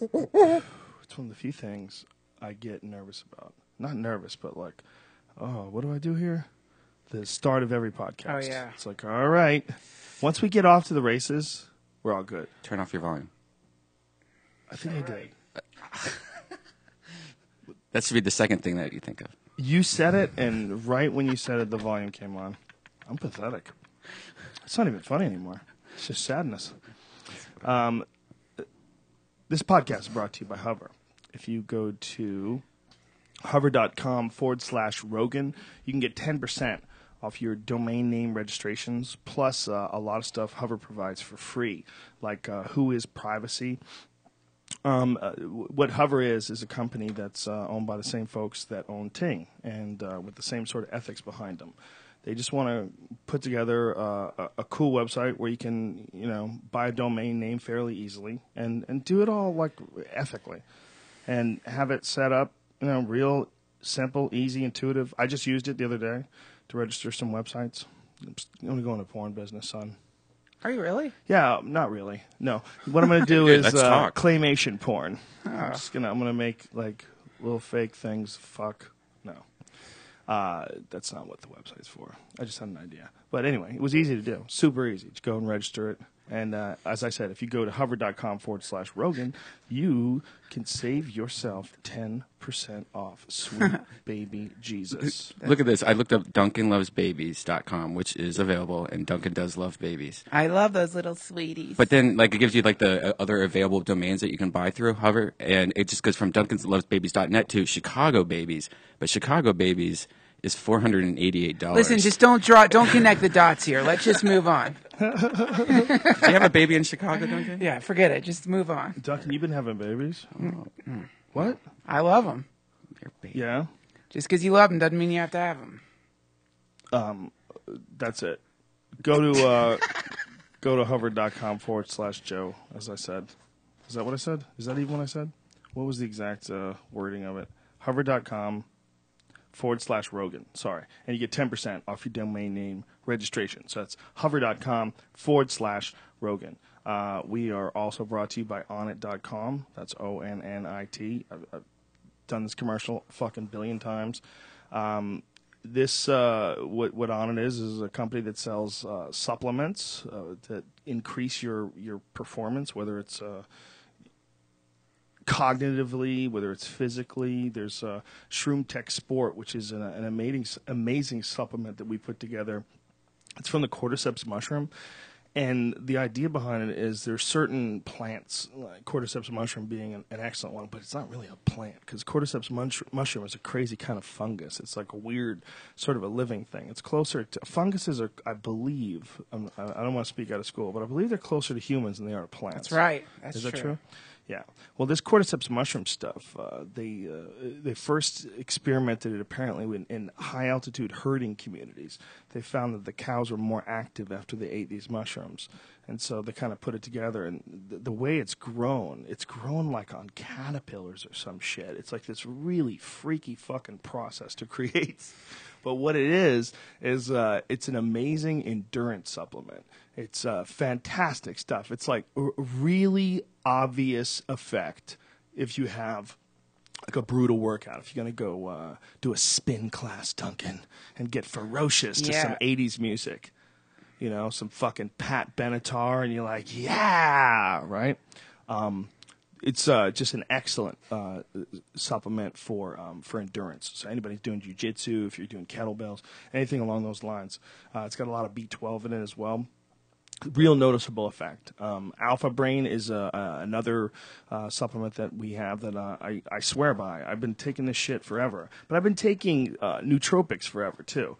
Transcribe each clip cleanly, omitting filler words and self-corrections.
It's one of the few things I get nervous about. Not nervous, but like, oh, what do I do here? The start of every podcast. Oh, yeah. It's like, all right. Once we get off to the races, we're all good. Turn off your volume. I think I did. That should be the second thing that you think of. You said it, and right when you said it, the volume came on. I'm pathetic. It's not even funny anymore. It's just sadness. This podcast is brought to you by Hover. If you go to hover.com/Rogan, you can get 10% off your domain name registrations, plus a lot of stuff Hover provides for free, like Who is Privacy. What Hover is a company that's owned by the same folks that own Ting, and with the same sort of ethics behind them. They just want to put together a cool website where you can, buy a domain name fairly easily and do it all like ethically, and have it set up, real simple, easy, intuitive. I just used it the other day to register some websites. I'm going to go into porn business, son. Are you really? Yeah, not really. No. What I'm going to do is talk. claymation porn. Oh. I'm going to make like little fake things. Fuck. No. That's not what the website's for. I just had an idea. But anyway, it was easy to do. Super easy. Just go and register it. And as I said, if you go to hover.com/Rogan, you can save yourself 10% off. Sweet baby Jesus. Look at this. I looked up DuncanLovesBabies.com, which is available, and Duncan does love babies. I love those little sweeties. But then, it gives you, the other available domains that you can buy through Hover, and it just goes from DuncanLovesBabies.net to Chicago Babies. But Chicago Babies is $488. Listen, just don't connect the dots here. Let's just move on. Do you have a baby in Chicago, Duncan? Yeah, forget it. Just move on. Duncan, you've been having babies? Oh. What? I love them. Your baby. Yeah. Just because you love them doesn't mean you have to have them. That's it. Go to hover.com/Joe, as I said. Is that what I said? Is that even what I said? What was the exact wording of it? Hover.com/Rogan. Sorry. And you get 10% off your domain name registration. So that's hover.com/Rogan. We are also brought to you by Onnit.com. That's ONNIT. I've done this commercial a fucking billion times. What Onnit is a company that sells supplements that increase your performance, whether it's cognitively, whether it's physically. There's Shroom Tech Sport, which is an amazing supplement that we put together. It's from the cordyceps mushroom. And the idea behind it is there's certain plants, like cordyceps mushroom being an excellent one, but it's not really a plant because cordyceps mushroom is a crazy kind of fungus. It's like a weird sort of a living thing. It's closer to funguses are, I believe, I don't want to speak out of school, but I believe they're closer to humans than they are to plants. That's right. Is that true? Yeah. Well, this cordyceps mushroom stuff, they first experimented it apparently in high-altitude herding communities. They found that the cows were more active after they ate these mushrooms. And so they kind of put it together. And the way it's grown like on caterpillars or some shit. It's like this really freaky fucking process to create. But what it is it's an amazing endurance supplement. It's fantastic stuff. It's like really obvious effect if you have like a brutal workout. If you're going to go do a spin class, Duncan, and get ferocious to some 80s music. Some fucking Pat Benatar, and you're like, yeah, right? It's just an excellent supplement for endurance. So anybody doing jiu-jitsu, if you're doing kettlebells, anything along those lines. It's got a lot of B12 in it as well. Real noticeable effect. Alpha Brain is another supplement that we have that I swear by. I've been taking this shit forever. But I've been taking nootropics forever, too.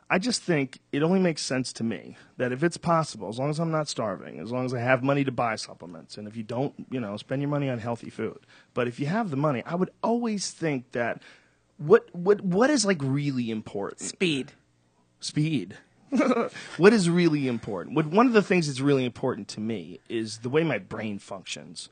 I just think it only makes sense to me that if it's possible, as long as I'm not starving, as long as I have money to buy supplements, and if you don't, spend your money on healthy food. But if you have the money, I would always think that what is like really important? Speed. What is really important? One of the things that's really important to me is the way my brain functions.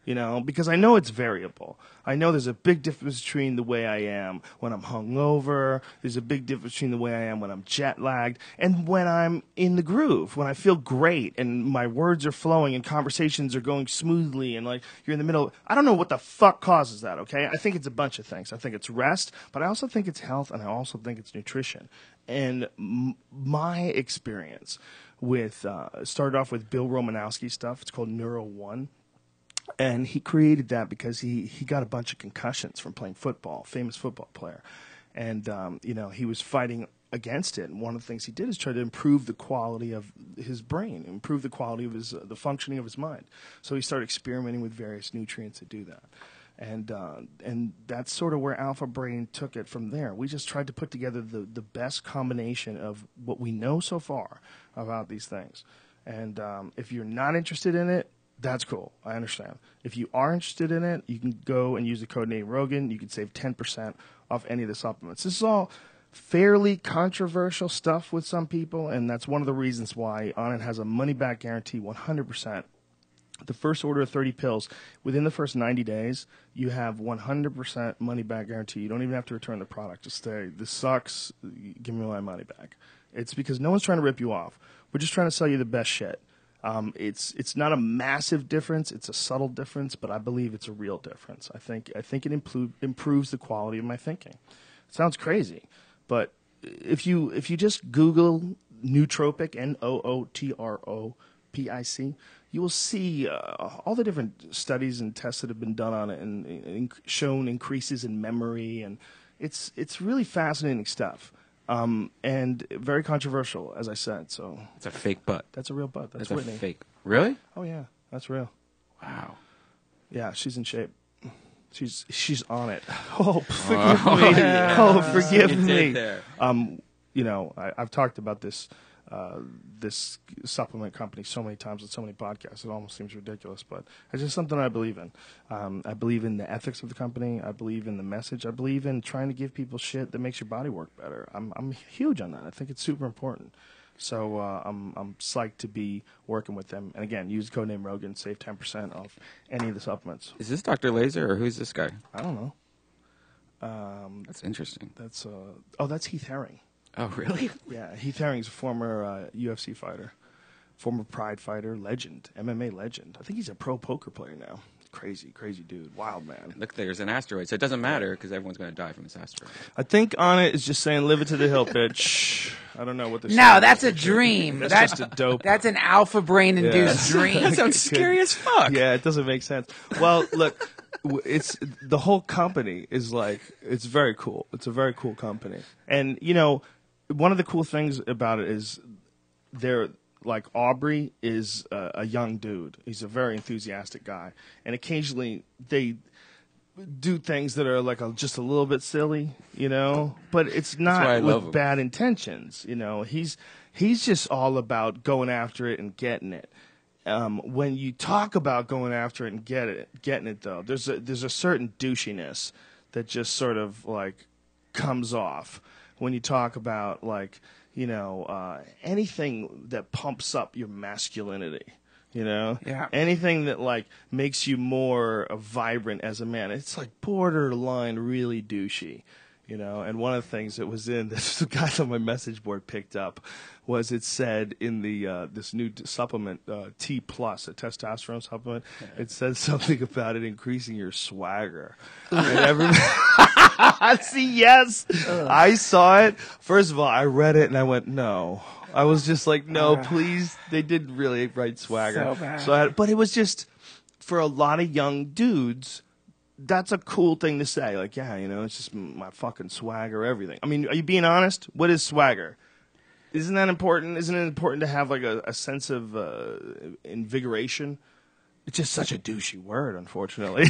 You know, because I know it's variable. I know there's a big difference between the way I am when I'm hungover. There's a big difference between the way I am when I'm jet lagged and when I'm in the groove, when I feel great and my words are flowing and conversations are going smoothly and like you're in the middle. I don't know what the fuck causes that, okay? I think it's a bunch of things. I think it's rest, but I also think it's health and I also think it's nutrition. And my experience with, started off with Bill Romanowski stuff. It's called Neuro One. And he created that because he got a bunch of concussions from playing football, famous football player. And, you know, he was fighting against it. And one of the things he did is try to improve the quality of his brain, improve the quality of the functioning of his mind. So he started experimenting with various nutrients to do that. And that's sort of where Alpha Brain took it from there. We just tried to put together the best combination of what we know so far about these things. And if you're not interested in it, that's cool. I understand. If you are interested in it, you can go and use the code name Rogan. You can save 10% off any of the supplements. This is all fairly controversial stuff with some people, and that's one of the reasons why Onnit has a money-back guarantee, 100%. The first order of 30 pills, within the first 90 days, you have 100% money-back guarantee. You don't even have to return the product. Just say, this sucks, give me my money back. It's because no one's trying to rip you off. We're just trying to sell you the best shit. It's not a massive difference. It's a subtle difference, but I believe it's a real difference. I think it improves the quality of my thinking. It sounds crazy, but if you just Google nootropic, NOOTROPIC, you will see all the different studies and tests that have been done on it and shown increases in memory, and it's really fascinating stuff. And very controversial, as I said. So It's a fake butt. that's a real butt. That's That's Whitney. a fake. Really? Oh yeah, that's real. Wow. Yeah, she's in shape. She's on it. Oh, forgive me. Oh, forgive You me. did there. You know, I've talked about this supplement company so many times with so many podcasts. It almost seems ridiculous, but it's just something I believe in. I believe in the ethics of the company. I believe in the message. I believe in trying to give people shit that makes your body work better. I'm huge on that. I think it's super important. So I'm psyched to be working with them. And again, use the code name Rogan, save 10% off any of the supplements. Is this Dr. Laser or who's this guy? I don't know. That's interesting. That's Heath Herring. Oh, really? Yeah, Heath Herring's a former UFC fighter, former Pride fighter, legend, MMA legend. I think he's a pro poker player now. Crazy, crazy dude. Wild man. Look, there's an asteroid, so it doesn't matter because everyone's going to die from this asteroid. I think Onnit is just saying, live it to the hill, bitch. I don't know what they're saying. No, that's a dream. That's just a dope. That's an alpha brain induced dream. That sounds scary as fuck. Yeah, it doesn't make sense. Well, look, it's the whole company is like, it's very cool. It's a very cool company. And, you know, one of the cool things about it is they're like Aubrey is a young dude. He's a very enthusiastic guy. And occasionally they do things that are like just a little bit silly, you know, but it's not with bad intentions. You know, he's just all about going after it and getting it. When you talk about going after it and getting it though, there's a certain douchiness that just sort of like comes off when you talk about like, you know, anything that pumps up your masculinity, you know? Yeah. Anything that, like, makes you more vibrant as a man. It's, like, borderline really douchey, you know? And one of the things that was in this guy on my message board picked up was it said in the this new supplement, T+, a testosterone supplement, it says something about it increasing your swagger. And everybody... See, yes. I saw it. First of all, I read it and I went, no. I was just like, no, please. They didn't really write swagger. So bad. But it was just, for a lot of young dudes, that's a cool thing to say. Like, yeah, you know, it's just my fucking swagger, everything. I mean, are you being honest? What is swagger? Isn't that important? Isn't it important to have like a sense of invigoration? It's just such a douchey word, unfortunately.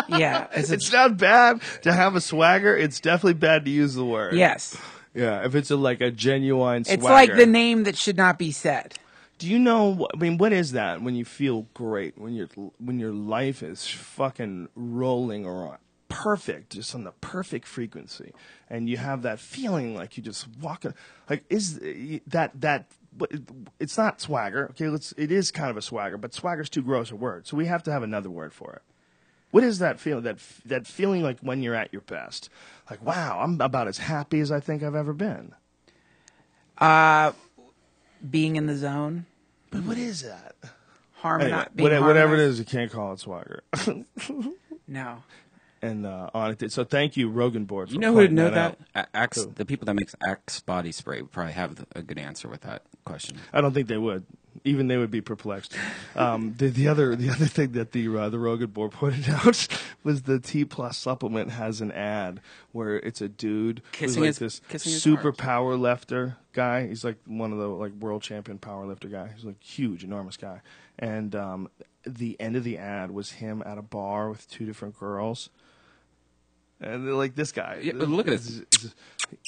Yeah. It's not bad to have a swagger. It's definitely bad to use the word. Yes. Yeah, if it's like a genuine swagger. It's like the name that should not be said. Do you know, I mean, what is that when you feel great, when your life is fucking rolling around, perfect, just on the perfect frequency, and you have that feeling like you just walking, like is that but it's not swagger. Okay, it is kind of a swagger, but swagger's too gross a word, so we have to have another word for it. What is that feeling? That feeling like when you're at your best, like wow, I'm about as happy as I think I've ever been. Being in the zone. But what is that? Whatever it is, you can't call it swagger. No. And on it. So thank you, Rogan board. For You know who would know that? Axe, the people that makes Axe body spray would probably have a good answer with that question. I don't think they would. Even they would be perplexed. The other thing that the Rogan board pointed out was the T Plus supplement has an ad where it's a dude Kissing who's like his super heart. power lifter guy. He's like one of the world champion power lifter guy. He's like huge, enormous guy. And the end of the ad was him at a bar with two different girls. And they're like, this guy. Yeah, but look at this.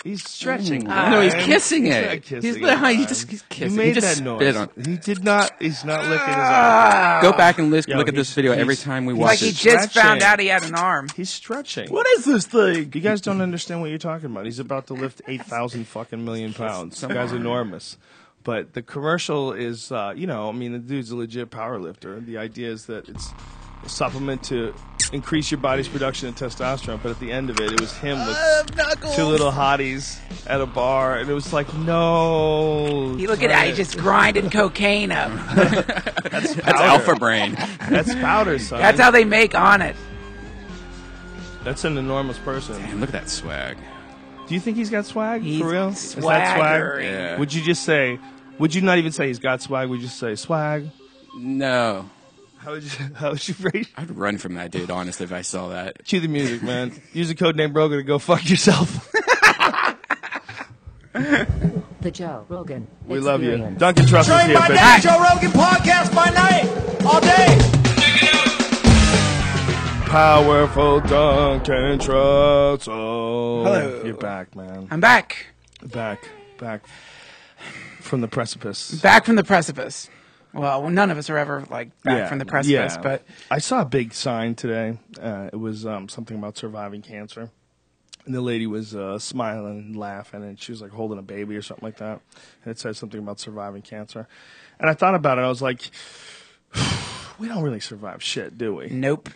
He's stretching. No, he's kissing He's it. not kissing He's it, kissing. He made just that noise. spit on. He did not. He's not licking his eye. Go back and look Yo, at this video every time we Like watch he it. just found stretching. out he had an arm. He's stretching. What is this thing? You guys don't understand what you're talking about. He's about to lift 8,000 fucking million pounds. Some guy's enormous. But the commercial is, I mean, the dude's a legit power lifter. The idea is that it's a supplement to increase your body's production of testosterone. But at the end of it, it was him with two little hotties at a bar. And it was like, no. You look at that. He just grinding cocaine up. That's That's alpha brain. That's powder, son. That's how they make on it. That's an enormous person. Damn, look at that swag. Do you think he's got swag? He's For real? Is that swaggering. swag? Yeah. Would you just say, would you not even say he's got swag? Would you just say swag? No. How would you rate? I'd run from that dude, honestly, if I saw that. Cue the music, man. Use the code name Rogan to go fuck yourself. The Joe Rogan We love you. Experience. Duncan Trussell's Train here, by bitch. day, Joe Rogan podcast by night, all day. Powerful Duncan Trussell. Hello. You're back, man. I'm back. Back from the precipice. Back from the precipice. Well, none of us are ever back from the precipice, yeah. but I saw a big sign today. It was something about surviving cancer. And the lady was smiling and laughing, and she was like holding a baby or something like that. And it said something about surviving cancer. And I thought about it. I was like, we don't really survive shit, do we? nope.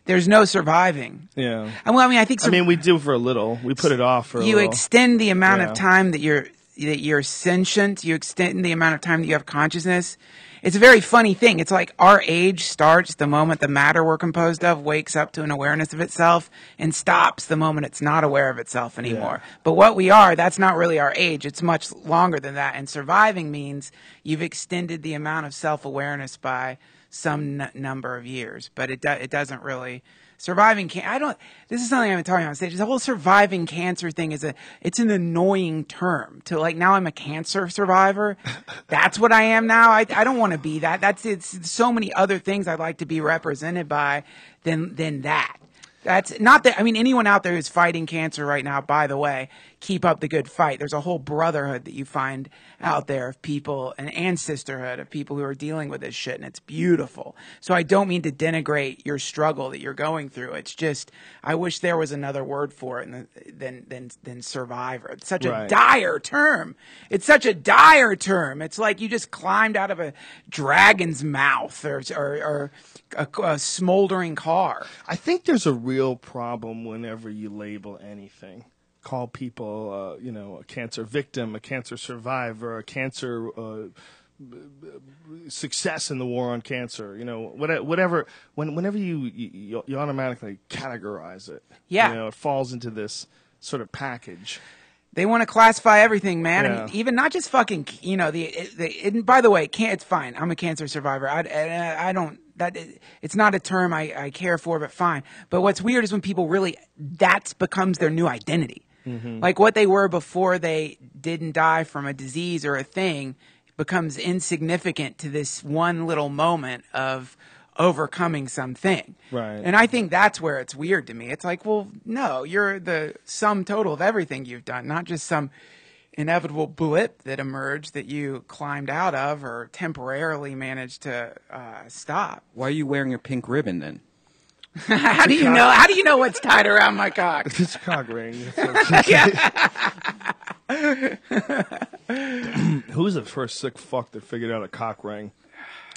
There's no surviving. Yeah. And well, I mean, I think we do for a little. We put it off for a you little. extend the amount Yeah. of time that you're sentient. You extend the amount of time that you have consciousness. It's a very funny thing. It's like our age starts the moment the matter we're composed of wakes up to an awareness of itself and stops the moment it's not aware of itself anymore. Yeah. But what we are, that's not really our age. It's much longer than that. And surviving means you've extended the amount of self-awareness by some number of years. But it doesn't really... Surviving this is something I've been talking about on stage. The whole surviving cancer thing it's an annoying term to now I'm a cancer survivor. That's what I am now. I don't want to be that. It's so many other things I'd like to be represented by than that. That's not that, I mean, anyone out there who's fighting cancer right now, by the way, keep up the good fight. There's a whole brotherhood that you find out there of people and sisterhood of people who are dealing with this shit, and it's beautiful. So I don't mean to denigrate your struggle that you're going through. It's just, I wish there was another word for it than survivor. It's such a dire term. It's such a dire term. It's like you just climbed out of a dragon's mouth or a smoldering car. I think there's a real problem whenever you label anything. Call people, a cancer victim, a cancer survivor, a cancer success in the war on cancer. Whatever. Whenever you automatically categorize it, Yeah. it falls into this sort of package. They want to classify everything, man. Yeah. I mean, even not just fucking, and by the way, it's fine. I'm a cancer survivor. I don't. It's not a term I care for, but fine. But what's weird is when people that becomes their new identity. Mm-hmm. Like what they were before they didn't die from a disease or a thing becomes insignificant to this one little moment of overcoming something. Right. And I think that's where it's weird to me. It's like, well, no, you're the sum total of everything you've done, not just some inevitable blip that emerged that you climbed out of or temporarily managed to stop. Why are you wearing a pink ribbon then? How do you know? How do you know what's tied around my cock? It's a cock ring. Who's the first sick fuck that figured out a cock ring?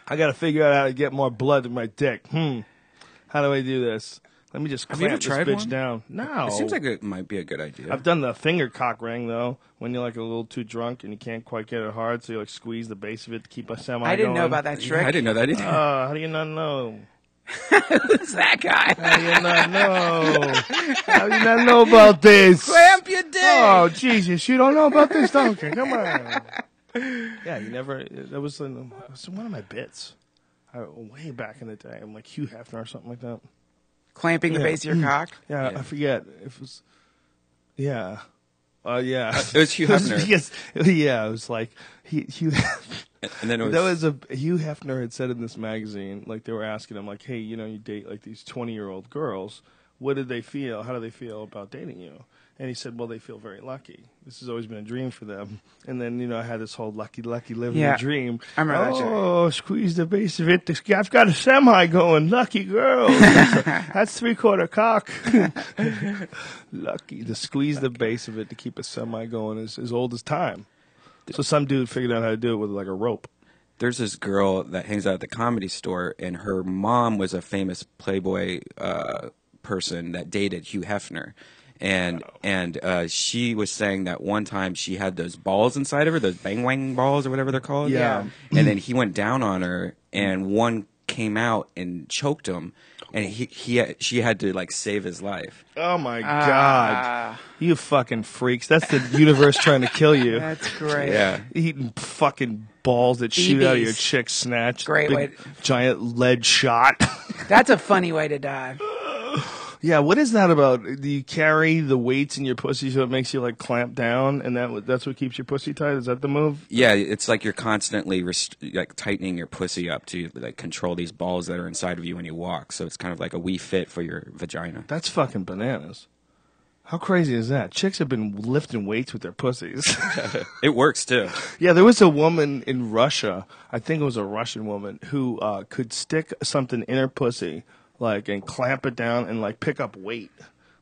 I got to figure out how to get more blood in my dick. How do I do this? Let me just Have you ever clamp this tried bitch one? down. No. It seems like it might be a good idea. I've done the finger cock ring, though, when you're like a little too drunk and you can't quite get it hard, so you like squeeze the base of it to keep a semi I didn't know going. about that Yeah, trick. I didn't know that either. How do you not know? Who's that guy? How do you not know? How do you not know about this? Clamp your dick. Oh, Jesus, you don't know about this, Duncan. Come on. Yeah, you never, that was one of my bits. Way back in the day. I'm like Hugh Hefner or something like that. Clamping the base of your cock. Yeah, I forget. It was, yeah. Yeah. It was Hugh Hefner. Yes, yeah, it was like Hugh. And then it was, That was Hugh Hefner had said in this magazine, like they were asking him, like, hey, you know, you date like these 20-year-old girls. What did they feel? How do they feel about dating you? And he said, well, they feel very lucky. This has always been a dream for them. And then, you know, I had this whole lucky living Yeah. the dream. I remember that shit. Oh, squeeze the base of it. I've got a semi going. Lucky girl. That's three-quarter cock. Lucky. To squeeze the base of it to keep a semi going is as old as time. So some dude figured out how to do it with like a rope. there's this girl that hangs out at the Comedy Store, and her mom was a famous Playboy person that dated Hugh Hefner. And she was saying that one time she had those balls inside of her, those bang wang balls or whatever they're called. Yeah. And then he went down on her, and one came out and choked him, and she had to like save his life. Oh my God. You fucking freaks. That's the universe trying to kill you. That's great. Yeah. Eating fucking balls that shoot out of your BBs. chick's snatch. Great Big, way- giant lead shot. That's a funny way to die. Yeah, what is that about? Do you carry the weights in your pussy so it makes you like clamp down, and that's what keeps your pussy tight? Is that the move? Yeah, it's like you're constantly like tightening your pussy up to like control these balls that are inside of you when you walk. So it's kind of like a Wii Fit for your vagina. That's fucking bananas. How crazy is that? Chicks have been lifting weights with their pussies. It works too. Yeah, there was a woman in Russia, I think it was a Russian woman, who could stick something in her pussy, like, and clamp it down and like pick up weight,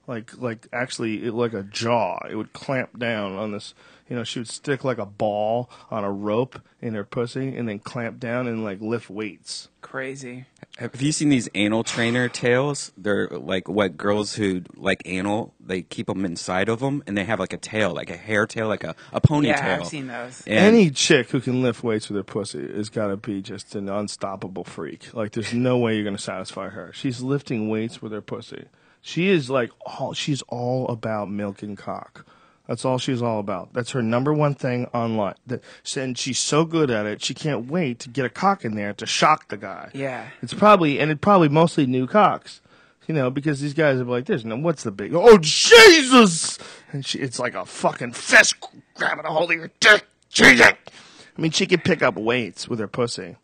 like actually like a jaw. It would clamp down on this. You know, she would stick like a ball on a rope in her pussy and then clamp down and like lift weights. Crazy. Have you seen these anal trainer tails? They're like what girls who like anal, they keep them inside of them, and they have like a tail, like a hair tail, like a ponytail. Yeah, I've seen those. And Any chick who can lift weights with her pussy has got to be just an unstoppable freak. Like, there's no way you're going to satisfy her. She's lifting weights with her pussy. She is like she's all about milk and cock. That's all she's all about. That's her number one thing online. And she's so good at it, she can't wait to get a cock in there to shock the guy. Yeah. It's probably mostly new cocks. You know, because these guys are like, what's the big, oh, Jesus! And it's like a fucking fist grabbing a hold of your dick. Jesus! I mean, she can pick up weights with her pussy.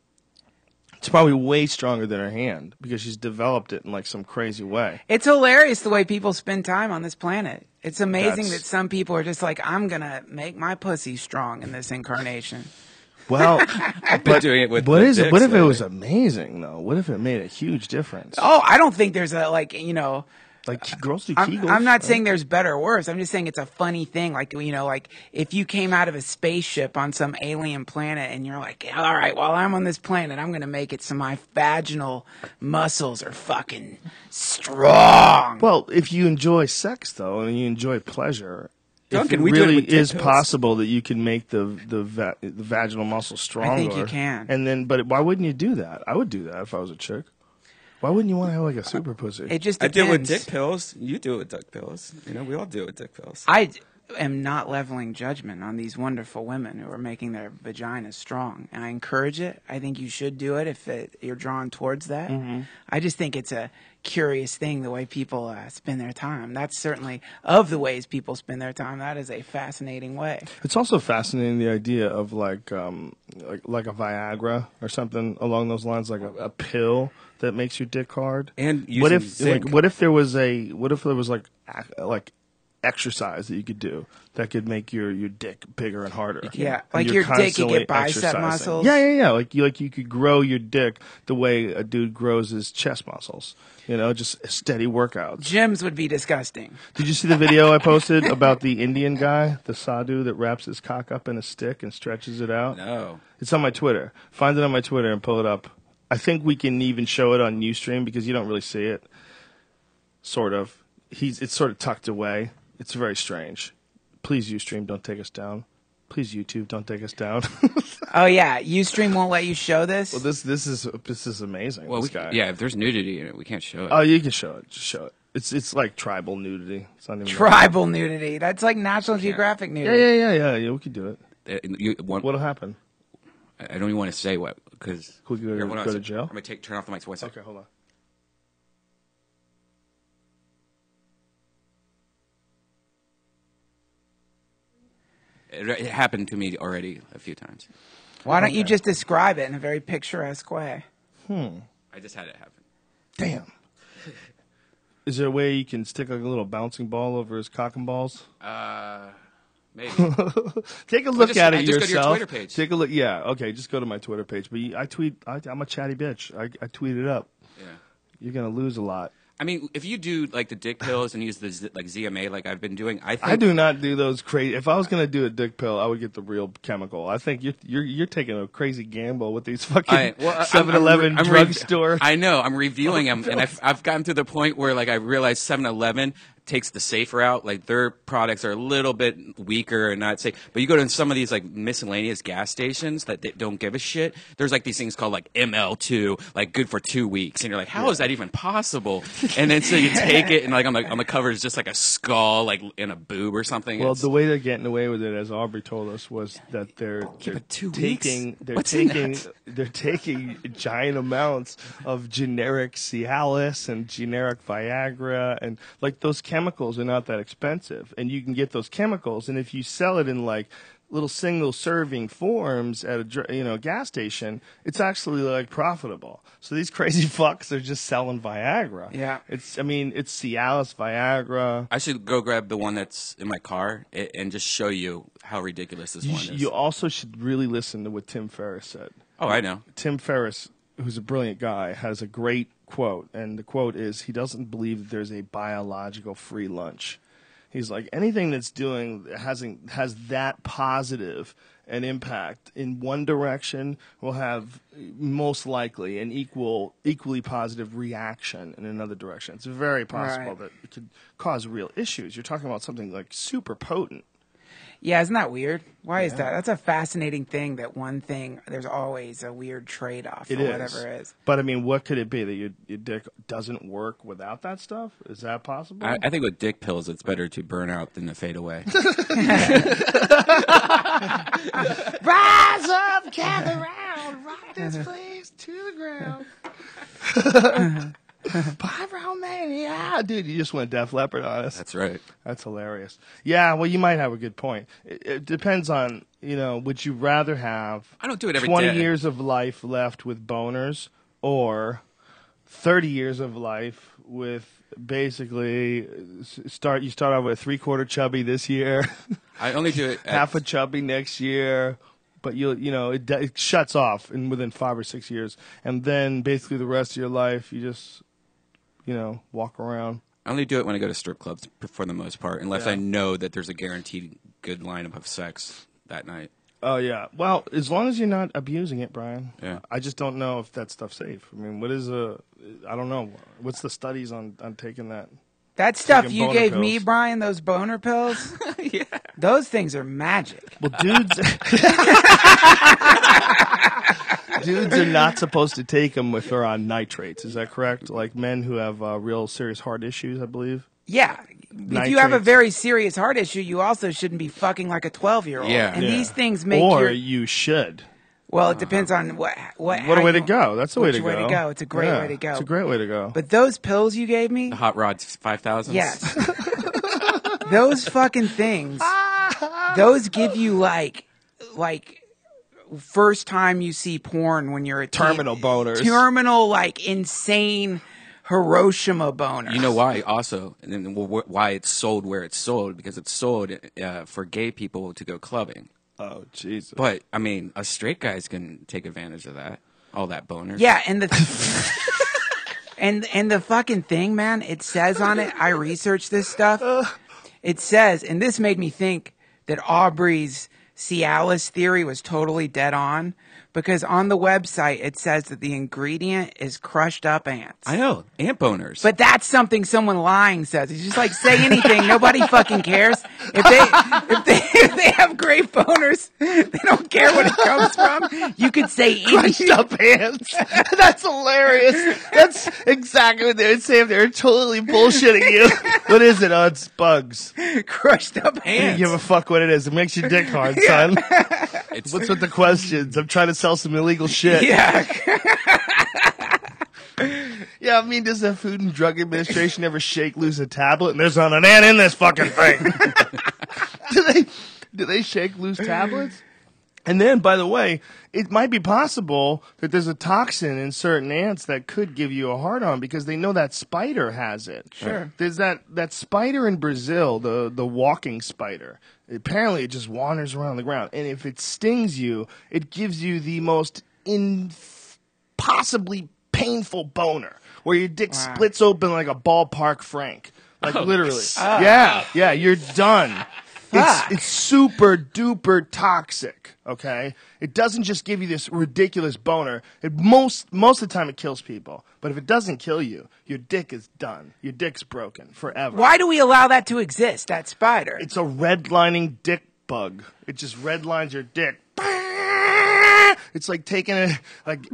It's probably way stronger than her hand because she's developed it in like some crazy way. It's hilarious the way people spend time on this planet. It's amazing That's- that some people are just like, I'm going to make my pussy strong in this incarnation. Well, been doing it with what the is it? dicks What if it lately. was amazing though? What if it made a huge difference? Oh, I don't think there's a, Like girls do I'm Kegels. not right? saying there's better or worse. I'm just saying it's a funny thing. Like, like if you came out of a spaceship on some alien planet and you're like, all right, while I'm on this planet, I'm going to make it so my vaginal muscles are fucking strong. Well, if you enjoy sex though, and you enjoy pleasure, Duncan, if we it do it really with dick is pills. possible that you can make the vaginal muscle stronger. you can. And then, but why wouldn't you do that? I would do that if I was a chick. Why wouldn't you want to have like a super pussy? It just I depends. do it with dick pills. You do it with dick pills. We all do it with dick pills. I am not leveling judgment on these wonderful women who are making their vaginas strong, and I encourage it. I think you should do it if you're drawn towards that. Mm-hmm. I just think it's a curious thing the way people spend their time. That's certainly of the ways people spend their time. That is a fascinating way. It's also fascinating the idea of like a Viagra or something along those lines, like a pill that makes your dick hard. And what using if zinc. what if there was like exercise that you could do that could make your dick bigger and harder. Yeah, And like you're your dick, you constantly get bicep exercising. muscles. Yeah. Like you could grow your dick the way a dude grows his chest muscles. You know, just steady workouts. Gyms would be disgusting. Did you see the video I posted about the Indian guy, the sadhu that wraps his cock up in a stick and stretches it out? No. It's on my Twitter. Find it on my Twitter and pull it up. I think we can even show it on Ustream because you don't really see it. Sort of. It's sort of tucked away. It's very strange. Please, Ustream, don't take us down. Please, YouTube, don't take us down. Oh yeah, Ustream won't let you show this. Well, this is amazing. Well, this guy. yeah, if there's nudity in it, we can't show it. Oh, you can show it. Just show it. It's like tribal nudity. It's not even Tribal nudity. That's like National Geographic nudity. Yeah. We can do it. What'll happen? I don't even want to say what because Could we go to jail? I'm gonna turn off the mics for 1 second. Okay, hold on. It happened to me already a few times. Why don't you just describe it in a very picturesque way? I just had it happen. Damn. Is there a way you can stick like a little bouncing ball over his cock and balls? Maybe. Take a look at it just yourself. go to your Twitter page. Take a look. Yeah, okay. Just go to my Twitter page. But I tweet. I'm a chatty bitch. I tweet it up. Yeah. You're gonna lose a lot. I mean, if you do like the dick pills and use the ZMA like I've been doing, I think I do not do those crazy. If I was gonna do a dick pill, I would get the real chemical. I think you're taking a crazy gamble with these fucking 7-Eleven drugstore. I know. I'm reviewing them, and I've gotten to the point where like I realize 7-Eleven takes the safe route. Like their products are a little bit weaker and not safe. But you go to some of these like miscellaneous gas stations that they don't give a shit. There's like these things called like ML2, like good for 2 weeks, and you're like, how is that even possible? And then so you take it, and like on the cover is just like a skull, like in a boob or something. Well, the way they're getting away with it, as Aubrey told us, was that they're taking giant amounts of generic Cialis and generic Viagra, and like those chemicals are not that expensive, and you can get those chemicals, and if you sell it in like little single serving forms at a gas station, it's actually like profitable. So these crazy fucks are just selling Viagra. Yeah. It's Cialis, Viagra. I should go grab the one that's in my car and just show you how ridiculous this one is. You also should really listen to what Tim Ferriss said. Oh, I know. Tim Ferriss, who's a brilliant guy, has a great quote, and the quote is, he doesn't believe that there's a biological free lunch. He's like, anything that's has that positive an impact in one direction will have most likely an equally positive reaction in another direction. It's very possible that it could cause real issues. You're talking about something like super potent. Yeah, isn't that weird? Why is that? That's a fascinating thing, that one thing, there's always a weird trade-off or whatever it is. But, I mean, what could it be? That your dick doesn't work without that stuff? Is that possible? I think with dick pills, it's better to burn out than to fade away. Rise up, gather round, rock this place to the ground. Pyromania. Dude, you just went Def Leppard on us. That's right. That's hilarious. Yeah, well, you might have a good point. It depends on, would you rather have I don't do it every 20 day. years of life left with boners or 30 years of life with basically you start out with a 3/4 chubby this year. I only do it half a chubby next year. But it shuts off within 5 or 6 years, and then basically the rest of your life you just walk around. I only do it when I go to strip clubs for the most part, unless I know that there's a guaranteed good lineup of sex that night. Oh, yeah. Well, as long as you're not abusing it, Brian. Yeah. I just don't know if that stuff's safe. I mean, I don't know. What's the studies on taking that? That stuff Taking you boner gave pills. me, Brian, those boner pills, Yeah. those things are magic. Well, dudes are not supposed to take them if they're on nitrates. Is that correct? Like men who have real serious heart issues, I believe. Yeah. If you have a very serious heart issue, you also shouldn't be fucking like a 12-year-old. Yeah. And Yeah. these things make you should. Well, it depends on what What a way to go. That's the way to go. Which way to go. It's a great way to go. It's a great way to go. But those pills you gave me, The Hot Rod 5000s? yes. Those fucking things, those give you like first time you see porn when you're a Terminal boners. Terminal, like insane Hiroshima boner. You know why also, and then why it's sold where it's sold, because it's sold for gay people to go clubbing. Oh, Jesus. But, I mean, us straight guys can take advantage of that. All that boner. Yeah, and the and the fucking thing, man, it says on it, I researched this stuff. It says, and this made me think that Aubrey's Cialis theory was totally dead on, because on the website it says that the ingredient is crushed up ants. I know, ant boners. But that's something someone lying says. It's just like, say anything, nobody fucking cares. If they have great boners, they don't care what it comes from. You could say anything. Crushed up ants. That's hilarious. That's exactly what they would say if they were totally bullshitting you. What is it? Oh, it's bugs. Crushed up You ants. give a fuck what it is. It makes your dick hard, son. It's What's with the questions? I'm trying to sell some illegal shit. Yeah. Yeah, I mean, does the Food and Drug Administration ever shake loose a tablet and there's not an ant in this fucking thing? Do they shake loose tablets? And then, by the way, it might be possible that there's a toxin in certain ants that could give you a hard-on because they know that spider has it. Sure. There's that spider in Brazil, the walking spider. Apparently, it just wanders around the ground. And if it stings you, it gives you the most impossibly painful boner where your dick splits open like a ballpark Frank. Like, literally. Yeah, you're done. It's super duper toxic, okay? It doesn't just give you this ridiculous boner. Most of the time it kills people. But if it doesn't kill you, your dick is done. Your dick's broken forever. Why do we allow that to exist, that spider? It's a redlining dick bug. It just redlines your dick. It's like taking a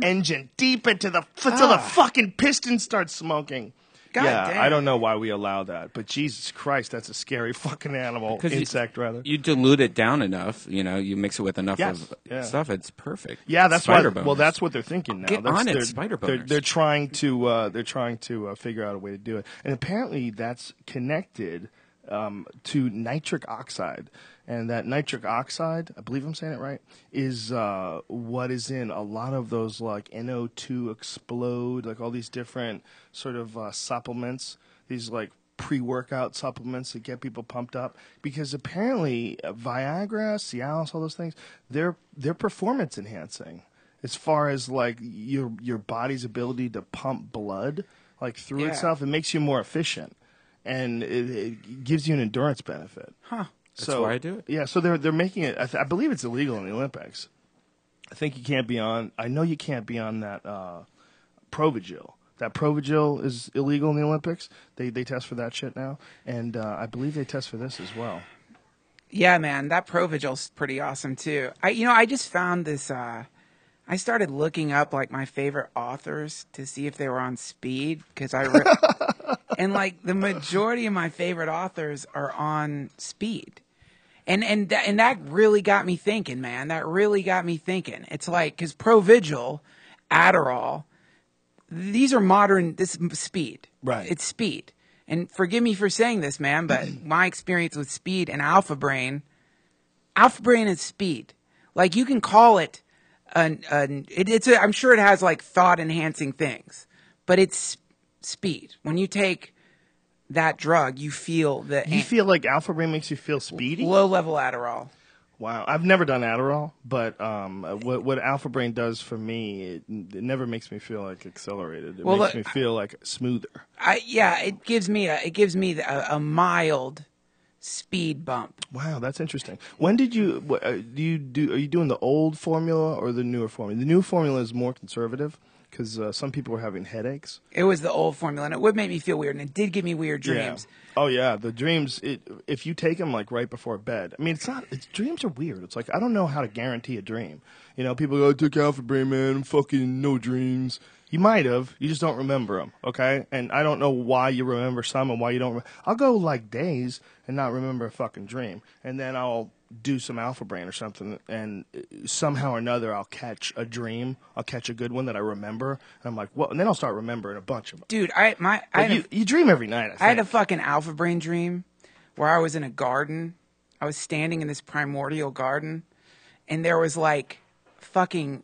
engine deep into the until the fucking piston starts smoking. God yeah, damn. I don't know why we allow that, but Jesus Christ, that's a scary fucking animal. Insect, rather. You dilute it down enough, you mix it with enough Yes, of stuff, it's perfect. Yeah, that's spider why. boners. Well, that's what they're thinking now. Get That's, on it, they're, spider they're, boners. they're trying to figure out a way to do it, and apparently that's connected to nitric oxide. And that nitric oxide, I believe I'm saying it right, is what is in a lot of those like NO2 explode, like all these different sort of supplements, these like pre-workout supplements that get people pumped up. Because apparently Viagra, Cialis, all those things, they're performance enhancing as far as like your body's ability to pump blood like through itself. It makes you more efficient, and it gives you an endurance benefit. Huh. That's why I do it. Yeah, so they're making it. I believe it's illegal in the Olympics. I think you can't be on. I know you can't be on that Provigil. That Provigil is illegal in the Olympics. They test for that shit now, and I believe they test for this as well. Yeah, man, that Provigil's pretty awesome too. I just found this. I started looking up like my favorite authors to see if they were on speed because and like the majority of my favorite authors are on speed. And that really got me thinking, man. That really got me thinking. It's like, because Provigil, Adderall, these are modern, this is speed. Right. It's speed. And forgive me for saying this, man, but my experience with speed and Alpha Brain is speed. Like, you can call it, I'm sure it has like thought enhancing things, but it's speed. When you take that drug, you feel You feel like Alpha Brain makes you feel speedy? low level Adderall. Wow, I've never done Adderall, but what Alpha Brain does for me, it never makes me feel like accelerated. It makes me feel like smoother. It gives me a mild speed bump. Wow, that's interesting. When did you are you doing the old formula or the newer formula? The new formula is more conservative because some people were having headaches. It was the old formula, and it would make me feel weird, and it did give me weird dreams. Yeah. Oh yeah, the dreams. If you take them like right before bed, I mean, dreams are weird. It's like I don't know how to guarantee a dream. People go, I took Alpha Brain, man, fucking no dreams. You might have, you just don't remember them, okay? And I don't know why you remember some and why you don't. I'll go like days and not remember a fucking dream, and then I'll do some Alpha Brain or something, and somehow or another I'll catch a dream. I'll catch a good one that I remember, and I'm like, what? And then I'll start remembering a bunch of them. Dude, you dream every night. I think. I had a fucking Alpha Brain dream where I was in a garden. I was standing in this primordial garden, and there was like fucking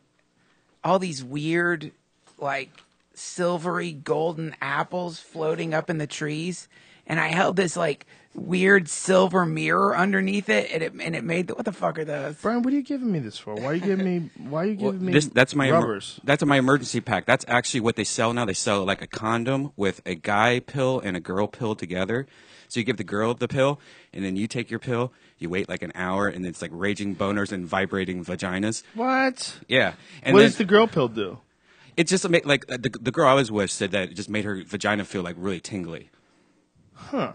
all these weird like silvery golden apples floating up in the trees, and I held this like weird silver mirror underneath it, and it made what the fuck are those? Brian, what are you giving me this for? Why are you giving me? Why are you giving me? That's my rubbers. that's my emergency pack. That's actually what they sell now. They sell like a condom with a guy pill and a girl pill together. So you give the girl the pill, and then you take your pill. You wait like an hour, and it's like raging boners and vibrating vaginas. What? Yeah. And What then, does the girl pill do? It just made like the girl I was with said that it just made her vagina feel like really tingly. Huh.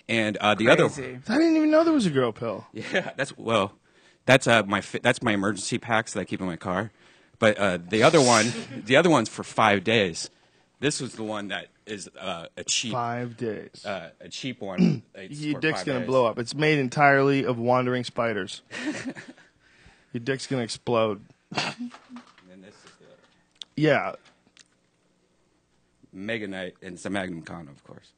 And the other, Crazy. I didn't even know there was a girl pill. yeah, that's my emergency packs that I keep in my car. But the other one's for 5 days. This was the one that is a cheap 5 days. a cheap one. Your dick's gonna blow up. It's made entirely of wandering spiders. Your dick's gonna explode. And this is the Yeah, Mega Knight, and it's a Magnum condom, of course.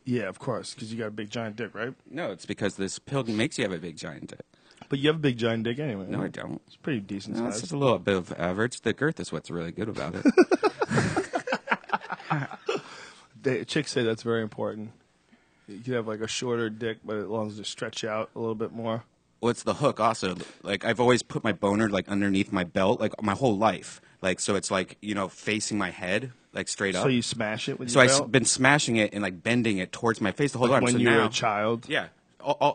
yeah, of course, because you got a big giant dick, right? No, it's because this pill makes you have a big giant dick. But you have a big giant dick anyway. No, I right? don't. It's pretty decent No, it's size. just a little bit of average. The girth is what's really good about it. Chicks say that's very important. You can have like a shorter dick, but as long as it stretch out a little bit more. Well, it's the hook also. Like, I've always put my boner, like, underneath my belt, like, my whole life. Like, so it's, like, you know, facing my head, like, straight up. So you smash it with So your I've belt? been smashing it and, like, bending it towards my face the whole Like time. when So you were now, a child? yeah.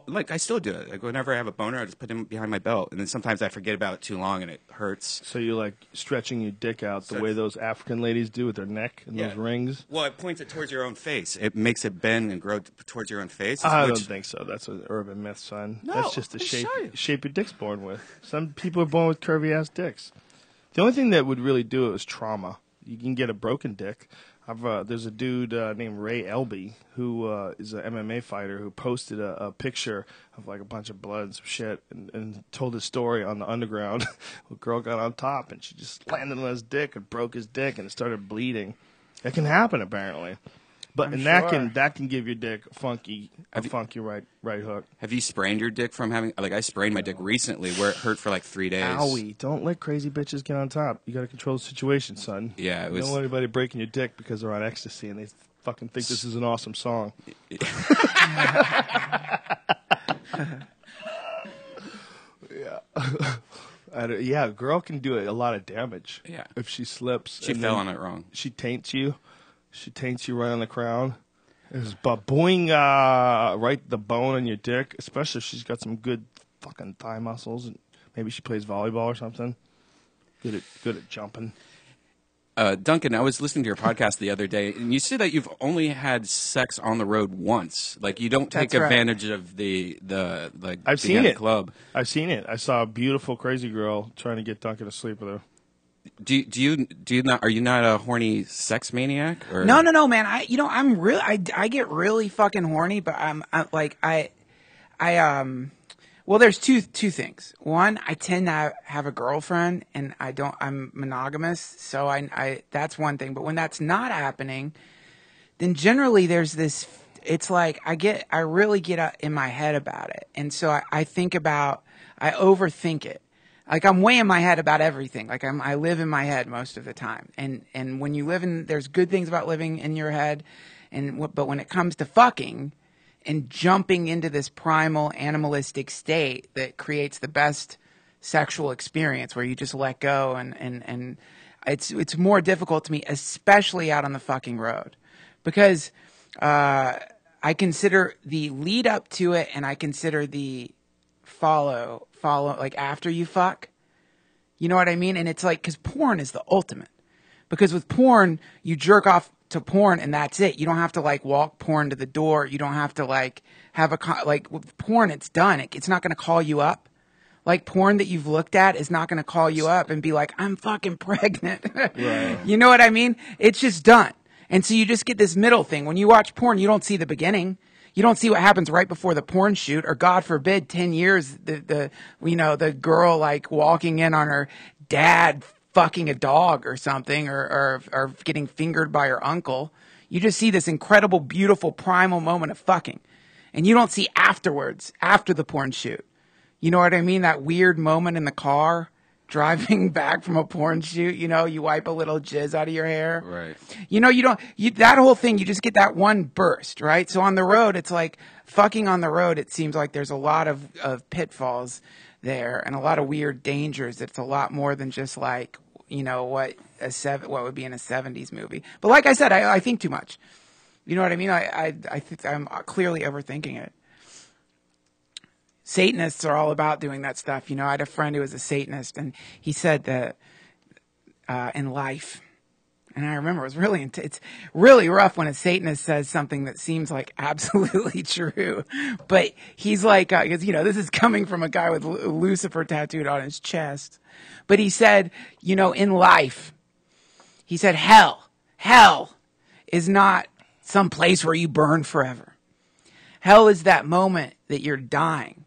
Like, I still do it. Like, whenever I have a boner, I just put it behind my belt. And then sometimes I forget about it too long and it hurts. So you're like stretching your dick out the So way it's- those African ladies do with their neck and those rings? Well, it points it towards your own face. It makes it bend and grow towards your own face. I which- don't think so. That's an urban myth, son. No, That's just the let me shape show you. shape your dick's born with. Some people are born with curvy ass dicks. The only thing that would really do it is trauma. You can get a broken dick. There's a dude named Ray Elby who is an MMA fighter who posted a picture of like a bunch of blood and some shit and told his story on the underground. A girl got on top and she just landed on his dick and broke his dick and it started bleeding. That can happen apparently. But I'm that sure. can give your dick a funky right hook. Have you sprained your dick from having, like, I sprained my dick recently where it hurt for like 3 days. Owie! Don't let crazy bitches get on top. You got to control the situation, son. Yeah, it was. Don't let anybody breaking your dick because they're on ecstasy and they fucking think this is an awesome song. Yeah, a girl can do a lot of damage. Yeah. If she slips. She and fell then on it wrong. She taints you. She taints you right on the crown. It's boing right the bone on your dick, especially if she's got some good fucking thigh muscles and maybe she plays volleyball or something. Good at jumping. Duncan, I was listening to your podcast the other day, and you said that you've only had sex on the road once. Like, you don't take That's right. advantage of the like. I've being seen at a it. club. I've seen it. I saw a beautiful crazy girl trying to get Duncan to sleep with her. Do you not? Are you not a horny sex maniac? Or? No, man. I'm really. I get really fucking horny, but well, there's two things. One, I tend to have a girlfriend, and I'm monogamous, so I that's one thing. But when that's not happening, then generally there's this. It's like I really get in my head about it, and so I overthink it. Like, I'm way in my head about everything. Like, I live in my head most of the time. And when you there's good things about living in your head. But when it comes to fucking and jumping into this primal animalistic state that creates the best sexual experience where you just let go and it's more difficult to me, especially out on the fucking road. Because, I consider the lead up to it and I consider the follow like after you fuck, you know what I mean? And it's like, because porn is the ultimate, because with porn you jerk off to porn and that's it. You don't have to like walk porn to the door. You don't have to like have like with porn it's done. It's not going to call you up. Like, porn that you've looked at is not going to call you up and be like, I'm fucking pregnant. Right. You know what I mean? It's just done. And so you just get this middle thing. When you watch porn, you don't see the beginning. You don't see what happens right before the porn shoot, or God forbid, 10 years, the girl like walking in on her dad fucking a dog or something, or getting fingered by her uncle. You just see this incredible, beautiful, primal moment of fucking. And you don't see afterwards, after the porn shoot. You know what I mean? That weird moment in the car driving back from a porn shoot, you know, you wipe a little jizz out of your hair. Right. You know, that whole thing, you just get that one burst, right? So on the road, it's like fucking on the road. It seems like there's a lot of pitfalls there and a lot of weird dangers. It's a lot more than just like, you know, what would be in a 70s movie. But like I said, I think too much. You know what I mean? I think I'm clearly overthinking it. Satanists are all about doing that stuff. You know, I had a friend who was a Satanist, and he said that in life, and I remember it was it's really rough when a Satanist says something that seems like absolutely true. But he's like, you know, this is coming from a guy with Lucifer tattooed on his chest. But he said, you know, in life, he said, hell is not some place where you burn forever. Hell is that moment that you're dying.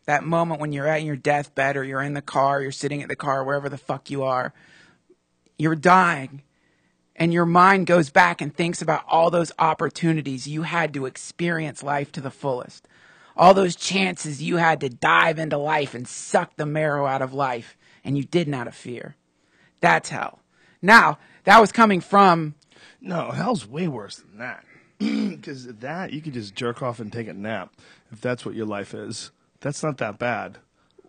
That moment when you're at your deathbed or you're in the car, you're sitting at the car, wherever the fuck you are, you're dying, and your mind goes back and thinks about all those opportunities you had to experience life to the fullest. All those chances you had to dive into life and suck the marrow out of life, and you didn't out of fear. That's hell. Now, that was coming from... No, hell's way worse than that. Because that, you could just jerk off and take a nap, if that's what your life is. That's not that bad.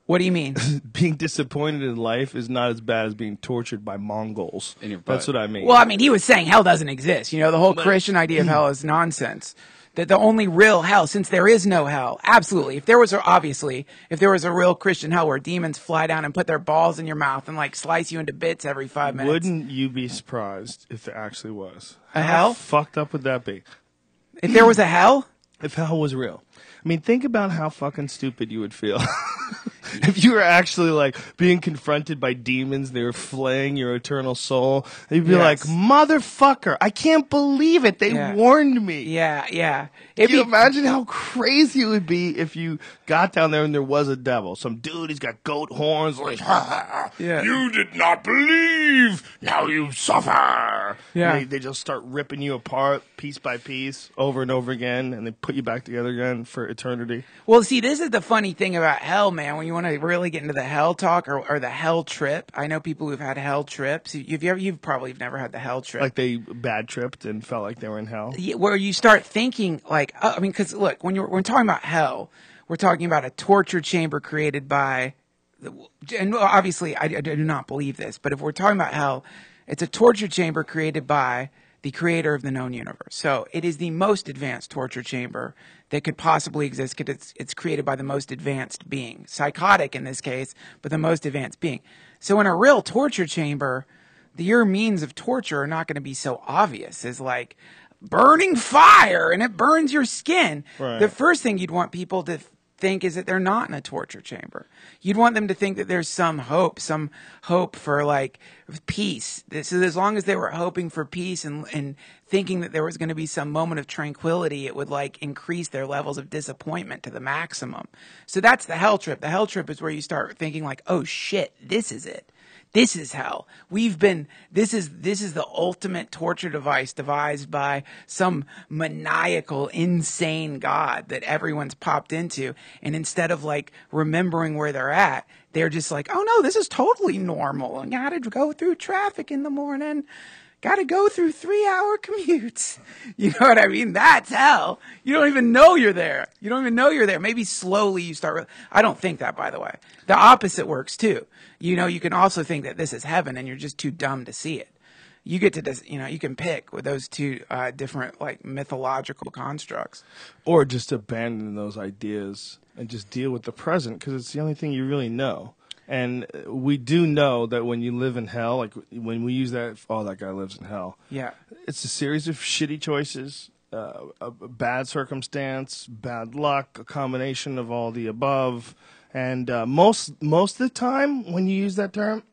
What do you mean? Being disappointed in life is not as bad as being tortured by Mongols. In your butt. That's what I mean. Well, I mean, he was saying hell doesn't exist. You know, the whole Christian idea of hell is nonsense. That the only real hell, since there is no hell, absolutely. If there was a real Christian hell where demons fly down and put their balls in your mouth and like slice you into bits every 5 minutes. Wouldn't you be surprised if there actually was? A How hell? fucked up would that be? If there was a hell? If hell was real. I mean, think about how fucking stupid you would feel. If you were actually like being confronted by demons, they were flaying your eternal soul. You'd be like, motherfucker, I can't believe it. They warned me. Yeah. Can you imagine how crazy it would be if you got down there and there was a devil? Some dude, he's got goat horns, like, you did not believe, now you suffer. Yeah. They just start ripping you apart piece by piece over and over again, and they put you back together again for eternity. Well, see, this is the funny thing about hell, man. When you want to really get into the hell talk or the hell trip, I know people who've had hell trips. You've probably never had the hell trip. Like they bad tripped and felt like they were in hell? Where you start thinking like, I mean, because look, when we're talking about hell, we're talking about a torture chamber created by, and obviously I do not believe this, but if we're talking about hell, it's a torture chamber created by the creator of the known universe. So it is the most advanced torture chamber that could possibly exist because it's created by the most advanced being. Psychotic in this case, but the most advanced being. So in a real torture chamber, your means of torture are not going to be so obvious as like burning fire and it burns your skin. Right. The first thing you'd want people to think is that they're not in a torture chamber. You'd want them to think that there's some hope for like peace. So as long as they were hoping for peace and thinking that there was going to be some moment of tranquility, it would like increase their levels of disappointment to the maximum. So that's the hell trip. The hell trip is where you start thinking like, oh shit, this is it. This is hell. This is the ultimate torture device devised by some maniacal, insane god that everyone's popped into. And instead of like remembering where they're at, they're just like, oh no, this is totally normal. I gotta go through traffic in the morning. Got to go through 3-hour commutes. You know what I mean? That's hell. You don't even know you're there. Maybe slowly you start. I don't think that, by the way. The opposite works too. You know, you can also think that this is heaven and you're just too dumb to see it. You get to, you can pick with those two different like mythological constructs. Or just abandon those ideas and just deal with the present because it's the only thing you really know. And we do know that when you live in hell, like when we use that, oh, that guy lives in hell. Yeah. It's a series of shitty choices, a bad circumstance, bad luck, a combination of all the above. And most of the time when you use that term,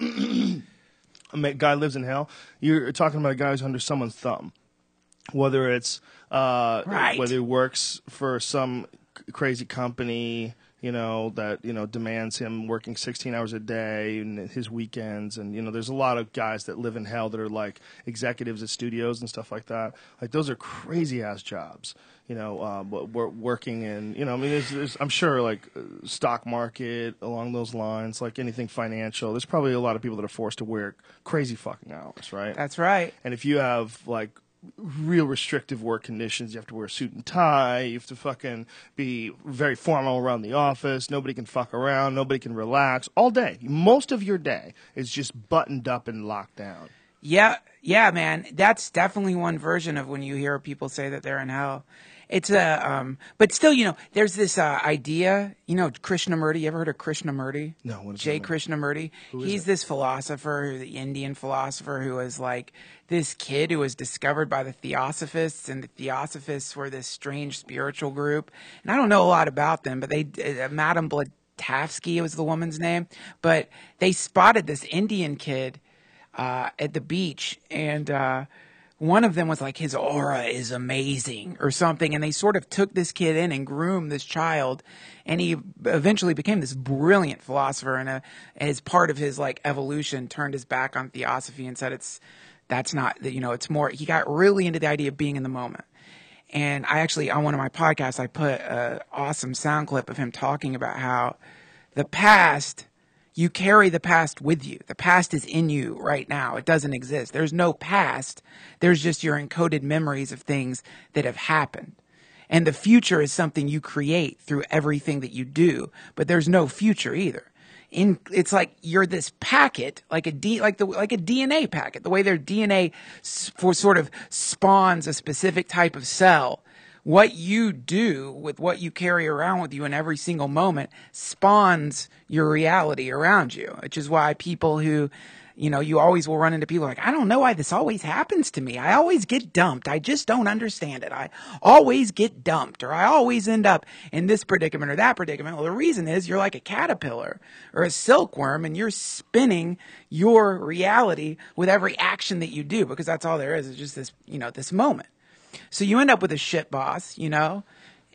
a guy lives in hell, you're talking about a guy who's under someone's thumb. Whether it's whether he works for some crazy company, that, demands him working 16 hours a day and his weekends. And, there's a lot of guys that live in hell that are like executives at studios and stuff like that. Like, those are crazy ass jobs, working in, there's, I'm sure, like, stock market along those lines, like anything financial. There's probably a lot of people that are forced to work crazy fucking hours, right? That's right. And if you have, like, real restrictive work conditions, you have to wear a suit and tie, you have to fucking be very formal around the office, nobody can fuck around, nobody can relax all day. Most of your day is just buttoned up and locked down. Yeah, man. That's definitely one version of when you hear people say that they're in hell. It's but still, there's this idea, Krishnamurti. You ever heard of Krishnamurti? No, what is Jay that? Krishnamurti. He's this philosopher, the Indian philosopher, who was like this kid who was discovered by the Theosophists, and the Theosophists were this strange spiritual group. And I don't know a lot about them, but Madame Blavatsky was the woman's name, but they spotted this Indian kid at the beach, and one of them was like, his aura is amazing or something. And they sort of took this kid in and groomed this child. And he eventually became this brilliant philosopher. And as part of his like evolution, turned his back on theosophy and said, it's more, he got really into the idea of being in the moment. And I actually, on one of my podcasts, I put an awesome sound clip of him talking about how the past, you carry the past with you. The past is in you right now. It doesn't exist. There's no past. There's just your encoded memories of things that have happened. And the future is something you create through everything that you do. But there's no future either. It's like you're this packet, like a DNA packet. The way their DNA sort of spawns a specific type of cell. What you do with what you carry around with you in every single moment spawns your reality around you, which is why people who, you always will run into people like, I don't know why this always happens to me. I always get dumped. I just don't understand it. I always get dumped, or I always end up in this predicament or that predicament. Well, the reason is you're like a caterpillar or a silkworm, and you're spinning your reality with every action that you do, because that's all there is just this, this moment. So you end up with a shit boss, and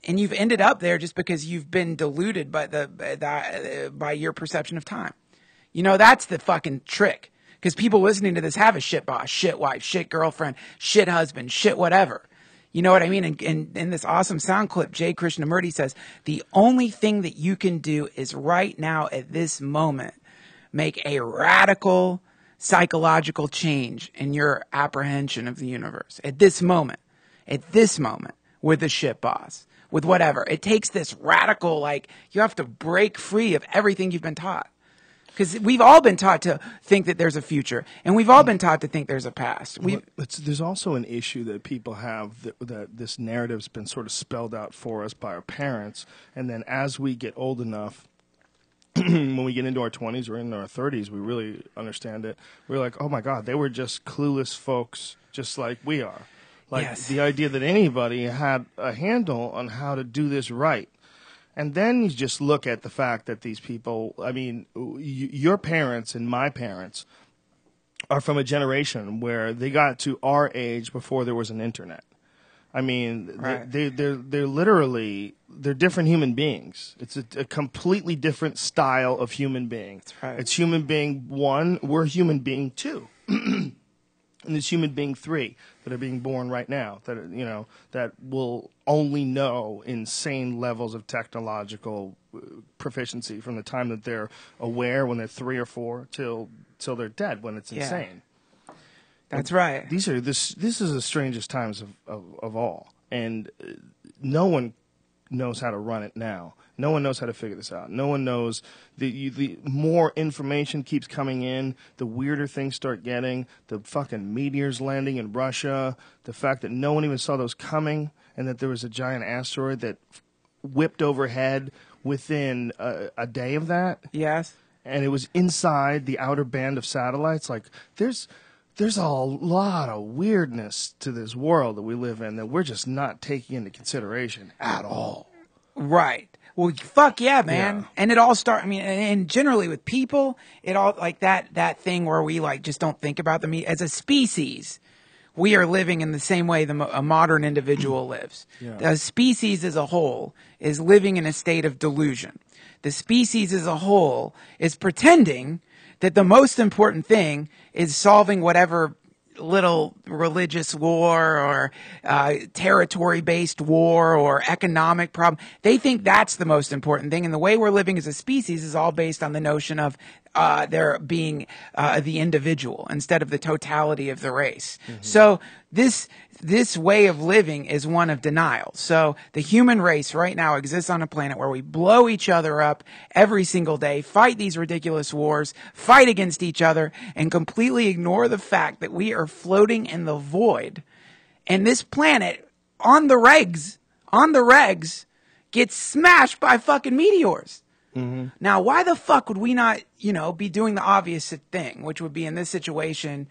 you've ended up there just because you've been deluded by by your perception of time. That's the fucking trick. Because people listening to this have a shit boss, shit wife, shit girlfriend, shit husband, shit whatever. You know what I mean? And in this awesome sound clip, Jay Krishnamurti says, the only thing that you can do is right now at this moment, make a radical psychological change in your apprehension of the universe. At this moment, with the shit boss, with whatever. It takes this radical, you have to break free of everything you've been taught. Because we've all been taught to think that there's a future, and we've all been taught to think there's a past. There's also an issue that people have that this narrative's been sort of spelled out for us by our parents, and then as we get old enough, when we get into our 20s or in our 30s, we really understand it. We're like, oh my God, they were just clueless folks just like we are. Yes. The idea that anybody had a handle on how to do this right. And then you just look at the fact that these people, your parents and my parents are from a generation where they got to our age before there was an internet. Right. They're literally, they're different human beings. It's a completely different style of human being. That's right. It's human being 1, we're human being 2. And there's human being 3 that are being born right now that will only know insane levels of technological proficiency from the time that they're aware when they're 3 or 4 till they're dead when it's insane. That's right. This is the strangest times of all, and no one knows how to run it now. No one knows how to figure this out. No one knows. The more information keeps coming in, the weirder things start getting. The fucking meteors landing in Russia, the fact that no one even saw those coming, and that there was a giant asteroid that whipped overhead within a day of that. Yes. And it was inside the outer band of satellites. There's a lot of weirdness to this world that we live in that we're just not taking into consideration at all. Right. Well, fuck yeah, man. Yeah. And it all and generally with people, it all that thing where we just don't think about them as a species. we are living in the same way a modern individual lives. Yeah. The species as a whole is living in a state of delusion. The species as a whole is pretending that the most important thing is solving whatever little religious war or territory-based war or economic problem. They think that's the most important thing. And the way we're living as a species is all based on the notion of there being the individual instead of the totality of the race. Mm-hmm. So this way of living is one of denial. So the human race right now exists on a planet where we blow each other up every single day, fight these ridiculous wars, fight against each other, and completely ignore the fact that we are floating in the void. And this planet, on the regs, gets smashed by fucking meteors. Mm-hmm. Now, why the fuck would we not, be doing the obvious thing, which would be in this situation,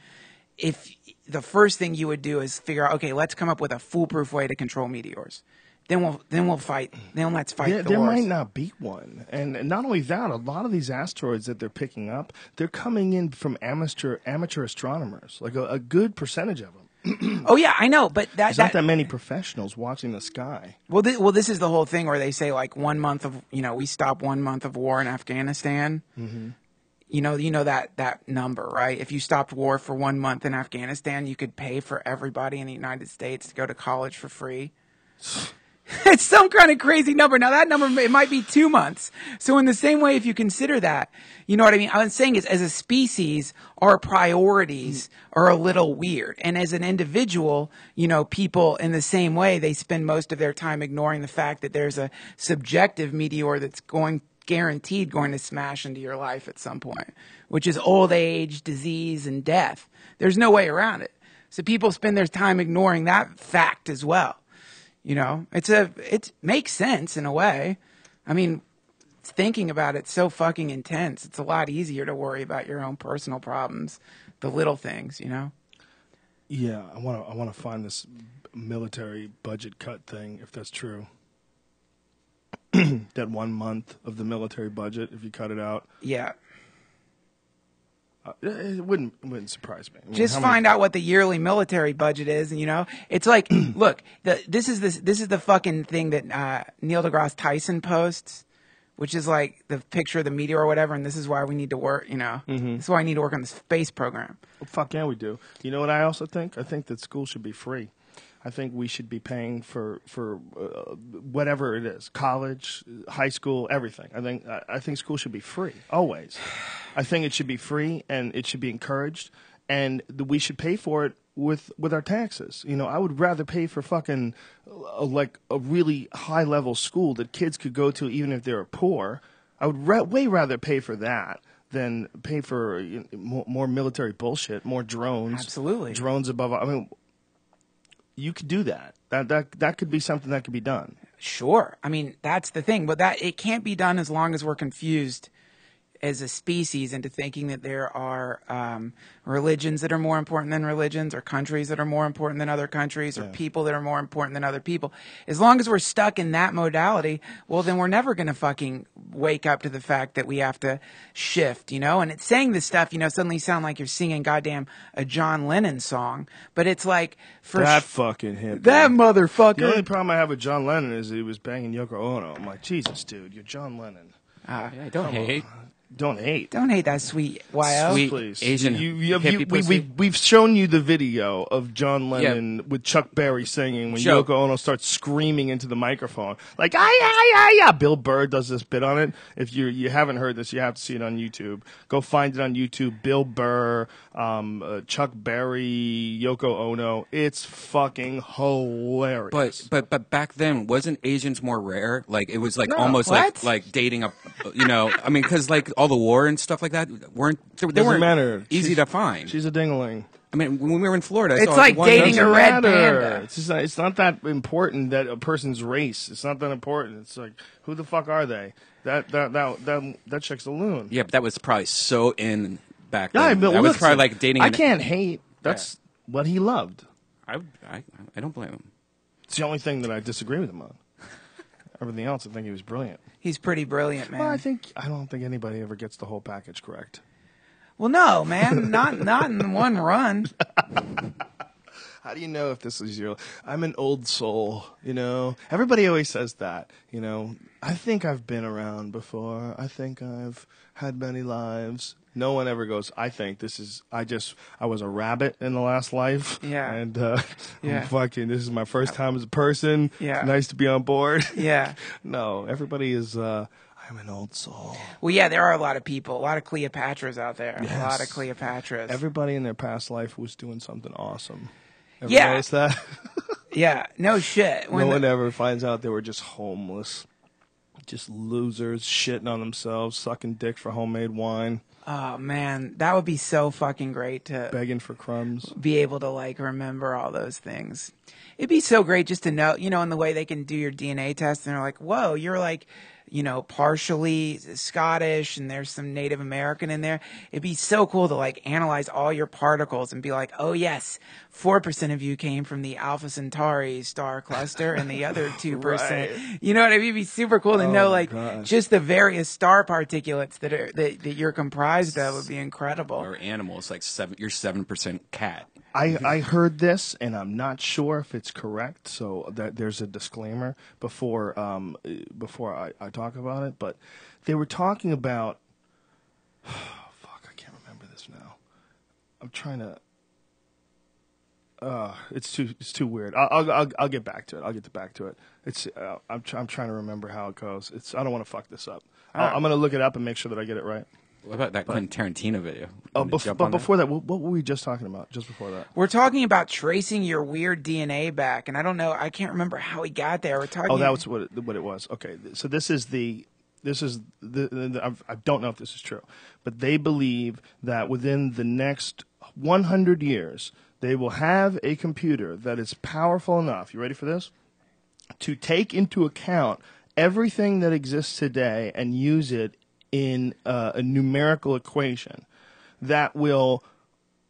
if the first thing you would do is figure out, okay, let's come up with a foolproof way to control meteors. Then we'll fight. Then let's fight. There might not be one, and not only that, a lot of these asteroids that they're picking up, they're coming in from amateur astronomers, like a good percentage of them. Oh yeah, I know, but there's not that many professionals watching the sky. Well, this is the whole thing where they say like 1 month of we stop 1 month of war in Afghanistan. Mm-hmm. You know that number, right? If you stopped war for 1 month in Afghanistan, you could pay for everybody in the United States to go to college for free. It's some kind of crazy number. Now that number, it might be 2 months. So in the same way, if you consider that, you know what I mean? I was saying is, as a species, our priorities are a little weird. And as an individual, people in the same way, they spend most of their time ignoring the fact that there's a subjective meteor that's guaranteed going to smash into your life at some point, which is old age, disease, and death. There's no way around it. So people spend their time ignoring that fact as well. It makes sense in a way. I mean, thinking about it's so fucking intense. It's a lot easier to worry about your own personal problems, the little things, Yeah, I want to find this military budget cut thing, if that's true. That 1 month of the military budget, if you cut it out. Yeah. It wouldn't surprise me. Just find out what the yearly military budget is, and it's like, look, this is the fucking thing that Neil deGrasse Tyson posts, which is like the picture of the meteor or whatever, and this is why we need to work. Mm-hmm. This is why I need to work on the space program. Well, fuck yeah, we do. You know what I also think? I think that school should be free. I think we should be paying for whatever it is, college, high school, everything. I think school should be free, always. I think it should be free and it should be encouraged, and we should pay for it with our taxes. I would rather pay for fucking like a really high level school that kids could go to even if they're poor. I would way rather pay for that than pay for more military bullshit, more drones. Absolutely, drones above. I mean. You could do that. That could be something that could be done. Sure. I mean, that's the thing. But it can't be done as long as we're confused as a species into thinking that there are religions that are more important than religions, or countries that are more important than other countries, or people that are more important than other people. As long as we're stuck in that modality, well, then we're never going to fucking wake up to the fact that we have to shift, And it's saying this stuff, suddenly sound like you're singing goddamn a John Lennon song, but it's like that fucking hip. That motherfucker. The only problem I have with John Lennon is he was banging Yoko Ono. I'm like, Jesus, dude, you're John Lennon. Don't hate. Don't hate. Don't hate that sweet YO. Sweet please. Asian hippie pussy. We've shown you the video of John Lennon with Chuck Berry singing when Yoko Ono starts screaming into the microphone. Like, yeah. Bill Burr does this bit on it. If you haven't heard this, you have to see it on YouTube. Go find it on YouTube. Bill Burr, Chuck Berry, Yoko Ono. It's fucking hilarious. But back then, wasn't Asians more rare? Like, it was like almost like dating a, I mean, because like all the war and stuff like that weren't matter. Easy to find. She's a dingaling. I mean, when we were in Florida, it's like dating a red panda. It's not that important that a person's race. It's not that important. It's like, who the fuck are they? That chick's a loon. Yeah, but that was probably so in back then. Yeah, but that was probably like dating. I can't hate. That's what he loved. I don't blame him. It's the only thing that I disagree with him on. Everything else, I think he was brilliant. He's pretty brilliant, man. Well, I don't think anybody ever gets the whole package correct. Well, no, man, not in one run. How do you know if this is your? I'm an old soul, you know. Everybody always says that, you know. I think I've been around before. I think I've had many lives. No one ever goes, I think this is. I was a rabbit in the last life. Yeah. And Yeah. I'm fucking. This is my first time as a person. Yeah. Nice to be on board. Yeah. No, everybody is. I'm an old soul. Well, yeah, there are a lot of people, a lot of Cleopatras out there. Yes. A lot of Cleopatras. Everybody in their past life was doing something awesome. Ever Yeah. notice that? Yeah, no shit. No one ever finds out they were just homeless. Just losers, shitting on themselves, sucking dick for homemade wine, Oh, man, that would be so fucking great to begging for crumbs. be able to, like, remember all those things. It'd be so great just to know, you know, in the way they can do your DNA test, and they're like, whoa, you're like, you know, partially Scottish, and there's some Native American in there. It'd be so cool to, like, analyze all your particles and be like, oh, yes, 4% of you came from the Alpha Centauri star cluster, and the other 2%. Right. You know what I mean? It'd be super cool to know, like, God. just the various star particulates that you're comprised of would be incredible. Or animals, like you're 7% cat. I heard this, and I'm not sure if it's correct, so there's a disclaimer before I talk about it. But they were talking about, fuck, I can't remember this now. I'm trying to. It's too weird. I'll get back to it. I'll get back to it. It's I'm trying to remember how it goes. I don't want to fuck this up. I'm gonna look it up and make sure that I get it right. What about that Quentin Tarantino video? Oh, but before that, what were we just talking about? Just before that, We're talking about tracing your weird DNA back, and I don't know. I can't remember how he got there. We're talking. oh, that was what it was. Okay, so this is the I don't know if this is true, but they believe that within the next 100 years, they will have a computer that is powerful enough. You ready for this? To take into account everything that exists today and use it in a numerical equation that will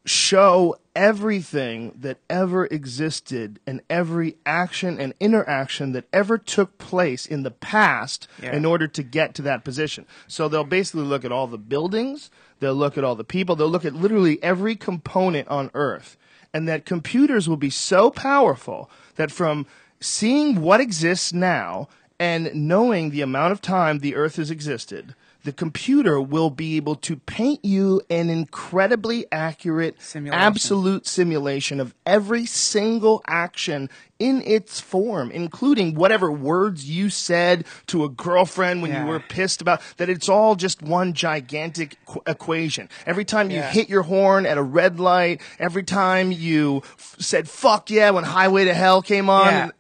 show everything that ever existed and every action and interaction that ever took place in the past in order to get to that position. So they'll basically look at all the buildings, they'll look at all the people, they'll look at literally every component on Earth. And that computers will be so powerful that from seeing what exists now and knowing the amount of time the Earth has existed, the computer will be able to paint you an incredibly accurate, absolute simulation of every single action in its form, including whatever words you said to a girlfriend when you were pissed about, that it's all just one gigantic equation. Every time you hit your horn at a red light, every time you said fuck yeah when Highway to Hell came on,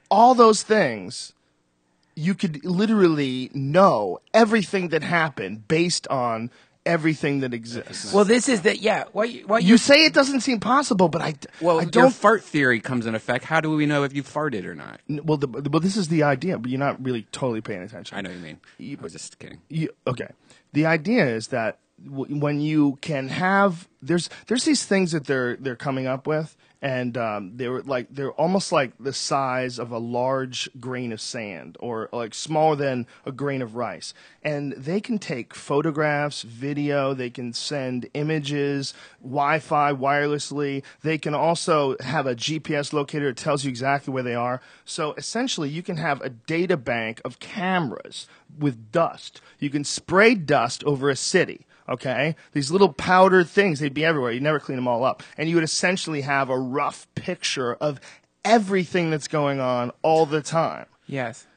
all those things. You could literally know everything that happened based on everything that exists. Well, this is what you say it doesn't seem possible, but I your don't. fart theory comes in effect. How do we know if you farted or not? Well, this is the idea, but you're not really totally paying attention. I know what you mean. I was just kidding. Okay. The idea is that when you can have there's these things that they're coming up with, and they're almost like the size of a large grain of sand, or like smaller than a grain of rice. And they can take photographs, video, they can send images, Wi-Fi, wirelessly. They can also have a GPS locator that tells you exactly where they are. So essentially you can have a data bank of cameras with dust. You can spray dust over a city. Okay? These little powdered things, they'd be everywhere. You'd never clean them all up. And you would essentially have a rough picture of everything that's going on all the time. Yes.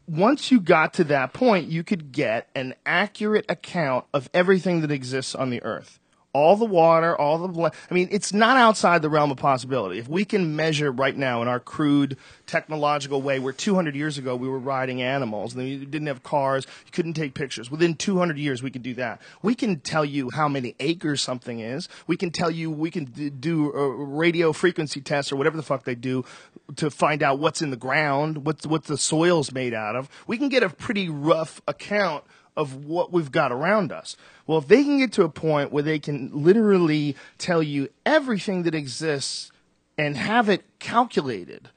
Once you got to that point, you could get an accurate account of everything that exists on the Earth. All the water, all the blood. I mean, it's not outside the realm of possibility. If we can measure right now in our crude technological way, where 200 years ago we were riding animals, and you didn't have cars, you couldn't take pictures. Within 200 years we could do that. We can tell you how many acres something is. We can tell you, we can do radio frequency tests or whatever the fuck they do to find out what's in the ground, what the soil's made out of. We can get a pretty rough account of what we've got around us. Well, if they can get to a point where they can literally tell you everything that exists and have it calculated,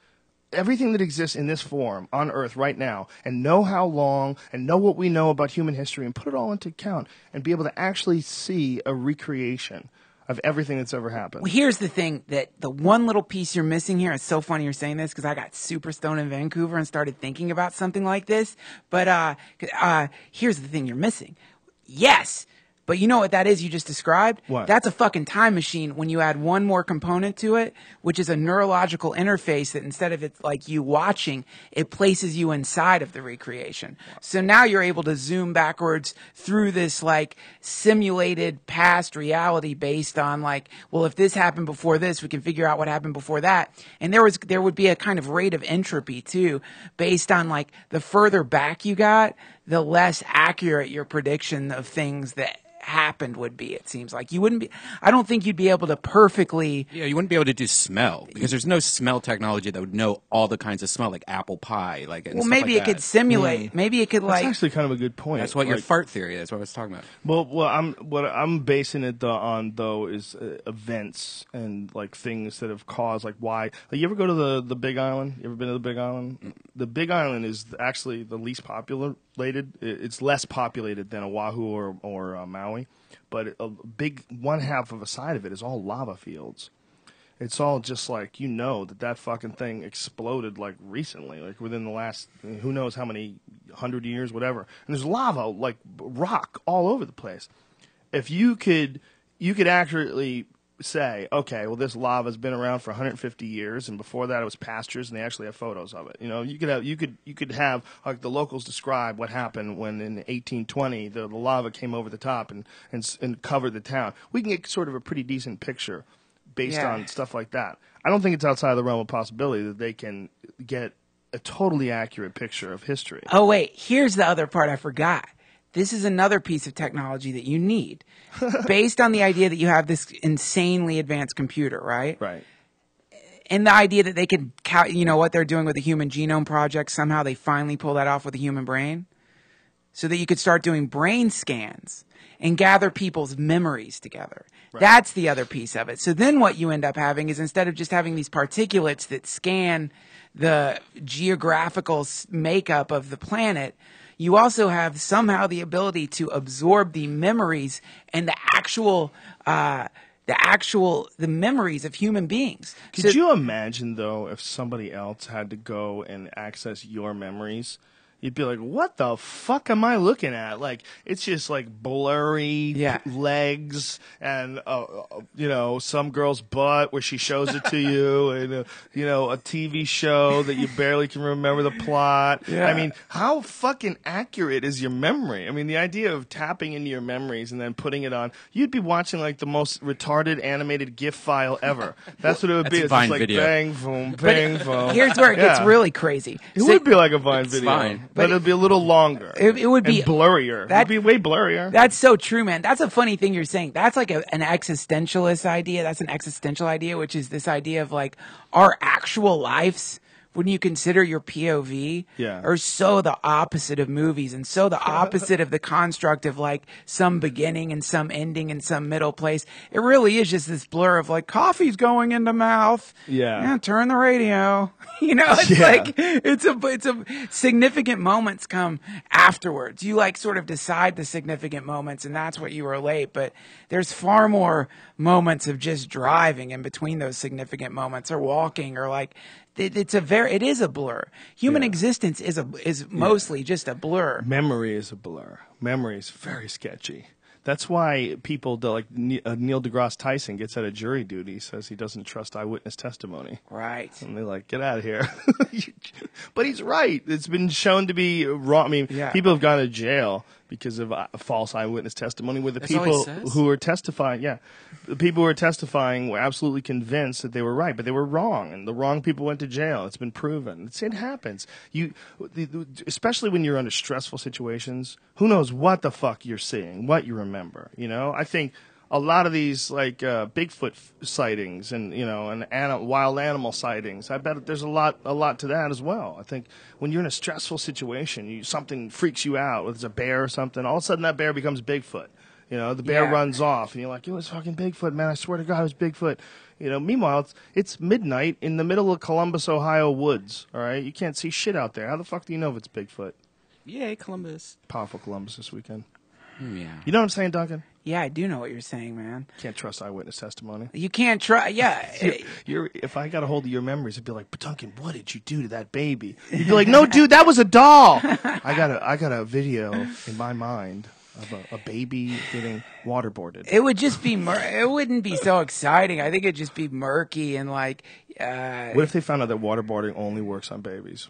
everything that exists in this form on Earth right now, and know how long, and know what we know about human history, and put it all into account, and be able to actually see a recreation. of everything that's ever happened. Well, here's the thing, that the one little piece you're missing here, it's so funny you're saying this because I got super stoned in Vancouver and started thinking about something like this. But here's the thing you're missing. Yes. But you know what that is you just described? What? That's a fucking time machine when you add one more component to it, which is a neurological interface that instead of it like you watching, it places you inside of the recreation. So now you're able to zoom backwards through this like simulated past reality based on like, well, if this happened before this, we can figure out what happened before that. And there would be a kind of rate of entropy too, based on like the further back you got, the less accurate your prediction of things that happened would be. It seems like I don't think you'd be able to perfectly. Yeah, you wouldn't be able to do smell because there's no smell technology that would know all the kinds of smell, like apple pie. Well, maybe it could simulate. Maybe it could That's actually kind of a good point. That's what your fart theory. That's what I was talking about. Well, what I'm basing it on though is events and like things that have caused like why. Like, you ever go to the Big Island? You ever been to the Big Island? Mm. The Big Island is actually the least populated. It's less populated than Oahu or Maui, but a big one half of a side of it is all lava fields. It's all just like, that fucking thing exploded like recently, like within the last who knows how many 100 years, whatever. And there's lava, like rock, all over the place. If you could accurately say, okay, well, this lava's been around for 150 years, and before that it was pastures, and they actually have photos of it. You could have like the locals describe what happened when in 1820 the lava came over the top and covered the town. We can get sort of a pretty decent picture based on stuff like that. I don't think it's outside of the realm of possibility that they can get a totally accurate picture of history. Oh wait, here's the other part I forgot. This is another piece of technology that you need, based on the idea that you have this insanely advanced computer, right? Right. And the idea that they could, what they're doing with the Human Genome Project, somehow they finally pull that off with the human brain, so that you could start doing brain scans and gather people's memories together. Right. That's the other piece of it. So then what you end up having is, instead of just having these particulates that scan the geographical makeup of the planet, you also have somehow the ability to absorb the memories and the memories of human beings. Could you imagine, though, if somebody else had to go and access your memories? You'd be like, what the fuck am I looking at? Like, it's just like blurry legs and, some girl's butt where she shows it to you, and, a TV show that you barely can remember the plot. Yeah. I mean, how fucking accurate is your memory? I mean, the idea of tapping into your memories and then putting it on, you'd be watching like the most retarded animated GIF file ever. That's what it would be. It's just like video. Bang, boom, bang, boom. Here's where it gets really crazy. It would be like a Vine video. Fine. But it'd be a little longer. It would be blurrier. It'd be way blurrier. That's so true, man. That's a funny thing you're saying. That's like an existentialist idea. That's an existential idea, which is this idea of like our actual lives, when you consider your POV, are so the opposite of movies, and so the opposite of the construct of like some beginning and some ending and some middle place. It really is just this blur of like, coffee's going into mouth. Yeah, turn the radio. It's like it's a significant moments come afterwards. You like sort of decide the significant moments, and that's what you relate. But there's far more moments of just driving in between those significant moments, or walking, or like. It is a blur. Human existence is mostly just a blur. Memory is a blur. Memory is very sketchy. That's why people like Neil deGrasse Tyson gets out of jury duty, says he doesn't trust eyewitness testimony. Right. And they're like, get out of here. But he's right. It's been shown to be wrong. I mean, people have gone to jail because of false eyewitness testimony, where the people who were testifying, the people who were testifying were absolutely convinced that they were right, but they were wrong, and the wrong people went to jail. It's been proven. It happens. Especially when you're under stressful situations, who knows what the fuck you're seeing, what you remember. I think a lot of these like Bigfoot sightings and wild animal sightings, I bet there's a lot to that as well. I think when you're in a stressful situation, something freaks you out, whether it's a bear or something, all of a sudden that bear becomes Bigfoot. The bear runs off, and you're like, it was fucking Bigfoot, man. I swear to God, it was Bigfoot. Meanwhile, it's midnight in the middle of Columbus, Ohio woods. All right, you can't see shit out there. How the fuck do you know if it's Bigfoot? Yay, Columbus! Powerful Columbus this weekend. Yeah. You know what I'm saying, Duncan? Yeah, I do know what you're saying, man. Can't trust eyewitness testimony. You can't try. Yeah. If I got a hold of your memories, I'd be like, but Duncan, what did you do to that baby? You'd be like, no, dude, that was a doll. I got a video in my mind of a baby getting waterboarded. It would just be it wouldn't be so exciting. I think it'd just be murky and like. What if they found out that waterboarding only works on babies?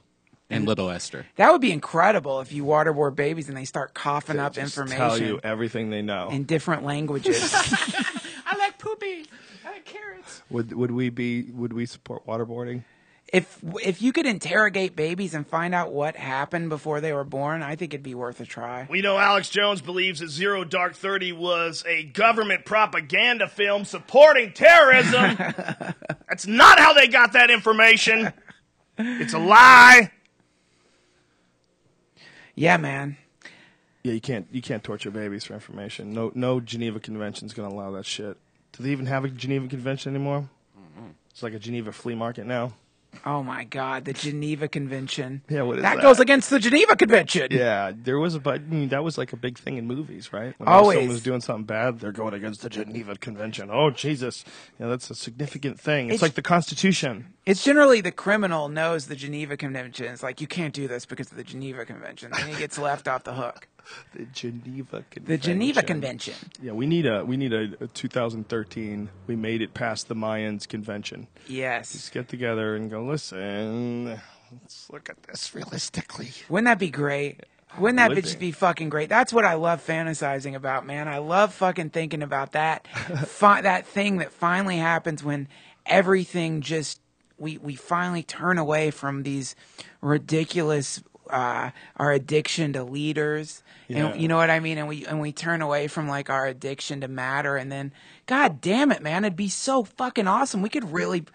And little Esther. That would be incredible if you waterboard babies and they start coughing up Just information. tell you everything they know. In different languages. I like poopy. I like carrots. Would we support waterboarding? If you could interrogate babies and find out what happened before they were born, I think it'd be worth a try. We know Alex Jones believes that Zero Dark 30 was a government propaganda film supporting terrorism. That's not how they got that information. It's a lie. Yeah, man. Yeah, you can't torture babies for information. No Geneva Convention's gonna allow that shit. Do they even have a Geneva Convention anymore? It's like a Geneva flea market now. Oh my God, the Geneva Convention. Yeah, what is that? that? Goes against the Geneva Convention. Yeah, there was that was like a big thing in movies, right? When Always. someone was doing something bad, they're going against the Geneva Convention. Oh, Jesus. Yeah, that's a significant thing. It's like the Constitution. It's generally the criminal knows the Geneva Convention. It's like, you can't do this because of the Geneva Convention. Then he gets left off the hook. The Geneva Convention. The Geneva Convention. Yeah, we need a 2013. We made it past the Mayans convention. Yes. Just get together and go, listen, let's look at this realistically. Wouldn't that be great? Wouldn't that just be fucking great? That's what I love fantasizing about, man. I love fucking thinking about that. That thing that finally happens when everything just, we finally turn away from these ridiculous, our addiction to leaders. Yeah. And you know what I mean? And we turn away from like our addiction to matter, and then, God damn it, man, it'd be so fucking awesome. We could whip.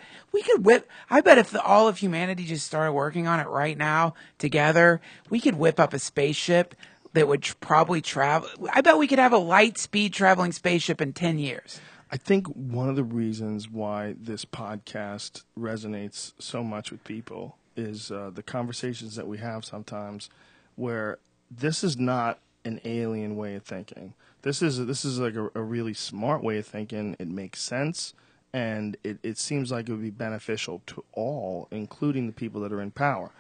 I bet if all of humanity just started working on it right now together, we could whip up a spaceship that would probably travel. I bet we could have a light speed traveling spaceship in 10 years. I think one of the reasons why this podcast resonates so much with people is the conversations that we have sometimes where this is not an alien way of thinking. This is like a really smart way of thinking. It makes sense, and it seems like it would be beneficial to all, including the people that are in power.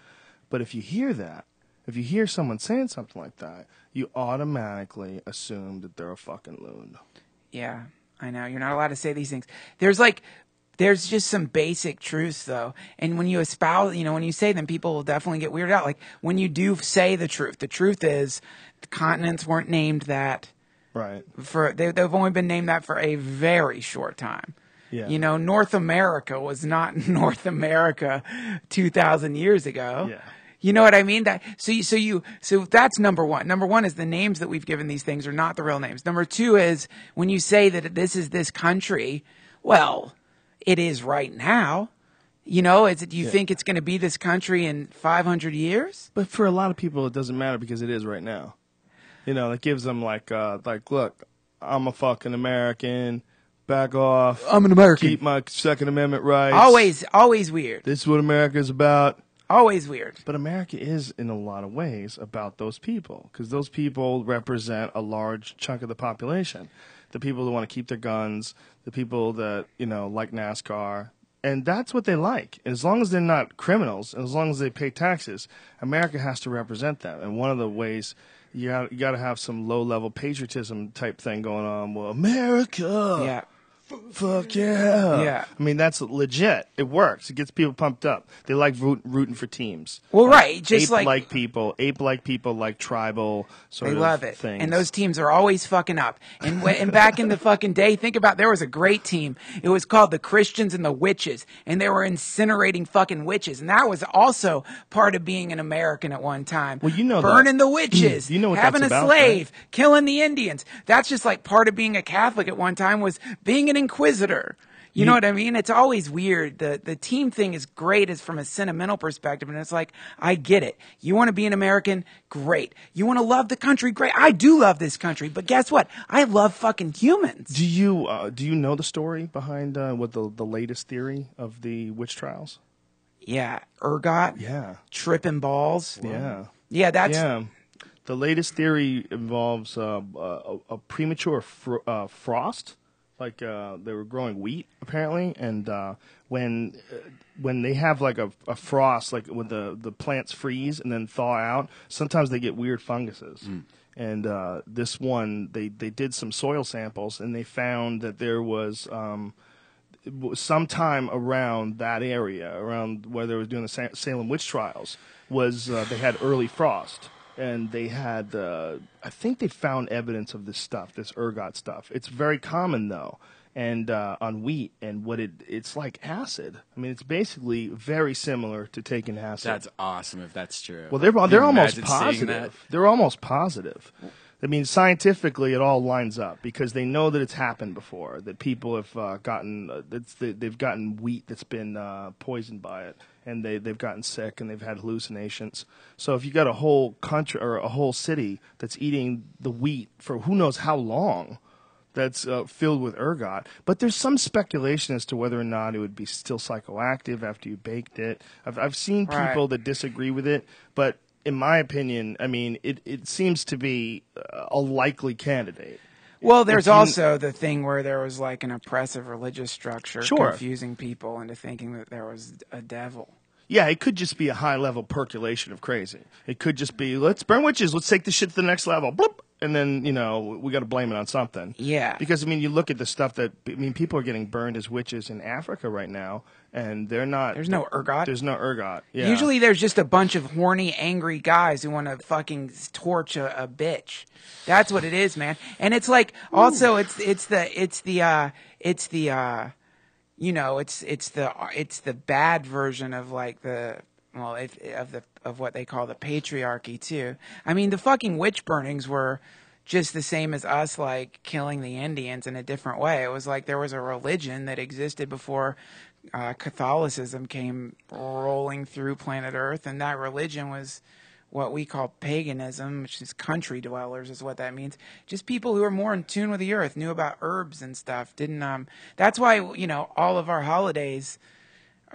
But if you hear someone saying something like that, you automatically assume that they're a fucking loon. Yeah, I know. You're not allowed to say these things. There's just some basic truths, though. And when you espouse, when you say them, people will definitely get weirded out. Like, when you do say the truth is the continents weren't named that. Right. They've only been named that for a very short time. Yeah. North America was not North America 2,000 years ago. Yeah. You know what I mean? So that's number one. Number one is the names that we've given these things are not the real names. Number two is when you say that this is this country, well, it is right now. Do you think it's going to be this country in 500 years? But for a lot of people, it doesn't matter because it is right now. It gives them like, look, I'm a fucking American. Back off. I'm an American. Keep my Second Amendment rights. Always weird. This is what America's about. Always weird. But America is, in a lot of ways, about those people because those people represent a large chunk of the population. The people that want to keep their guns, the people that, like NASCAR. And that's what they like. And as long as they're not criminals, and as long as they pay taxes, America has to represent them. And one of the ways you got to have some low-level patriotism type thing going on. Well, America. Yeah. Fuck yeah. Yeah. I mean, that's legit. It works. It gets people pumped up. They like rooting for teams. Well, right. Just ape-like people like tribal sort of They love it. things. And those teams are always fucking up. And back in the fucking day, think about, there was a great team. It was called the Christians and the Witches. And they were incinerating fucking witches. And that was also part of being an American at one time. Well, you know Burning that. the witches. You know what having that's a about, slave. right? Killing the Indians. That's just like part of being a Catholic at one time was being an inquisitor. You know what I mean? It's always weird. The team thing is great as from a sentimental perspective. And it's like, I get it. You want to be an American? Great. You want to love the country? Great. I do love this country. But guess what? I love fucking humans. Do you know the story behind what the latest theory of the witch trials? Yeah. Ergot. Yeah. Tripping balls. Yeah. Yeah, that's... Yeah. The latest theory involves a premature frost. Like they were growing wheat apparently, and when they have like a frost, like when the plants freeze and then thaw out, sometimes they get weird funguses. And this one, they did some soil samples and they found that there was sometime around that area, around where they were doing the Salem witch trials, was they had early frost. And they had, I think they found evidence of this stuff, this ergot stuff. It's very common, though, and on wheat. And what it's like acid. I mean, it's basically very similar to taking acid. That's awesome if that's true. Well, they're almost imagine seeing that? positive. They're almost positive. I mean, scientifically, it all lines up because they know that it's happened before. That people have they've gotten wheat that's been poisoned by it, and they've gotten sick and they've had hallucinations. So if you got a whole country or a whole city that's eating the wheat for who knows how long, that's filled with ergot. But there's some speculation as to whether or not it would be still psychoactive after you baked it. I've seen people that disagree with it, but in my opinion, I mean, it seems to be a likely candidate. Well, there's also the thing where there was like an oppressive religious structure Sure. confusing people into thinking that there was a devil. Yeah, it could just be a high-level percolation of crazy. It could just be, let's burn witches, let's take this shit to the next level, bloop, and then, we got to blame it on something. Yeah. Because, I mean, you look at the stuff people are getting burned as witches in Africa right now, and they're not... There's no ergot. There's no ergot, yeah. Usually there's just a bunch of horny, angry guys who want to fucking torch a bitch. That's what it is, man. And it's like, also, it's the bad version of like of what they call the patriarchy too. I mean, the fucking witch burnings were just the same as us like killing the Indians in a different way. It was like there was a religion that existed before Catholicism came rolling through planet Earth, and that religion was what we call paganism, which is country dwellers, is what that means. Just people who are more in tune with the earth, knew about herbs and stuff. That's why, all of our holidays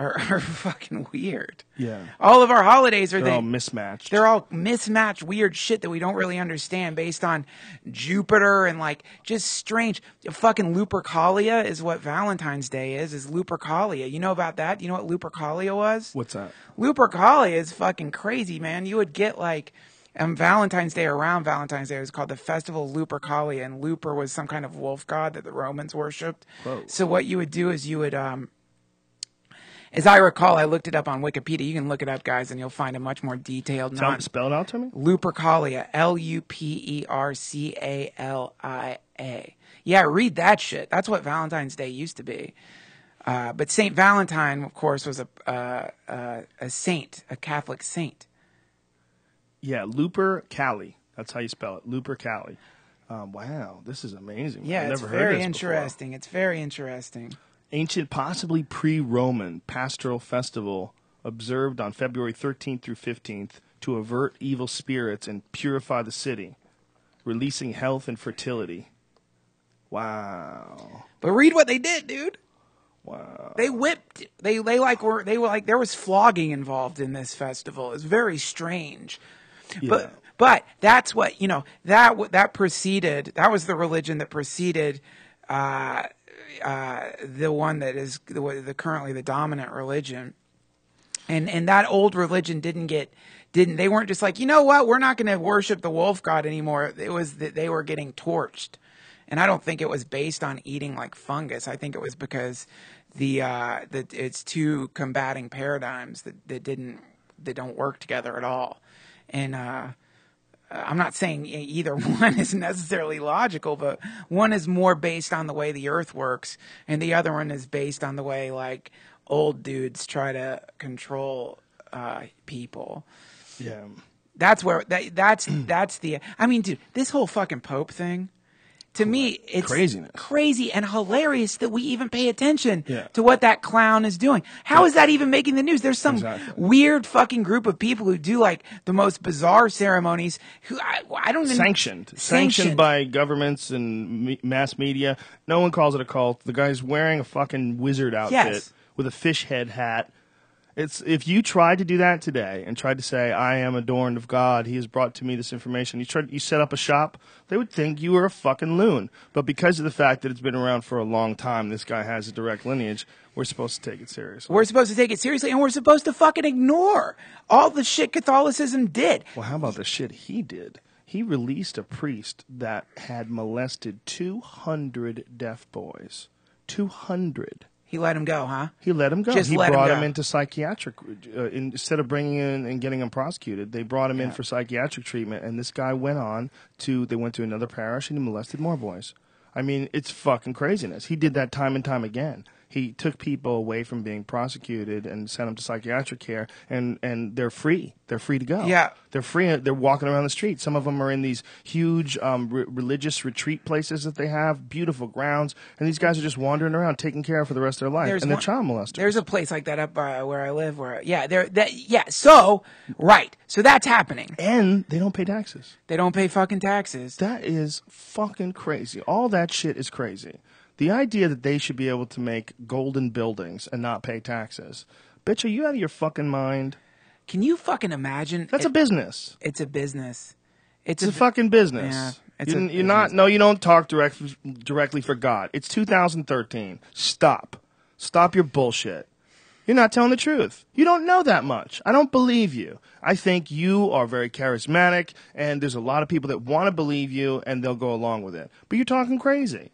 are fucking weird. Yeah. All of our holidays are They're all mismatched. They're all mismatched, weird shit that we don't really understand based on Jupiter and like just strange. Fucking Lupercalia is what Valentine's Day is Lupercalia. You know about that? You know what Lupercalia was? What's that? Lupercalia is fucking crazy, man. You would get like Valentine's Day, around Valentine's Day, it was called the Festival of Lupercalia, and Luper was some kind of wolf god that the Romans worshipped. Whoa. So what you would do is you would as I recall, I looked it up on Wikipedia. You can look it up, guys, and you'll find a much more detailed. Spell it out to me. Lupercalia, Lupercalia. Yeah, read that shit. That's what Valentine's Day used to be. But Saint Valentine, of course, was a saint, a Catholic saint. Yeah, Lupercalia. That's how you spell it. Lupercalia. Wow, this is amazing. Yeah, I've it's never heard very this interesting. before. It's very interesting. Ancient, possibly pre-Roman pastoral festival observed on February 13th through 15th to avert evil spirits and purify the city, releasing health and fertility. Wow. But read what they did, dude. Wow. They whipped. They were like there was flogging involved in this festival. It's very strange. Yeah. But that's what that preceded. That was the religion that preceded the one that is the currently the dominant religion, and that old religion they weren't just like, you know what, we're not going to worship the wolf god anymore. It was that they were getting torched, and I don't think it was based on eating like fungus. I think it was because it's two combating paradigms that don't work together at all, and I'm not saying either one is necessarily logical, but one is more based on the way the earth works, and the other one is based on the way like old dudes try to control people. Yeah. That's where that's the. I mean, dude, this whole fucking Pope thing. To me, it's crazy and hilarious that we even pay attention to what that clown is doing. How is that even making the news? There's some weird fucking group of people who do like the most bizarre ceremonies who I don't even... Sanctioned by governments and mass media. No one calls it a cult. The guy's wearing a fucking wizard outfit with a fish head hat. It's if you tried to do that today and tried to say, I am adorned of God, he has brought to me this information, you set up a shop, they would think you were a fucking loon. But because of the fact that it's been around for a long time, this guy has a direct lineage, we're supposed to take it seriously. We're supposed to take it seriously, and we're supposed to fucking ignore all the shit Catholicism did. Well, how about the shit he did? He released a priest that had molested 200 deaf boys. 200. He let him go, huh? He let him go. Just He let brought him him go. into psychiatric. Instead of bringing in and getting him prosecuted, they brought him in for psychiatric treatment, and this guy went on they went to another parish, and he molested more boys. I mean, it's fucking craziness. He did that time and time again. He took people away from being prosecuted and sent them to psychiatric care, and they're free. They're free to go. Yeah. They're free. They're walking around the street. Some of them are in these huge religious retreat places that they have, beautiful grounds, and these guys are just wandering around, taking care of for the rest of their life, and they're child molesters. There's a place like that up where I live, so that's happening. And they don't pay taxes. They don't pay fucking taxes. That is fucking crazy. All that shit is crazy. The idea that they should be able to make golden buildings and not pay taxes. Bitch, are you out of your fucking mind? Can you fucking imagine? That's a business. It's a business. It's a fucking business. Yeah, you don't talk directly for God. It's 2013. Stop your bullshit. You're not telling the truth. You don't know that much. I don't believe you. I think you are very charismatic, and there's a lot of people that want to believe you, and they'll go along with it. But you're talking crazy.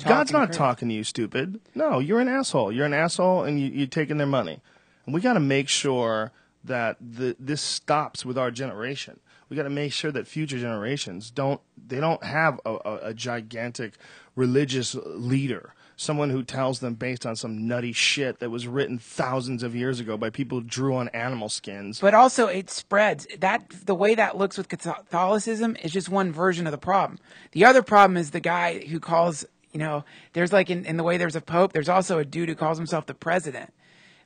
God's not talking to you, stupid. No, you're an asshole. You're an asshole, and you're taking their money. And we got to make sure that this stops with our generation. We got to make sure that future generations don't have a gigantic religious leader, someone who tells them based on some nutty shit that was written thousands of years ago by people who drew on animal skins. But also, it spreads. The way that looks with Catholicism is just one version of the problem. The other problem is the guy who calls. There's like in the way there's a pope, there's also a dude who calls himself the president.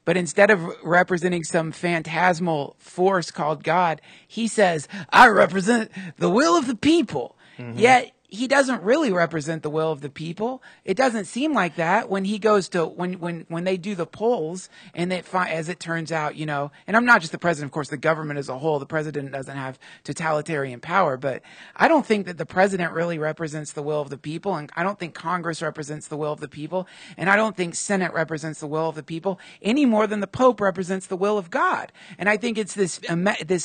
But instead of representing some phantasmal force called God, he says, I represent the will of the people. Mm-hmm. Yet he doesn't really represent the will of the people. It doesn't seem like that when he goes to when they do the polls, and as it turns out, and I'm not just the president, of course, the government as a whole. The president doesn't have totalitarian power, but I don't think that the president really represents the will of the people, and I don't think Congress represents the will of the people, and I don't think Senate represents the will of the people any more than the Pope represents the will of God. And I think it's this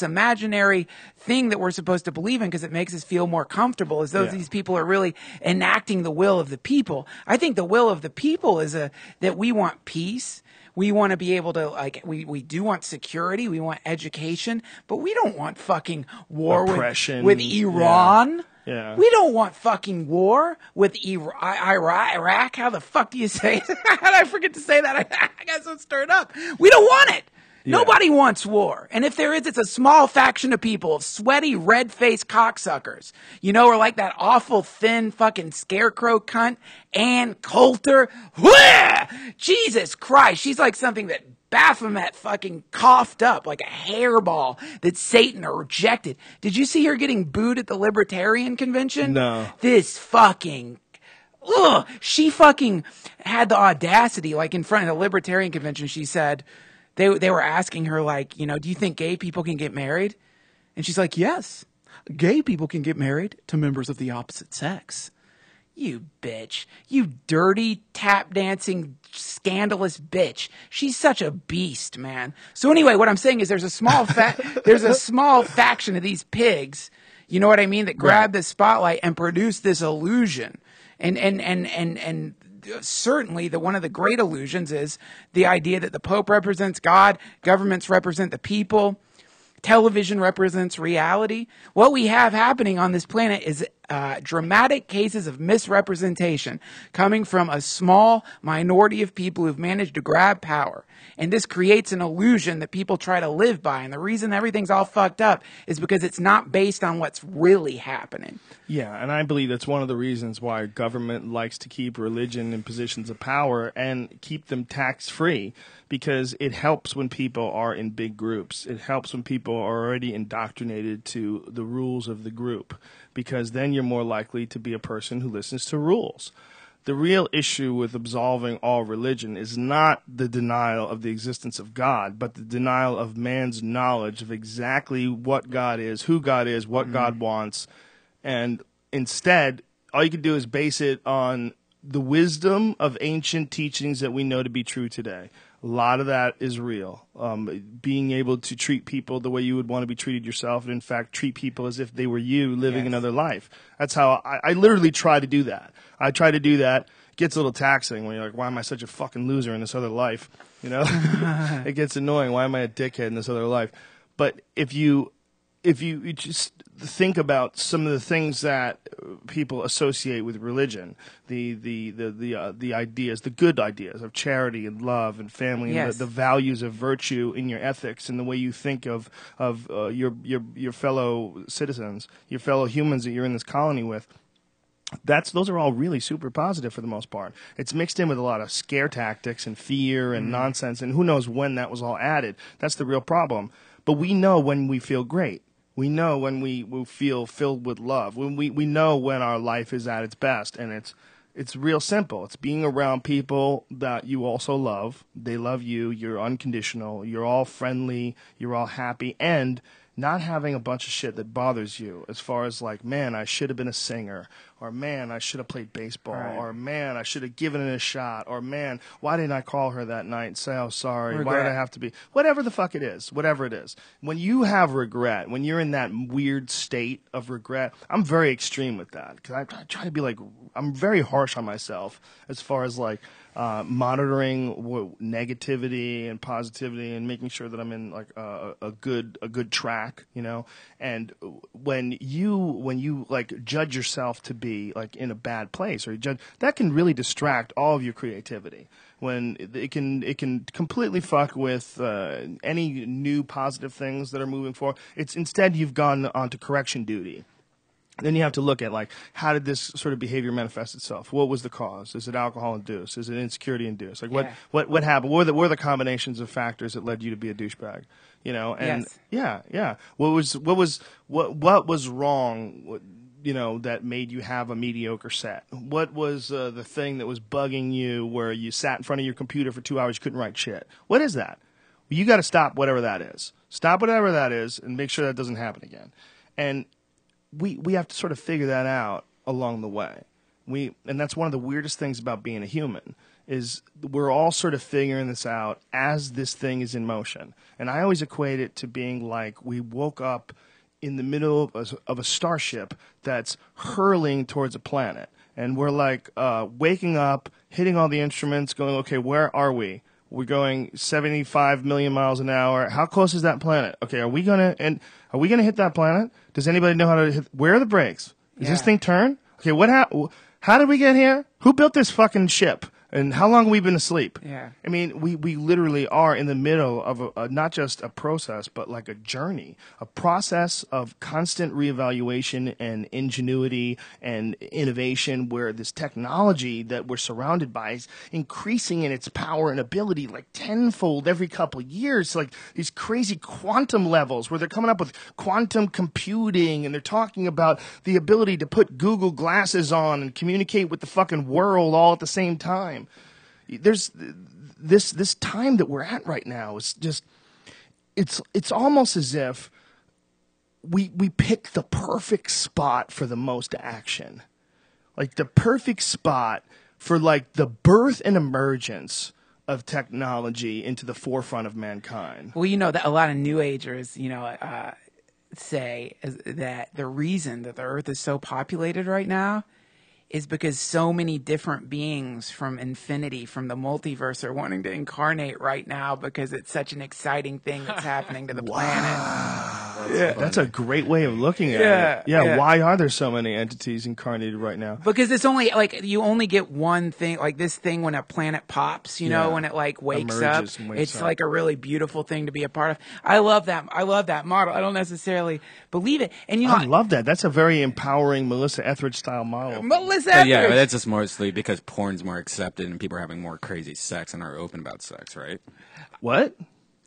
imaginary thing that we're supposed to believe in because it makes us feel more comfortable, as though these people are really enacting the will of the people. I think the will of the people is that we want peace. We want to be able to, we do want security. We want education, but we don't want fucking war with Iran. Yeah. We don't want fucking war with Iraq. How the fuck do you say it? How did I forget to say that? I got so stirred up. We don't want it. Yeah. Nobody wants war. And if there is, it's a small faction of people, of sweaty, red-faced cocksuckers. Or like that awful, thin, fucking scarecrow cunt, Ann Coulter. Wah! Jesus Christ. She's like something that Baphomet fucking coughed up, like a hairball that Satan rejected. Did you see her getting booed at the Libertarian Convention? No. This fucking... Ugh! She fucking had the audacity, like in front of the Libertarian Convention, she said... They were asking her, like, do you think gay people can get married? And she's like, yes, gay people can get married to members of the opposite sex. You bitch. You dirty, tap-dancing, scandalous bitch. She's such a beast, man. So anyway, what I'm saying is there's a small faction of these pigs, you know what I mean, that grab the spotlight and produce this illusion. And certainly one of the great illusions is the idea that the Pope represents God, governments represent the people, television represents reality. What we have happening on this planet is dramatic cases of misrepresentation coming from a small minority of people who've managed to grab power. And this creates an illusion that people try to live by. And the reason everything's all fucked up is because it's not based on what's really happening. Yeah, and I believe that's one of the reasons why government likes to keep religion in positions of power and keep them tax-free, because it helps when people are in big groups. It helps when people are already indoctrinated to the rules of the group, because then you're more likely to be a person who listens to rules. The real issue with absolving all religion is not the denial of the existence of God, but the denial of man's knowledge of exactly what God is, who God is, what God wants. And instead, all you can do is base it on the wisdom of ancient teachings that we know to be true today. A lot of that is real. Being able to treat people the way you would want to be treated yourself, and in fact, treat people as if they were you living another life. That's how I literally try to do that. I try to do that. It gets a little taxing when you're like, why am I such a fucking loser in this other life? You know, it gets annoying. Why am I a dickhead in this other life? But if you just think about some of the things that people associate with religion, the ideas, the good ideas of charity and love and family, and the values of virtue in your ethics and the way you think of your fellow citizens, your fellow humans that you're in this colony with. Those are all really super positive for the most part. It's mixed in with a lot of scare tactics and fear and nonsense, and who knows when that was all added. That's the real problem. But we know when we feel great. We know when we feel filled with love. When we know when our life is at its best, and it's real simple. It's being around people that you also love. They love you. You're unconditional. You're all friendly. You're all happy, and not having a bunch of shit that bothers you as far as like, man, I should have been a singer, or man, I should have played baseball, or man, I should have given it a shot, or man, why didn't I call her that night and say, oh, sorry, why did I have to be, whatever the fuck it is, whatever it is. When you have regret, when you're in that weird state of regret, I'm very extreme with that, because I try to be like, I'm very harsh on myself as far as like, monitoring negativity and positivity and making sure that I'm in like a good track, you know. And when you like judge yourself to be like in a bad place, or you judge, that can really distract all of your creativity. When it can completely fuck with any new positive things that are moving forward. It's instead you've gone onto correction duty. Then you have to look at, like, how did this sort of behavior manifest itself? What was the cause? Is it alcohol-induced? Is it insecurity-induced? Like, what happened? What were the combinations of factors that led you to be a douchebag? You know, and yeah. What was wrong? You know, that made you have a mediocre set? What was the thing that was bugging you, where you sat in front of your computer for 2 hours, you couldn't write shit? What is that? You got to stop whatever that is. Stop whatever that is, and make sure that doesn't happen again. And we have to sort of figure that out along the way. And that's one of the weirdest things about being a human, is we're all sort of figuring this out as this thing is in motion. And I always equate it to being like we woke up in the middle of a starship that's hurling towards a planet. And we're like waking up, hitting all the instruments, going, okay, where are we? We're going 75 million miles an hour. How close is that planet? Okay, are we gonna hit that planet? Does anybody know how to hit? Where are the brakes? Does this thing turn? Okay, how did we get here? Who built this fucking ship? And how long have we been asleep? Yeah. I mean, we literally are in the middle of not just a process, but like a journey, a process of constant reevaluation and ingenuity and innovation, where this technology that we're surrounded by is increasing in its power and ability like tenfold every couple of years. Like these crazy quantum levels where they're coming up with quantum computing, and they're talking about the ability to put Google glasses on and communicate with the fucking world all at the same time. There's this time that we're at right now is just, it's almost as if we pick the perfect spot for the most action, like the perfect spot for like the birth and emergence of technology into the forefront of mankind. Well, you know that a lot of New Agers, you know, say that the reason that the Earth is so populated right now is because so many different beings from infinity, from the multiverse, are wanting to incarnate right now because it's such an exciting thing that's happening to the planet. That's a great way of looking at it. Yeah, why are there so many entities incarnated right now? Because it's only like you only get one thing, like this thing when a planet pops, you know, when it like wakes up. It's like a really beautiful thing to be a part of. I love that model. I don't necessarily believe it. And you know, I love that. That's a very empowering Melissa Etheridge style model. Melissa Etheridge. Yeah, but that's just mostly because porn's more accepted and people are having more crazy sex and are open about sex, right? What?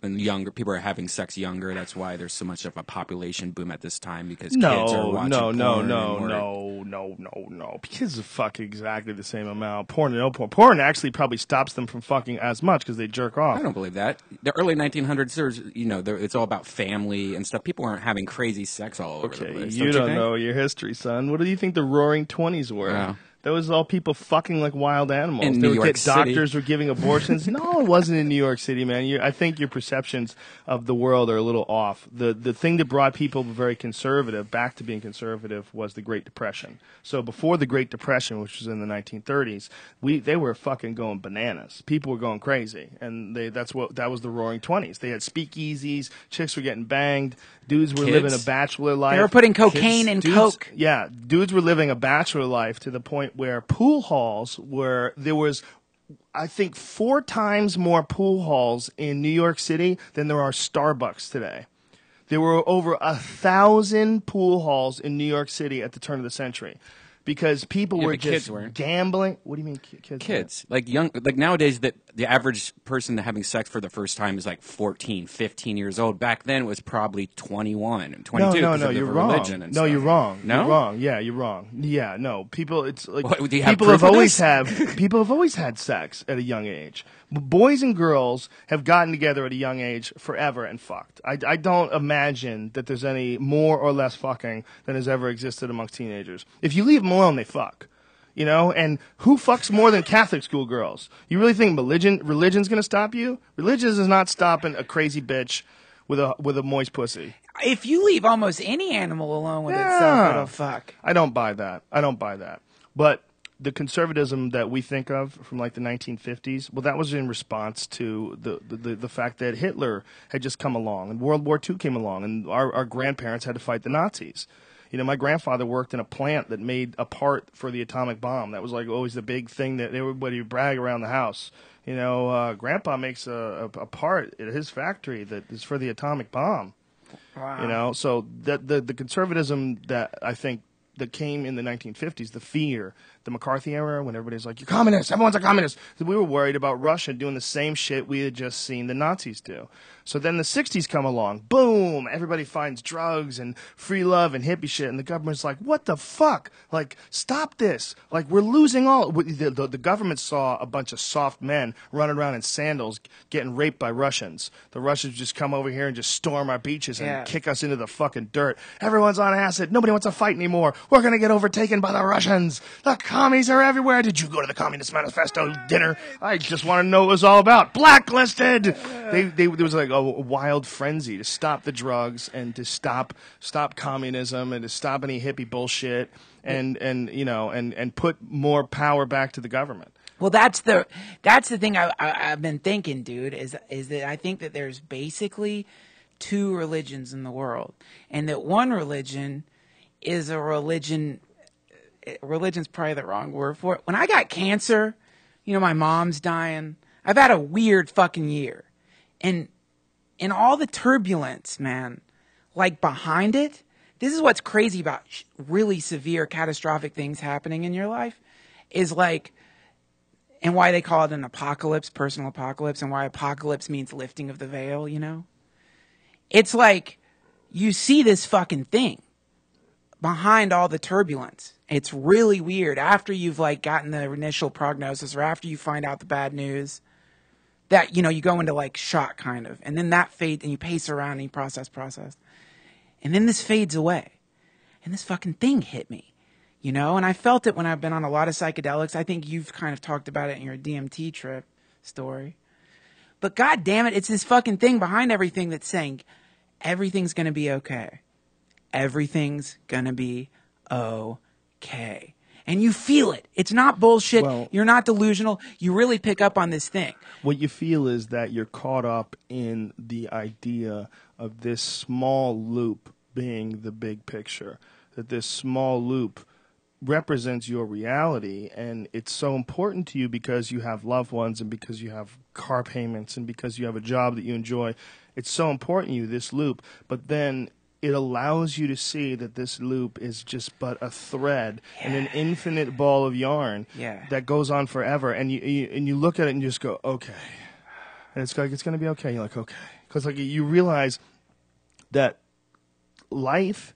and younger people are having sex younger. That's why there's so much of a population boom at this time because kids are watching porn. No. Kids are fucking exactly the same amount. Porn and no porn. Porn actually probably stops them from fucking as much because they jerk off. I don't believe that. The early 1900s, there's, it's all about family and stuff. People aren't having crazy sex all over the place. You don't know your history, son. What do you think the Roaring '20s were? Wow. That was all people fucking like wild animals. In New York City. Doctors were giving abortions. No, it wasn't in New York City, man. I think your perceptions of the world are a little off. The thing that brought people very conservative, back to being conservative, was the Great Depression. So before the Great Depression, which was in the 1930s, they were fucking going bananas. People were going crazy, and that was the Roaring '20s. They had speakeasies, chicks were getting banged, dudes were living a bachelor life. They were putting cocaine in coke. Yeah, dudes were living a bachelor life to the point where pool halls there was, I think, 4 times more pool halls in New York City than there are Starbucks today. There were over 1,000 pool halls in New York City at the turn of the century. Because people were just gambling. What do you mean kids? Kids. Like nowadays, the average person having sex for the first time is like 14, 15 years old. Back then, it was probably 21 and 22 because of the religion and stuff. No, you're wrong. No? You're wrong. Yeah, you're wrong. Yeah, no. People, it's like what, do you have people proof have of always this? people have always had sex at a young age. Boys and girls have gotten together at a young age forever and fucked. I don't imagine that there's any more or less fucking than has ever existed amongst teenagers. If you leave them alone, they fuck. And who fucks more than Catholic school girls? You really think religion's going to stop you? Religion is not stopping a crazy bitch with a moist pussy. If you leave almost any animal alone with itself, it'll fuck. I don't buy that. But the conservatism that we think of from like the 1950s, well, that was in response to the fact that Hitler had just come along and World War II came along and our grandparents had to fight the Nazis. My grandfather worked in a plant that made a part for the atomic bomb. That was like always the big thing that everybody would brag around the house. Grandpa makes a part at his factory that is for the atomic bomb. Wow. So the conservatism that I think that came in the 1950s, the fear, the McCarthy era, when everybody's like, "You're communist, everyone's a communist." We were worried about Russia doing the same shit we had just seen the Nazis do. So then the 60s come along, boom, everybody finds drugs and free love and hippie shit, and the government's like, what the fuck? Like, stop this. Like, we're losing all. The government saw a bunch of soft men running around in sandals getting raped by Russians. The Russians just come over here and just storm our beaches and kick us into the fucking dirt. Everyone's on acid. Nobody wants to fight anymore. We're going to get overtaken by the Russians. The commies are everywhere. Did you go to the Communist Manifesto dinner? I just want to know what it was all about. Blacklisted. There was like a wild frenzy to stop the drugs and to stop communism and to stop any hippie bullshit and put more power back to the government. Well, that's the thing I've been thinking, dude, is that I think that there's basically 2 religions in the world, and that one religion is a religion. Religion's probably the wrong word for it. When I got cancer, my mom's dying. I've had a weird fucking year, and in all the turbulence, man, like behind it, this is what's crazy about really severe catastrophic things happening in your life is like, and why they call it an apocalypse, personal apocalypse, and why apocalypse means lifting of the veil, It's like you see this fucking thing behind all the turbulence. It's really weird after you've like gotten the initial prognosis or after you find out the bad news. That, you go into like shock kind of. And then that fades and you pace around and you process. And then this fades away. And this fucking thing hit me, And I felt it when I've been on a lot of psychedelics. I think you've kind of talked about it in your DMT trip story. But God damn it, it's this fucking thing behind everything that's saying everything's going to be okay. Everything's going to be okay. And you feel it. It's not bullshit. Well, you're not delusional. You really pick up on this thing. What you feel is that you're caught up in the idea of this small loop being the big picture, that this small loop represents your reality, and it's so important to you because you have loved ones and because you have car payments and because you have a job that you enjoy. It's so important to you, this loop. But then it allows you to see that this loop is just but a thread in an infinite ball of yarn that goes on forever. And you look at it and you just go, okay. And it's like, it's going to be okay. You're like, okay, because like you realize that life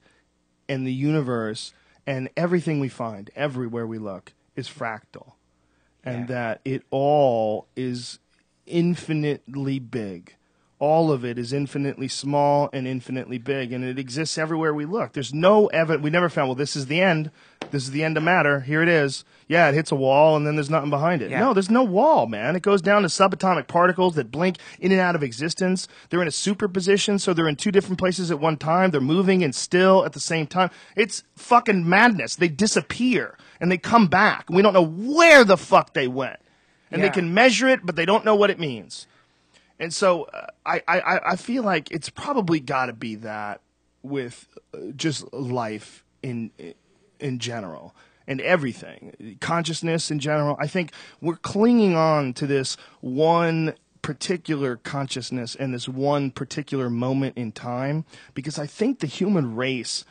and the universe and everything we find everywhere we look is fractal, and that it all is infinitely big. All of it is infinitely small and infinitely big, and it exists everywhere we look. There's no evidence. We never found, well, this is the end. This is the end of matter. Here it is. Yeah, it hits a wall, and then there's nothing behind it. Yeah. No, there's no wall, man. It goes down to subatomic particles that blink in and out of existence. They're in a superposition, so they're in two different places at one time. They're moving and still at the same time. It's fucking madness. They disappear, and they come back. We don't know where the fuck they went. And they can measure it, but they don't know what it means. And so I feel like it's probably got to be that with just life in general and everything, consciousness in general. I think we're clinging on to this one particular consciousness and this one particular moment in time because I think the human race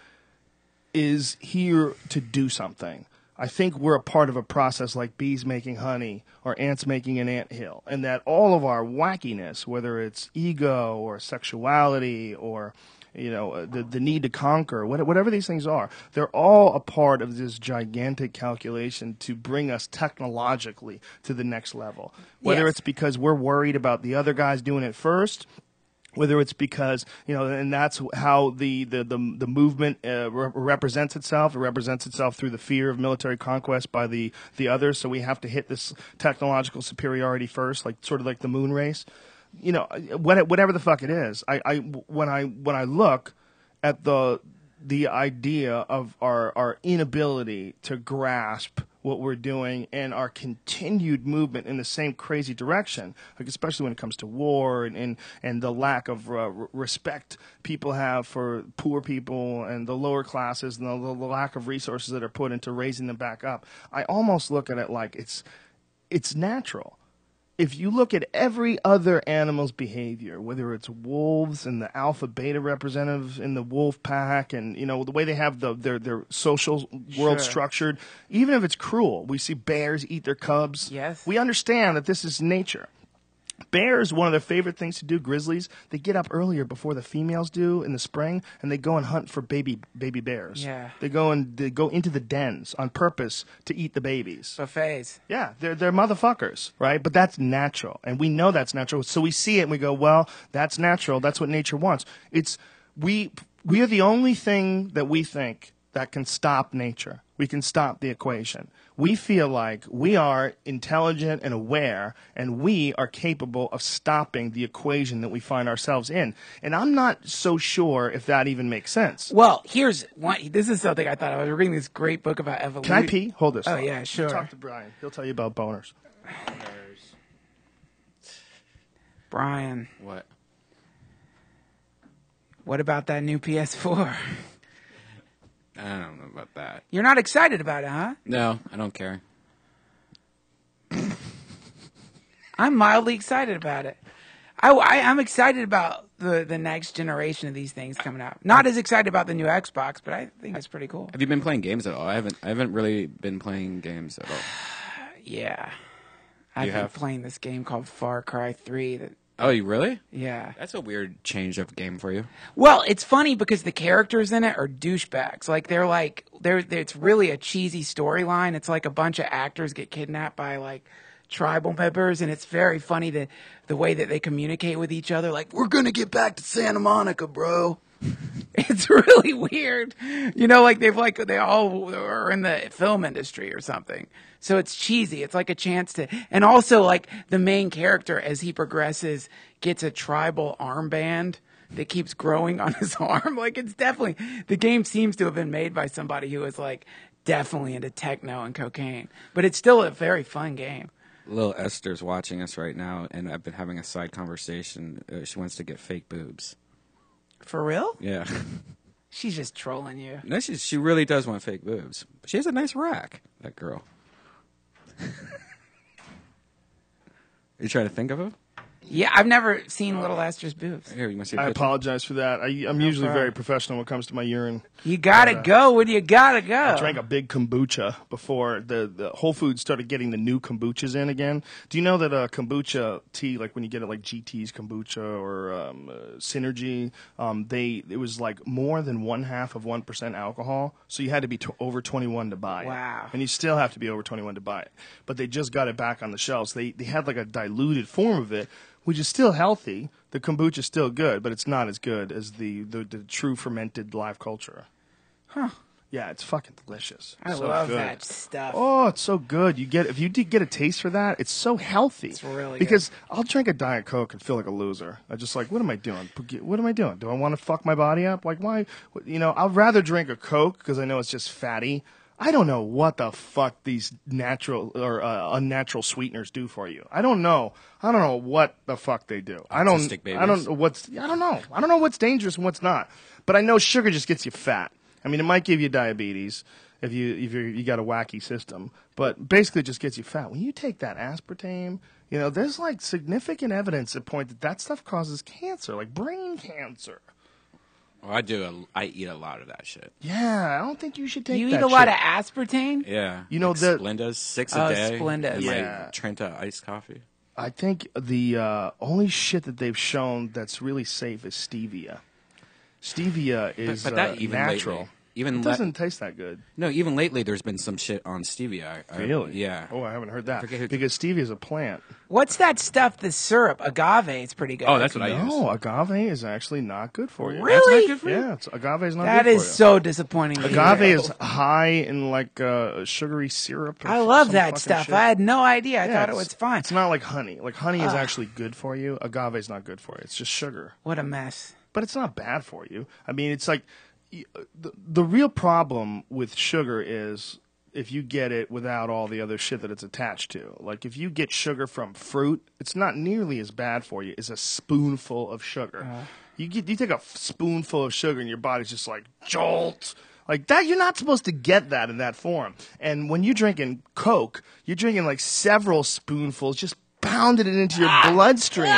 is here to do something. I think we're a part of a process like bees making honey or ants making an anthill, and that all of our wackiness, whether it's ego or sexuality or the need to conquer, whatever these things are, they're all a part of this gigantic calculation to bring us technologically to the next level. Whether it's because we're worried about the other guys doing it first, whether it's because, and that's how the movement represents itself. It represents itself through the fear of military conquest by the others. So we have to hit this technological superiority first, sort of like the moon race. Whatever the fuck it is. When I look at the idea of our inability to grasp what we're doing and our continued movement in the same crazy direction, especially when it comes to war and the lack of respect people have for poor people and the lower classes and the lack of resources that are put into raising them back up. I almost look at it like it's natural. If you look at every other animal's behavior, whether it's wolves and the alpha beta representatives in the wolf pack and, the way they have their social world structured, even if it's cruel, we see bears eat their cubs. Yes. We understand that this is nature. Bears, one of their favorite things to do, grizzlies, they get up earlier before the females do in the spring, and they go and hunt for baby bears. Yeah. They go into the dens on purpose to eat the babies. Buffets. Yeah, they're motherfuckers, right? But that's natural, and we know that's natural. So we see it and we go, well, that's natural. That's what nature wants. We are the only thing that we think that can stop nature. We can stop the equation. We feel like we are intelligent and aware, and we are capable of stopping the equation that we find ourselves in. And I'm not so sure if that even makes sense. Well, here's one. This is something I thought. I was reading this great book about evolution. Can I pee? Hold this. Oh, yeah, sure. Talk to Brian. He'll tell you about boners. Brian, What about that new PS4? I don't know about that. You're not excited about it, huh? No, I don't care. I'm mildly excited about it. I'm excited about the next generation of these things coming out. Not as excited about the new Xbox, but I think it's pretty cool. Have you been playing games at all? I haven't really been playing games at all. Yeah. I've been playing this game called Far Cry 3 that Oh, you really? Yeah. That's a weird change of game for you. Well, it's funny because the characters in it are douchebags. It's really a cheesy storyline. It's like a bunch of actors get kidnapped by tribal members, and it's very funny the way that they communicate with each other. Like, we're gonna get back to Santa Monica, bro. It's really weird. They all are in the film industry or something. So it's cheesy. It's like a chance to, and also the main character as he progresses gets a tribal armband that keeps growing on his arm. It's definitely, the game seems to have been made by somebody who is definitely into techno and cocaine, but it's still a very fun game. Little Esther's watching us right now, and I've been having a side conversation. She wants to get fake boobs. For real? Yeah. She's just trolling you. No, she really does want fake boobs. She has a nice rack, that girl. Are you trying to think of them? Yeah, I've never seen Little Esther's boobs. Here, you must see a I picture. apologize for that. I'm usually very professional when it comes to my urine. You gotta go when you gotta go. I drank a big kombucha before the Whole Foods started getting the new kombuchas in again. Do you know that kombucha tea, like when you get it like GT's kombucha or Synergy, it was like more than 0.5% alcohol, so you had to be over 21 to buy it. Wow. And you still have to be over 21 to buy it. But they just got it back on the shelves. They had like a diluted form of it, which is still healthy. The kombucha is still good, but it's not as good as the true fermented live culture. Huh. Yeah, it's fucking delicious. I So love good. that stuff. Oh, it's so good. If you did get a taste for that, it's so healthy. It's really because I'll drink a Diet Coke and feel like a loser. I just like, what am I doing? What am I doing? Do I want to fuck my body up? Like, why? I'd rather drink a Coke because I know it's just fatty. I don't know what the fuck these natural or unnatural sweeteners do for you. I don't know. I don't know what the fuck they do. Autistic babies. I don't know. I don't know what's dangerous and what's not. But I know sugar just gets you fat. I mean, it might give you diabetes if you got a wacky system, but basically it just gets you fat. When you take that aspartame, there's like significant evidence that point that stuff causes cancer, like brain cancer. Well, I do. I eat a lot of that shit. Yeah, I don't think you should take You that eat a lot shit. of aspartame? Yeah. Like Splendas, 6 a day. Splendas. And Yeah. my Trenta iced coffee. I think the only shit that they've shown that's really safe is stevia. Stevia is but that even natural. lately, even It doesn't taste that good. No, even lately there's been some shit on stevia. Really? Yeah. Oh, I haven't heard that. Forget who- Because stevia is a plant. What's that stuff, the syrup? Agave, it's pretty good. Oh, that's what I use. No, agave is actually not good for you. Really? That's not good for you? Yeah, agave is not That good is for you. so disappointing. to Agave hear. is high in like sugary syrup. Or I love some that fucking stuff. shit. I had no idea. I Yeah, thought it it's- was fine. It's not like honey. Like honey is actually good for you. Agave is not good for you. It's just sugar. What a mess. But it's not bad for you. I mean, it's like the real problem with sugar is if you get it without all the other shit that it's attached to. Like if you get sugar from fruit, it's not nearly as bad for you as a spoonful of sugar. You take a spoonful of sugar and your body's just like jolt. Like that, you're not supposed to get that in that form. And when you're drinking Coke, you're drinking like several spoonfuls, just pounding it into your bloodstream.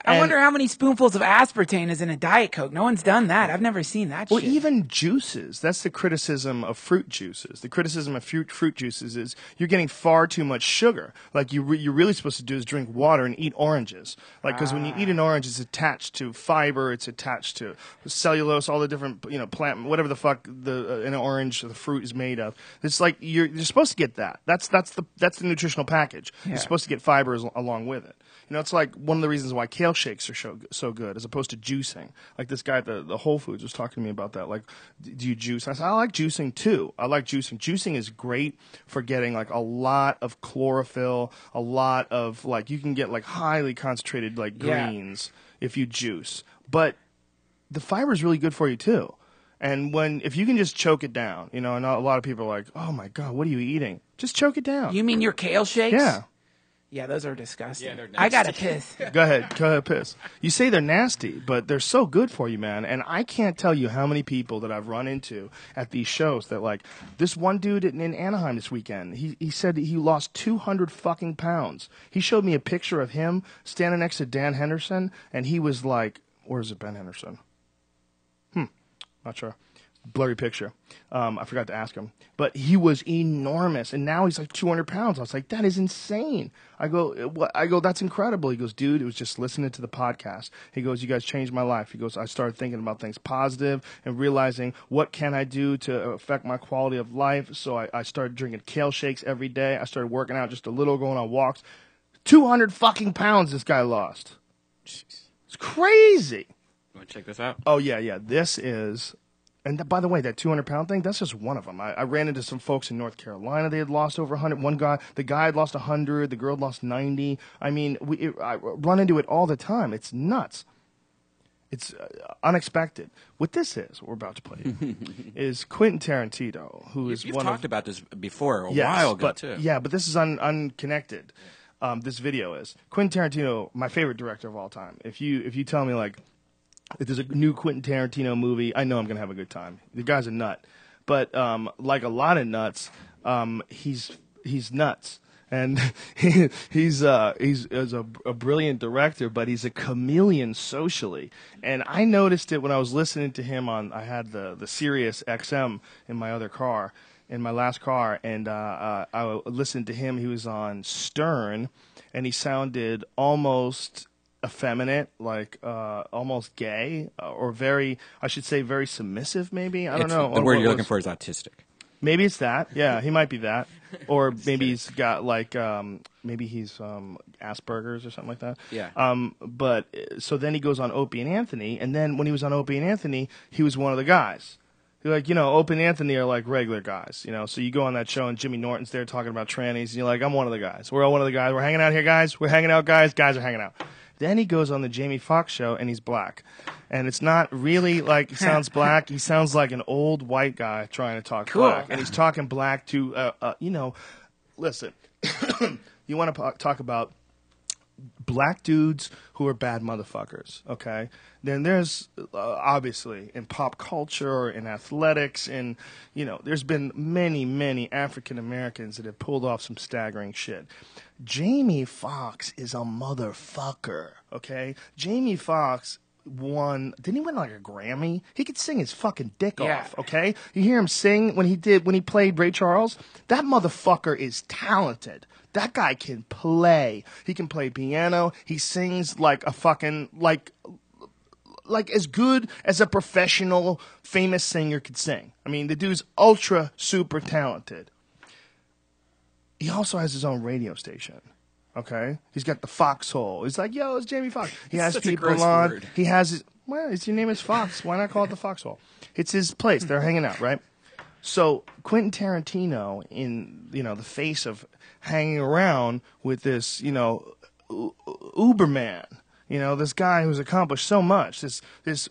I wonder how many spoonfuls of aspartame is in a Diet Coke. No one's done that. I've never seen that Well, shit. even juices. That's the criticism of fruit juices. The criticism of fruit juices is you're getting far too much sugar. Like you're really supposed to do is drink water and eat oranges. Like because when you eat an orange, it's attached to fiber, it's attached to cellulose, all the different plant, whatever the fuck an orange, the fruit is made of. It's like you're supposed to get that. That's the nutritional package. You're supposed to get fiber along with it. It's like one of the reasons why kale shakes are so good as opposed to juicing. Like this guy at the Whole Foods was talking to me about that. Like, do you juice? And I said, I like juicing too. I like juicing. Juicing is great for getting like a lot of chlorophyll, a lot of like, you can get like highly concentrated like greens if you juice. But the fiber is really good for you too. And if you can just choke it down, and a lot of people are like, oh my God, what are you eating? Just choke it down. You mean your kale shakes? Yeah. Yeah, those are disgusting. Yeah, they're I gotta nasty. piss. Go ahead, piss. You say they're nasty, but they're so good for you, man. And I can't tell you how many people that I've run into at these shows that like this one dude in Anaheim this weekend. He said he lost 200 fucking pounds. He showed me a picture of him standing next to Dan Henderson, and he was like, "Where is it, Ben Henderson?" Not sure. Blurry picture. I forgot to ask him. But he was enormous, and now he's like 200 pounds. I was like, that is insane. I go, that's incredible. He goes, dude, it was just listening to the podcast. He goes, you guys changed my life. He goes, I started thinking about things positive and realizing what can I do to affect my quality of life. So I started drinking kale shakes every day. I started working out just a little, going on walks. 200 fucking pounds this guy lost. Jeez. It's crazy. You want to check this out? Oh, yeah. This is... And by the way, that 200-pound thing, that's just one of them. I ran into some folks in North Carolina. They had lost over 100. The guy had lost 100. The girl had lost 90. I mean, I run into it all the time. It's nuts. It's unexpected. What this is, what we're about to play, is Quentin Tarantino, who is You've one talked of... about this before a Yes, while ago, but, too. Yeah, but this is unconnected. This video is. Quentin Tarantino, my favorite director of all time. If you tell me, like... If there's a new Quentin Tarantino movie, I know I'm going to have a good time. The guy's a nut. But like a lot of nuts, he's nuts. And he's a brilliant director, but he's a chameleon socially. And I noticed it when I was listening to him on. I had the Sirius XM in my other car, in my last car, and I listened to him. He was on Stern, and he sounded almost effeminate, like almost gay, or very, I should say, very submissive. Maybe I don't know. The word you're looking for is autistic. Maybe it's that. Yeah, he might be that. Or maybe he's got like maybe he's Asperger's or something like that. Yeah. But so then he goes on Opie and Anthony, and then when he was on Opie and Anthony, he was one of the guys. You're like, Opie and Anthony are like regular guys, So you go on that show and Jimmy Norton's there talking about trannies, and you're like, I'm one of the guys. We're all one of the guys. We're hanging out here, guys. We're hanging out, guys. Guys are hanging out. Then he goes on the Jamie Foxx show, and he's black. And it's not really like he sounds black. He sounds like an old white guy trying to talk black. And he's talking black to, listen, you want to talk about black dudes who are bad motherfuckers, okay? Then there's, obviously, in pop culture, in athletics, and, there's been many, many African Americans that have pulled off some staggering shit. Jamie Foxx is a motherfucker, okay? Jamie Foxx didn't he win like a Grammy? He could sing his fucking dick off, okay? You hear him sing when he played Ray Charles? That motherfucker is talented. That guy can play. He can play piano. He sings like a fucking, like as good as a professional famous singer could sing. I mean, the dude's ultra super talented. He also has his own radio station. Okay? He's got the Foxhole. He's like, yo, it's Jamie Foxx. He has people on. Word. He has his, your name is Fox. Why not call it the Foxhole? It's his place. They're hanging out, right? So Quentin Tarantino, in, the face of hanging around with this, Uberman, this guy who's accomplished so much, this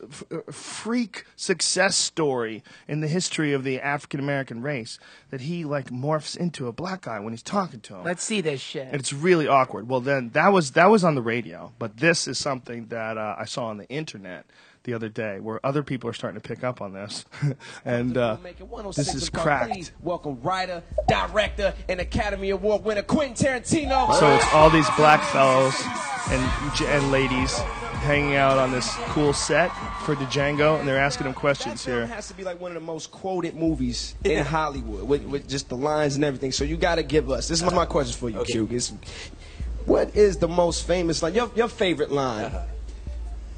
freak success story in the history of the African American race, that he like morphs into a black guy when he's talking to him. Let's see this shit. And it's really awkward. Well, then that was on the radio, but this is something that I saw on the internet the other day, where other people are starting to pick up on this, and this is cracked. Welcome, writer, director, and Academy Award winner Quentin Tarantino. So it's all these black fellows and ladies hanging out on this cool set for Django, and they're asking him questions here. It has to be like one of the most quoted movies in Hollywood, with just the lines and everything. So you got to give us. This is my question for you, Q. What is the most famous line? Your favorite line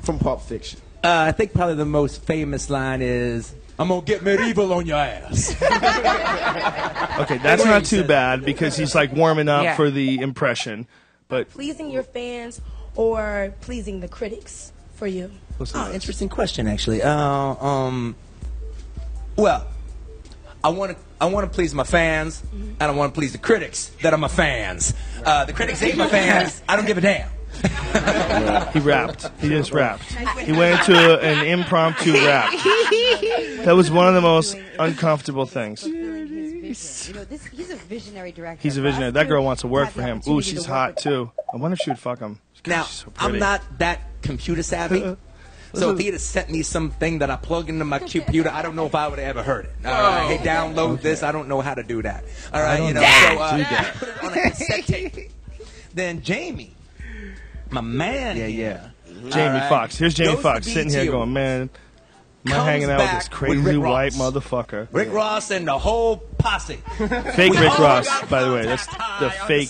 from Pulp Fiction? I think probably the most famous line is, "I'm gonna get medieval on your ass." Okay, that's not too bad because he's like warming up for the impression. But pleasing your fans or pleasing the critics for you? Oh, interesting question, actually. Well, I want to please my fans, and I want to please the critics that are my fans. The critics ain't my fans. I don't give a damn. He rapped. He just rapped. He went into an impromptu rap. That was one of the most uncomfortable things. He's a visionary director. He's a visionary. That girl wants to work for him. Ooh, she's hot too. I wonder if she would fuck him. Now, so I'm not that computer savvy. So if he had sent me something that I plug into my computer, I don't know if I would have ever heard it. All right, hey, download this. I don't know how to do that. All right, so put it on a cassette tape. Then Jamie, my man, Jamie Foxx. Here's Jamie Foxx sitting here going, man, I'm hanging out with this crazy white motherfucker. Rick Ross and the whole posse. Fake Rick Ross, by the way. That's the fake.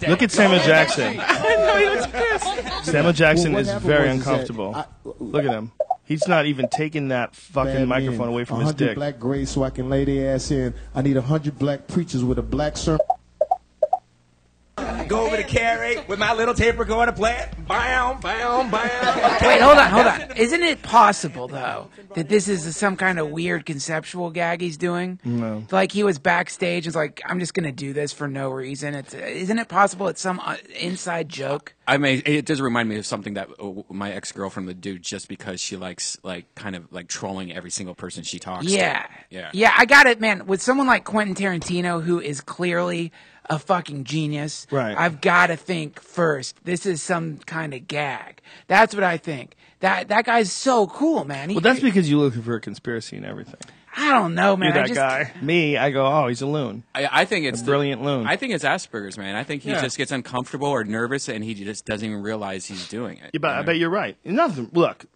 Look at Samuel Jackson. Samuel Jackson is very uncomfortable. Look at him. He's not even taking that fucking microphone away from his dick. 100 black grays so I can lay their ass in. I need 100 black preachers with a black sermon. Go over to Carrie with my little tape recorder, play it. Bam, bam, bam. Wait, hold on. Isn't it possible, though, that this is some kind of weird conceptual gag he's doing? No. Like he was backstage and was like, I'm just going to do this for no reason. Isn't it possible it's some inside joke? I mean, it does remind me of something that my ex-girlfriend would do just because she likes, like, kind of like trolling every single person she talks to. Yeah, I got it, man. With someone like Quentin Tarantino, who is clearly a fucking genius, right? I've got to think first, this is some kind of gag. That's what I think. That guy's so cool, man. Well, that's because you're looking for a conspiracy and everything. I don't know, man. You're that guy. Me, I go, oh, he's a loon. I think it's a brilliant loon. I think it's Asperger's, man. I think he just gets uncomfortable or nervous, and he just doesn't even realize he's doing it. Yeah, but I bet you're right. Nothing. Look,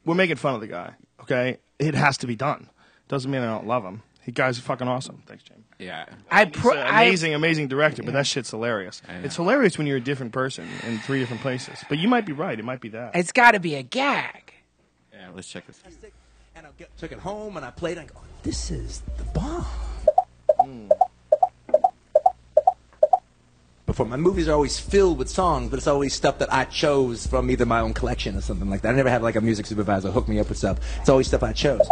we're making fun of the guy. Okay, it has to be done. Doesn't mean I don't love him. He guy's fucking awesome. Thanks, James. Yeah, amazing director, but that shit's hilarious. It's hilarious when you're a different person in 3 different places. But you might be right. It might be that. It's got to be a gag. Yeah, let's check this. And I took it home and I played it and go, this is the bomb. Before, my movies are always filled with songs, but it's always stuff that I chose from either my own collection or something like that. I never have like a music supervisor hook me up with stuff. It's always stuff I chose.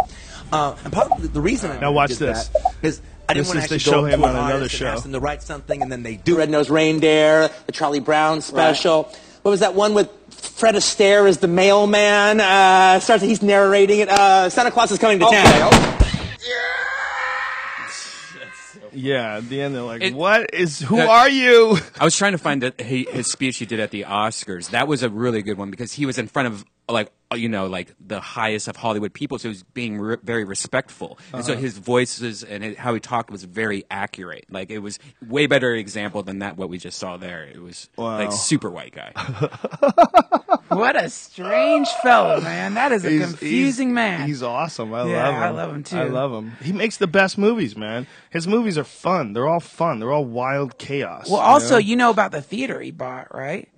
And part of the reason I now watch did this that is I didn't want to actually show go him to on an another artist show. and ask them to write something, and then they do Red-Nosed Reindeer, the Charlie Brown special. Right. What was that one with Fred Astaire as the mailman? Starts he's narrating it. Santa Claus is coming to town. Yeah, at the end they're like, who are you? I was trying to find his speech he did at the Oscars. That was a really good one because he was in front of like the highest of Hollywood people, so he was being very respectful. And so his voices and how he talked was very accurate. Like it was way better example than what we just saw there. It was like super white guy. What a strange fellow, man. That is a confusing man. He's awesome. I love him. I love him too. I love him. He makes the best movies, man. His movies are fun. They're all fun. They're all wild chaos. Well, also, you know about the theater he bought, right?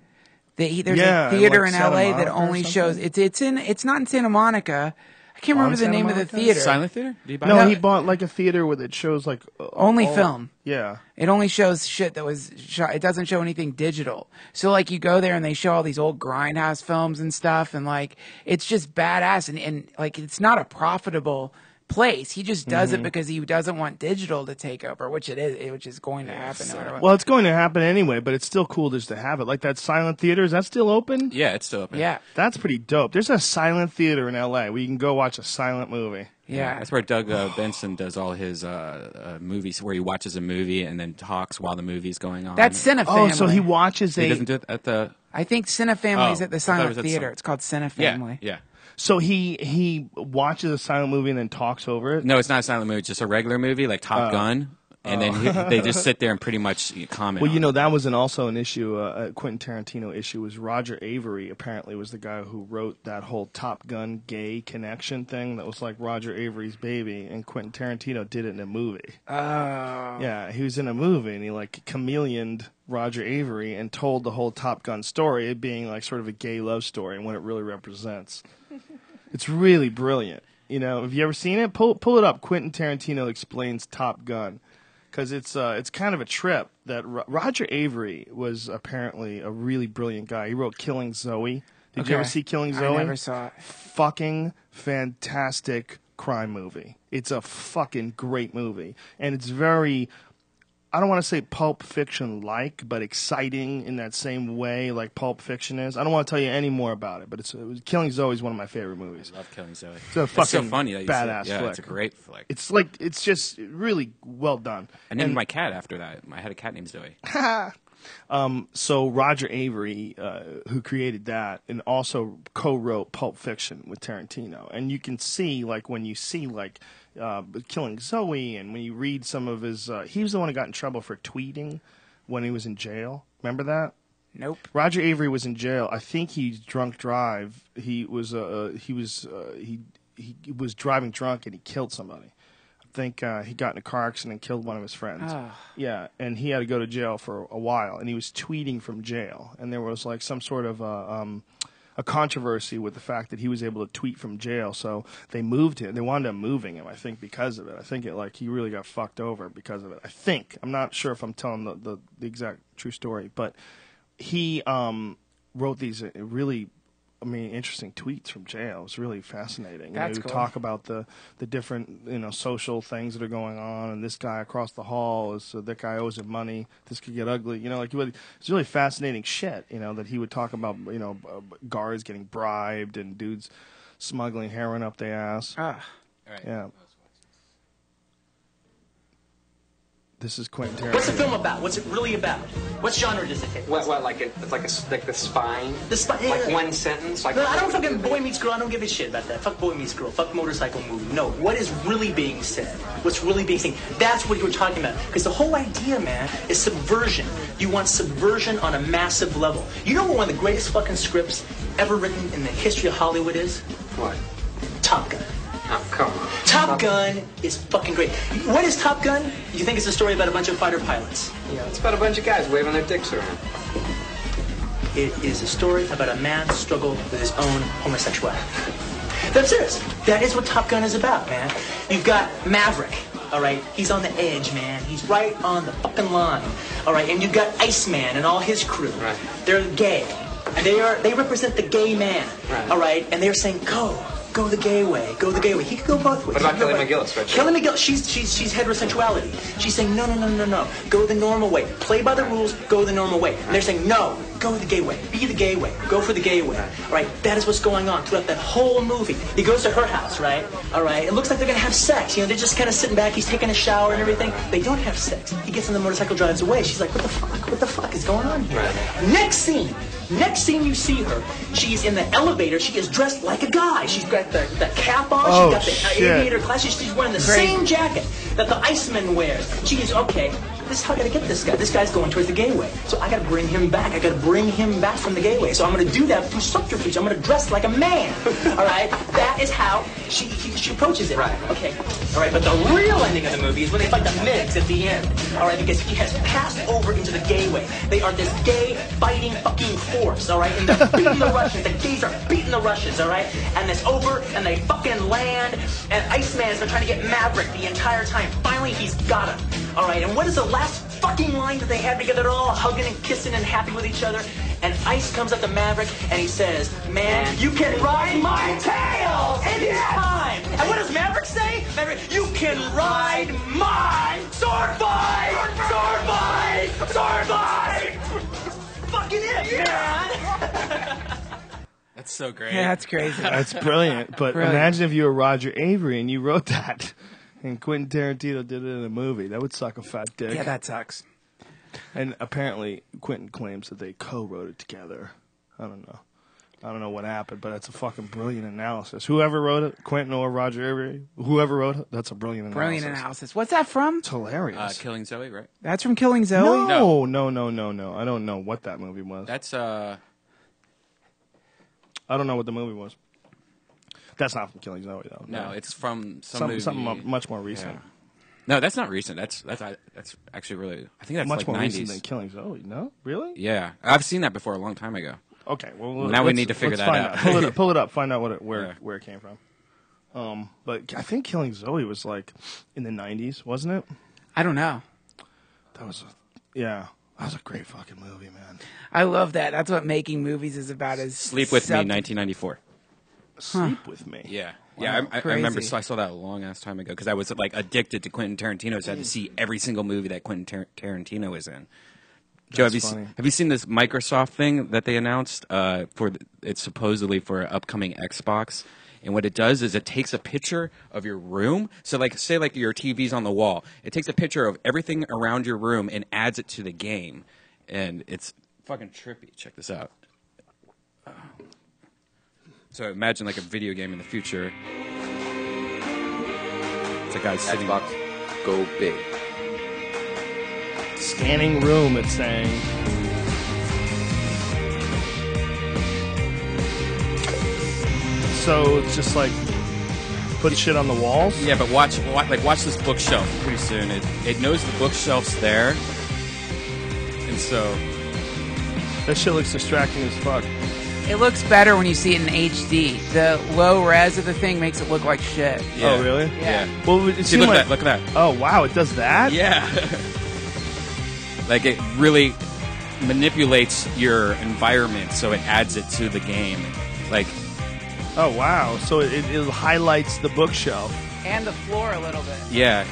There's a theater in LA that only shows it's not in Santa Monica. I can't remember the name of the theater. Silent theater? Did he buy No, he bought like a theater where it shows like only film. Yeah. It only shows shit that was shot. It doesn't show anything digital. So like you go there and they show all these old Grindhouse films and stuff, and like it's just badass, and like it's not a profitable place. He just does it because he doesn't want digital to take over, which is going to happen. Well, it's going to happen anyway, but it's still cool just to have it. Like that silent theater, is that still open? Yeah, it's still open. Yeah. That's pretty dope. There's a silent theater in LA where you can go watch a silent movie. Yeah. That's where Doug Benson does all his movies, where he watches a movie and then talks while the movie's going on. That's Cinefamily. Oh, so he watches He doesn't do it at the... I think Cinefamily's at the silent theater. It's called Yeah, Cinefamily. yeah. So he watches a silent movie and then talks over it? No, it's not a silent movie. It's just a regular movie, like Top Gun. And then they just sit there and pretty much comment. Well, you know, that was also an issue, a Quentin Tarantino issue, was Roger Avery apparently was the guy who wrote that whole Top Gun gay connection thing that was like Roger Avery's baby, and Quentin Tarantino did it in a movie. Oh. Yeah, he was in a movie, and he like chameleoned Roger Avery and told the whole Top Gun story, it being like sort of a gay love story and what it really represents. It's really brilliant. You know, have you ever seen it? Pull it up. Quentin Tarantino explains Top Gun. Because it's kind of a trip that Roger Avery was apparently a really brilliant guy. He wrote Killing Zoe. Did you ever see Killing Zoe? I never saw it. Fucking fantastic crime movie. It's a fucking great movie. And it's very, I don't want to say Pulp Fiction-like, but exciting in that same way like Pulp Fiction is. I don't want to tell you any more about it, but Killing Zoe is one of my favorite movies. I love Killing Zoe. It's a fucking so funny that badass yeah, flick. it's a great flick. It's just really well done. I named my cat after that. I had a cat named Zoe. So Roger Avery, who created that, and also co-wrote Pulp Fiction with Tarantino. And you can see, like, when you see, like, Killing Zoe, and when you read some of his, he was the one who got in trouble for tweeting when he was in jail. Remember that? Nope. Roger Avery was in jail. I think he drunk drive. He was driving drunk and he killed somebody. I think he got in a car accident and killed one of his friends. Oh. Yeah, and he had to go to jail for a while, and he was tweeting from jail. And there was like some sort of a controversy with the fact that he was able to tweet from jail. So they moved him. They wound up moving him, I think, because of it. I think he really got fucked over because of it. I think. I'm not sure if I'm telling the exact true story, but he wrote these really, interesting tweets from jail. It was really fascinating. That's he would cool. talk about the different, social things that are going on, and this guy across the hall that guy owes him money. This could get ugly. It's really fascinating shit. That he would talk about. Guards getting bribed and dudes smuggling heroin up their ass. Ah. All right. Yeah. This is Quentin Tarantino. What's the film about? What's it really about? What genre does it take? What like it's like the spine? The spine. Like one sentence? Like no, I don't fucking Boy Meets Girl. I don't give a shit about that. Fuck Boy Meets Girl. Fuck motorcycle movie. No, what is really being said? What's really being seen? That's what you were talking about. Because the whole idea, man, is subversion. You want subversion on a massive level. You know what one of the greatest fucking scripts ever written in the history of Hollywood is? What? Top Gun. Oh, come on. Top Gun is fucking great. What is Top Gun? You think it's a story about a bunch of fighter pilots? Yeah, it's about a bunch of guys waving their dicks around. It is a story about a man's struggle with his own homosexuality. That's serious. That is what Top Gun is about, man. You've got Maverick, all right? He's on the edge, man. He's right on the fucking line, all right? And you've got Iceman and all his crew. Right. They're gay. And they represent the gay man, right. All right? And they're saying, go the gay way, go the gay way. He could go both ways. What about Kelly McGillis? Right? Kelly McGillis, she's heterosexuality. She's saying, no. Go the normal way. Play by the rules, go the normal way. And they're saying, no, go the gay way. Be the gay way. Go for the gay way. All right, that is what's going on throughout that whole movie. He goes to her house, right? All right, it looks like they're going to have sex. You know, they're just kind of sitting back. He's taking a shower and everything. They don't have sex. He gets on the motorcycle, drives away. She's like, what the fuck? What the fuck is going on here? Right. Next scene you see her, she's in the elevator. She is dressed like a guy. She's got the cap on. Oh, she's got the shit. aviator class. She's wearing the same jacket that the Iceman wears. She is, okay, this is how I gotta get this guy. This guy's going towards the gay way. So I gotta bring him back. I gotta bring him back from the gay way. So I'm gonna do that through subterfuge. I'm gonna dress like a man. All right? That is how she approaches it. Right. Okay. All right, but the real ending of the movie is when they fight the MIGs at the end. All right, because he has passed over into the gay way. They are this gay fighting fucking force, all right? And they're beating the Russians. The gays are beating the Russians, all right? And it's over, and they fucking land, and Iceman's been trying to get Maverick the entire time. Finally, he's got him, all right? And what is the last fucking line that they have together? They're all hugging and kissing and happy with each other. And Ice comes up to Maverick, and he says, man, you can ride my tail anytime. And what does Maverick say? Maverick, you can ride my sword fight! Sword fight! Sword fight! Fucking it, man! That's so great. Yeah, that's crazy. That's brilliant. But imagine if you were Roger Avery and you wrote that, and Quentin Tarantino did it in a movie. That would suck a fat dick. Yeah, that sucks. And apparently, Quentin claims that they co-wrote it together. I don't know what happened, but it's a fucking brilliant analysis. Whoever wrote it, Quentin or Roger Avery, whoever wrote it, that's a brilliant analysis. Brilliant analysis. What's that from? It's hilarious. Killing Zoe, right? That's from Killing Zoe? No. I don't know what that movie was. That's I don't know what the movie was. That's not from Killing Zoe, though. No, it's from some movie. Something much more recent. Yeah. No, that's not recent. That's actually really. I think that's much like more 90s. recent than Killing Zoe. No, really? Yeah, I've seen that before a long time ago. Okay, well now we need to figure that out. Pull it up. Find out where it came from. But I think Killing Zoe was like in the 90s, wasn't it? I don't know. That was a great fucking movie, man. I love that. That's what making movies is about. Is Sleep with Me, 1994. Sleep with Me. Yeah. Wow, Yeah, I remember. crazy. So I saw that a long ass time ago because I was like addicted to Quentin Tarantino. So I had to see every single movie that Quentin Tarantino was in. Joe, have you seen this Microsoft thing that they announced? It's supposedly for an upcoming Xbox. And what it does is it takes a picture of your room. So like, say like your TV's on the wall. It takes a picture of everything around your room and adds it to the game. And it's fucking trippy. Check this out. So imagine like a video game in the future. It's a guy sitting. Xbox, go big. Scanning room, it's saying. So it's just like put shit on the walls? Yeah, but watch this bookshelf pretty soon. It knows the bookshelf's there. And so that shit looks distracting as fuck. It looks better when you see it in HD. The low res of the thing makes it look like shit. Yeah. Oh, really? Yeah. Well, it See, seemed look like, at that. Look at that. Oh, wow, it does that? Yeah. Like it really manipulates your environment so it adds it to the game. Like, oh, wow. So it highlights the bookshelf. And the floor a little bit. yeah.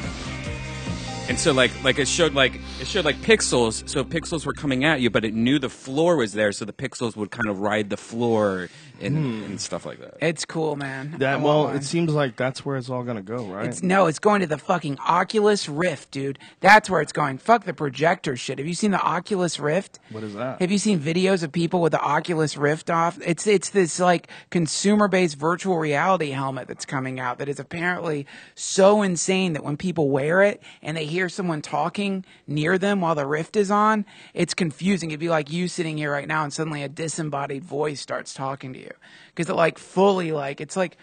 And so like it showed pixels, so pixels were coming at you, but it knew the floor was there, so the pixels would kind of ride the floor and stuff like that. It's cool, man. That well, it seems like that's where it's all gonna go, right? It's going to the fucking Oculus Rift, dude. That's where it's going. Fuck the projector shit. Have you seen the Oculus Rift? What is that? Have you seen videos of people with the Oculus Rift off? It's this like consumer-based virtual reality helmet that's coming out that is apparently so insane that when people wear it and they hear someone talking near them while the Rift is on, it's confusing. It'd be like you sitting here right now and suddenly a disembodied voice starts talking to you. Because it like fully like it's like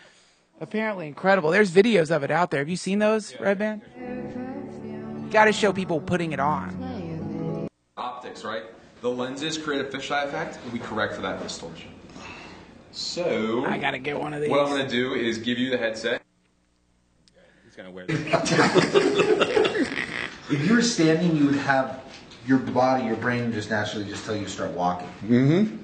apparently incredible. There's videos of it out there. Have you seen those, Redban? You got to show people putting it on. Optics, right? The lenses create a fisheye effect, and we correct for that distortion. So I gotta get one of these. What I'm gonna do is give you the headset. He's gonna wear If you were standing, you would have your body, your brain just naturally just tell you to start walking. Mm-hmm.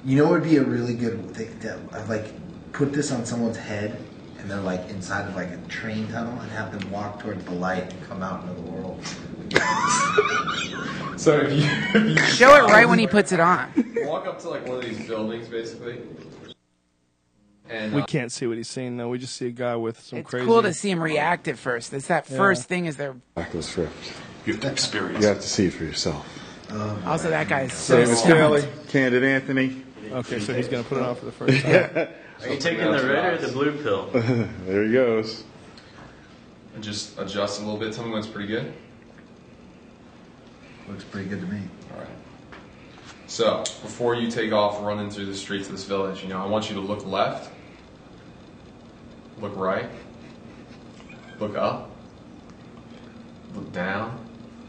You know, it would be a really good thing to like put this on someone's head, and they're like inside of like a train tunnel, and have them walk towards the light and come out into the world. So if you show it right when he puts it on. Walk up to like one of these buildings, basically. And we can't see what he's saying though. We just see a guy with some It's crazy. cool to see him react at first. It's that first thing is their. Oculus Rift. You have to experience. You have to see it for yourself. Also, that guy is so David stoned. Kelly, Candid Anthony. Okay, so he's gonna put it on for the first time. Are you taking the red or the blue pill? There he goes. And just adjust a little bit. Tell me when it's pretty good. Looks pretty good to me. All right. So before you take off running through the streets of this village, I want you to look left, look right, look up, look down.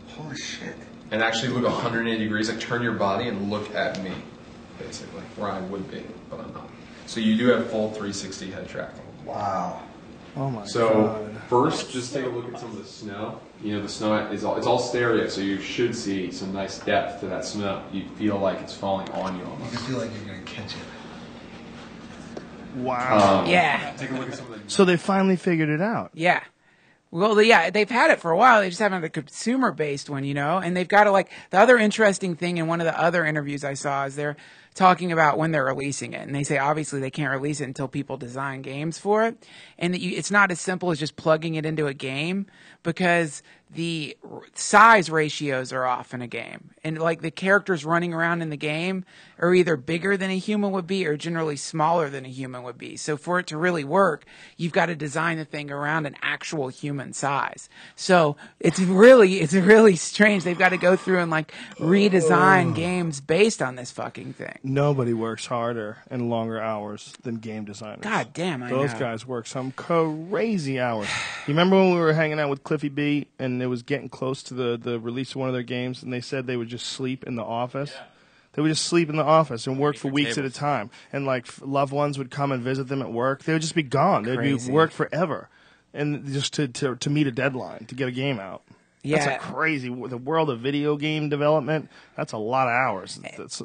Holy shit. And actually look 180 degrees, like turn your body and look at me, basically, where I would be, but I'm not. So you do have full 360 head tracking. Wow. Oh my God. First, just take a look at some of the snow. The snow is it's all stereo, so you should see some nice depth to that snow. You feel like it's falling on you almost. You feel like you're gonna catch it. Wow. Yeah. Take a look at some of the. So they finally figured it out. Yeah. Well, yeah, they've had it for a while. They just haven't had a consumer-based one, and they've got to like the other interesting thing in one of the other interviews I saw is they're talking about when they're releasing it, and they say obviously they can't release it until people design games for it, and that it's not as simple as just plugging it into a game because the size ratios are off in a game, and like the characters running around in the game are either bigger than a human would be or generally smaller than a human would be. So for it to really work, you've got to design the thing around an actual human size. So it's really strange. They've got to go through and like redesign games based on this fucking thing. Nobody works harder and longer hours than game designers. God damn, I Those know. guys work some crazy hours. You remember when we were hanging out with Cliffy B and it was getting close to the release of one of their games, and they said they would just sleep in the office? Yeah. They would just sleep in the office and work for weeks at a time. And like loved ones would come and visit them at work. They would just be gone. They'd be work forever, and just to meet a deadline to get a game out. Yeah. That's a crazy. The world of video game development. That's a lot of hours.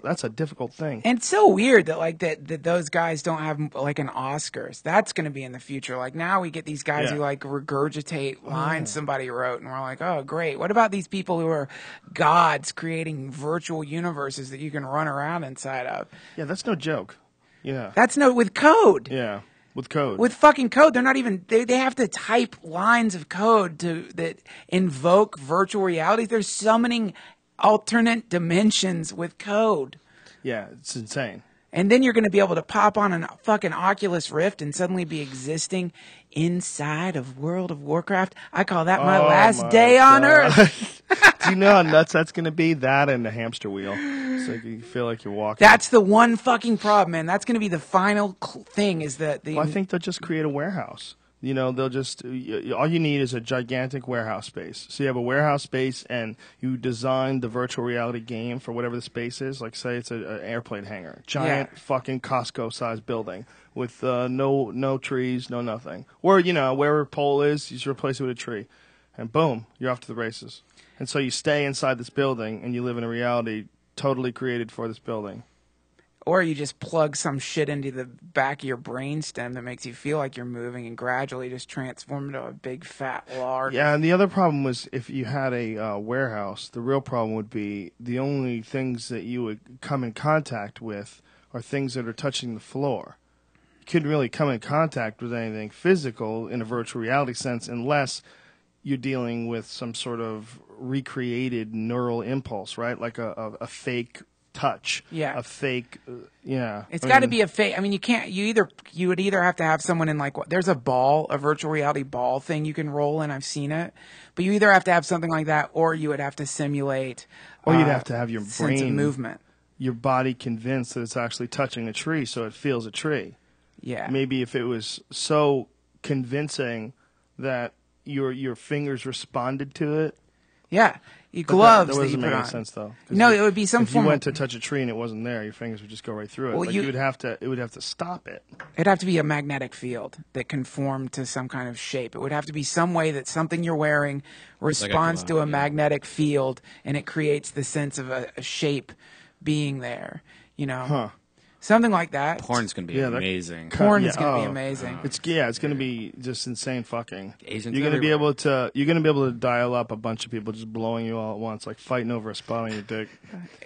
That's a difficult thing. And it's so weird that like that those guys don't have like an Oscars. That's going to be in the future. Like now we get these guys who like regurgitate lines somebody wrote, and we're like, oh great. What about these people who are gods creating virtual universes that you can run around inside of? Yeah, that's no joke. Yeah, that's with code. Yeah. With code. With fucking code. They're not even, they have to type lines of code that invoke virtual reality. They're summoning alternate dimensions with code. Yeah, it's insane. And then you're going to be able to pop on a fucking Oculus Rift and suddenly be existing inside of World of Warcraft. I call that my last day on Earth. Do you know how nuts that's going to be? That and the hamster wheel. It's like you feel like you're walking. That's the one fucking problem, man. That's going to be the final thing is that Well, I think they'll just create a warehouse. They'll just, all you need is a gigantic warehouse space. So you have a warehouse space and you design the virtual reality game for whatever the space is. Like say it's an airplane hangar. Giant fucking Costco-sized building with no trees, no nothing. Or, wherever a pole is, you just replace it with a tree. And boom, you're off to the races. And so you stay inside this building and you live in a reality totally created for this building. Or you just plug some shit into the back of your brainstem that makes you feel like you're moving and gradually just transform into a big fat lard. Yeah, and the other problem was if you had a warehouse, the real problem would be the only things that you would come in contact with are things that are touching the floor. You couldn't really come in contact with anything physical in a virtual reality sense unless you're dealing with some sort of recreated neural impulse, right? Like a fake touch. Yeah. A fake, yeah. It's got to be a fake. I mean, you can't. You would either have to have someone in like there's a virtual reality ball thing you can roll in. I've seen it, but you either have to have something like that, or you would have to simulate. Or you'd have to have your sense of brain movement. Your body convinced that it's actually touching a tree, so it feels a tree. Yeah. Maybe if it was so convincing that your fingers responded to it. Yeah. But Gloves that that you doesn't put make on. any sense though. No, it would be some if form. you went to touch a tree and it wasn't there, your fingers would just go right through it. Well, Like it would have to stop it. It'd have to be a magnetic field that conformed to some kind of shape. It would have to be some way that something you're wearing responds to a magnetic field, and it creates the sense of a shape being there. You know. Huh. Something like that. Porn's gonna be amazing. Porn's gonna be amazing. It's gonna be just insane fucking. Asians You're gonna be everywhere. able to dial up a bunch of people just blowing you all at once, like fighting over a spot on your dick.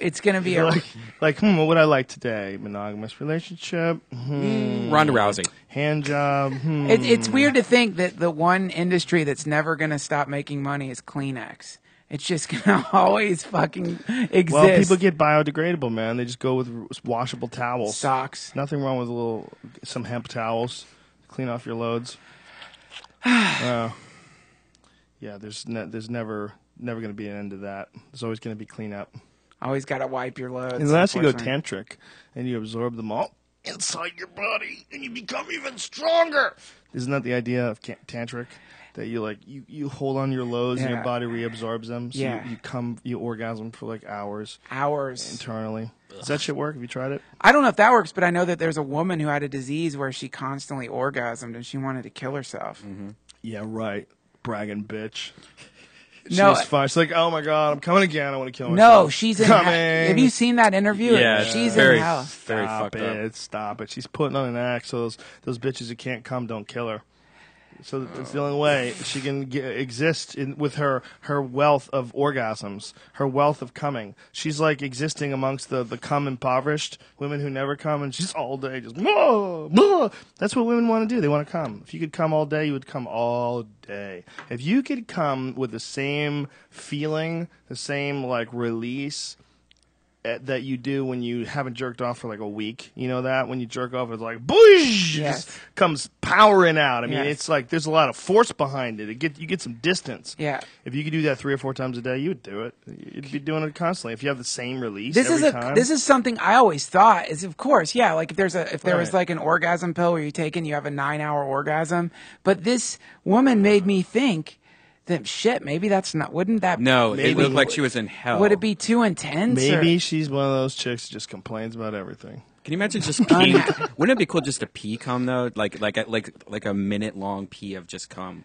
It's gonna be like what would I like today? Monogamous relationship. Ronda Rousey. Hand job. It's weird to think that the one industry that's never gonna stop making money is Kleenex. It's just gonna always fucking exist. Well, people get biodegradable, man. They just go with washable towels, socks. Nothing wrong with some hemp towels. Clean off your loads. Yeah, there's never going to be an end to that. There's always going to be cleanup. Always got to wipe your loads. Unless you go tantric and you absorb them all inside your body and you become even stronger. Isn't that the idea of tantric? That you hold on your loads and your body reabsorbs them. So you orgasm for like hours internally. Does that shit work? Have you tried it? I don't know if that works, but I know that there's a woman who had a disease where she constantly orgasmed and she wanted to kill herself. Mm-hmm. Yeah, right. Bragging bitch. No, she's fine. She's like, oh my god, I'm coming again. I want to kill myself. No, she's in coming. Have you seen that interview? Yeah, she's very, in hell. very fucked up. Stop it. She's putting on an act so those bitches who can't come don't kill her. So it's the only way she can exist with her wealth of orgasms, her wealth of coming. She's like existing amongst the cum impoverished women who never come, and she's all day just blah, blah. That's what women want to do. They want to come. If you could come all day, you would come all day. If you could come with the same feeling, the same like release that you do when you haven't jerked off for like a week. You know that? When you jerk off, it's like, boosh! Yes. Just comes powering out. I mean, Yes. it's like there's a lot of force behind it. You get some distance. Yeah. If you could do that 3 or 4 times a day, you would do it. You'd be doing it constantly. If you have the same release This every is time. this is something I always thought is, of course, yeah. Like if there was like an orgasm pill where you take and you have a 9-hour orgasm, but this woman made me think that shit. Maybe that's not. Wouldn't that? No, it looked like she was in hell. Would it be too intense? Maybe or? she's one of those chicks who just complains about everything. Can you imagine just peeing? Wouldn't it be cool just to pee cum though? Like a minute long pee of just cum.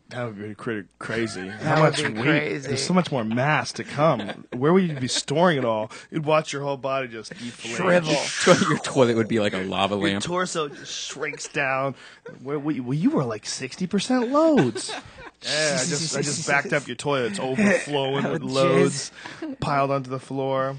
That would be pretty crazy. That How would much be weight? crazy. There's so much more mass to come. Where would you be storing it all? You'd watch your whole body just deflate. Shrivel. Your toilet would be like a lava Your lamp. torso just shrinks down. Well, you were like 60% loads. Yeah, I just backed up your toilet. It's overflowing with loads piled onto the floor.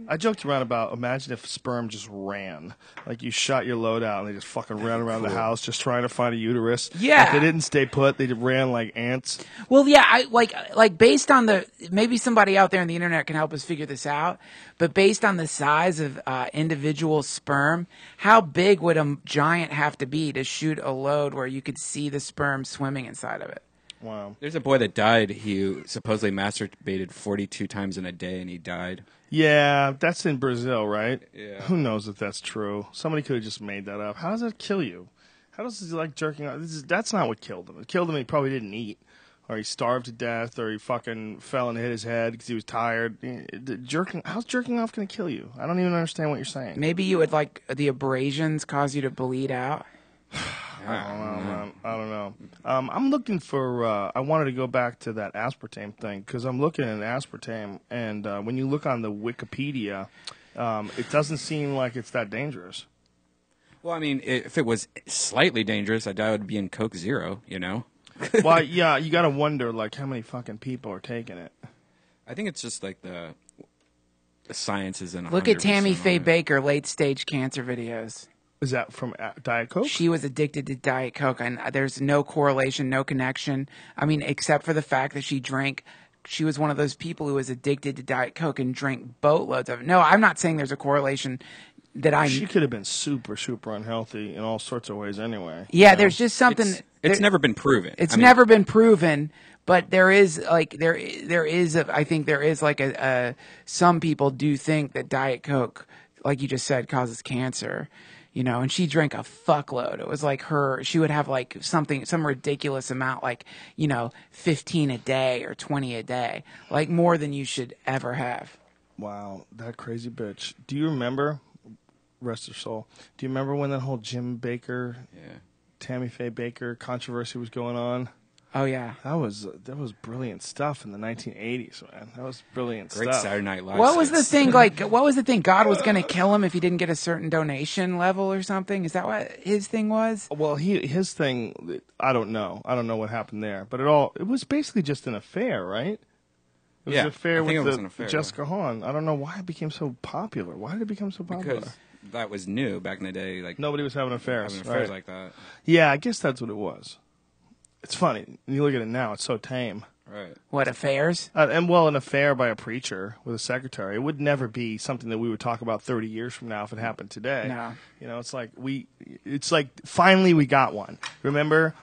I joked around about, imagine if sperm just ran. Like you shot your load out and they just fucking ran around the house just trying to find a uterus. Yeah. If they didn't stay put, they ran like ants. Well, yeah, I like based on maybe somebody out there on the internet can help us figure this out, but based on the size of individual sperm, how big would a giant have to be to shoot a load where you could see the sperm swimming inside of it? Wow. There's a boy that died. He supposedly masturbated 42 times in a day, and he died. Yeah, that's in Brazil, right? Yeah. Who knows if that's true? Somebody could have just made that up. How does that kill you? How does he like jerking off? That's not what killed him. It killed him. He probably didn't eat, or he starved to death, or he fucking fell and hit his head because he was tired. How's jerking off going to kill you? I don't even understand what you're saying. Maybe you would like the abrasions cause you to bleed out. I don't know. I'm looking for. I wanted to go back to that aspartame thing because I'm looking at aspartame, and when you look on the Wikipedia, it doesn't seem like it's that dangerous. Well, I mean, if it was slightly dangerous, I doubt it would be in Coke Zero, you know? Well, yeah, you got to wonder, like, how many fucking people are taking it. I think it's just like science isn't. Look at 100% Tammy Faye on it. Baker late stage cancer videos. Is that from Diet Coke? She was addicted to Diet Coke, and there's no correlation, no connection. I mean, except for the fact that she drank. She was one of those people who was addicted to Diet Coke and drank boatloads of it. No, I'm not saying there's a correlation that I. She could have been super, super unhealthy in all sorts of ways anyway. Yeah, you know? there's just something. It's never been proven. It's never been proven, but there is like there is. I think there is like a some people do think that Diet Coke, like you just said, causes cancer. You know, and she drank a fuckload. It was like she would have like some ridiculous amount, like, 15 a day or 20 a day, like more than you should ever have. Wow, that crazy bitch. Do you remember, rest her soul, do you remember when that whole Jim Baker, Tammy Faye Baker controversy was going on? Oh, yeah. That was brilliant stuff in the 1980s, man. That was brilliant Great stuff. Saturday Night Live. What was the thing like? What was the thing? God was going to kill him if he didn't get a certain donation level or something. Is that what his thing was? Well, his thing, I don't know. I don't know what happened there, but it was basically just an affair, right? It was an affair with Jessica Hahn. I don't know why it became so popular. Why did it become so popular? Because that was new back in the day. Like nobody was having affairs. Right. Like that. Yeah, I guess that's what it was. It's funny. When you look at it now, it's so tame. Right. What, affairs? An affair by a preacher with a secretary. It would never be something that we would talk about 30 years from now if it happened today. No. It's like finally we got one. Remember,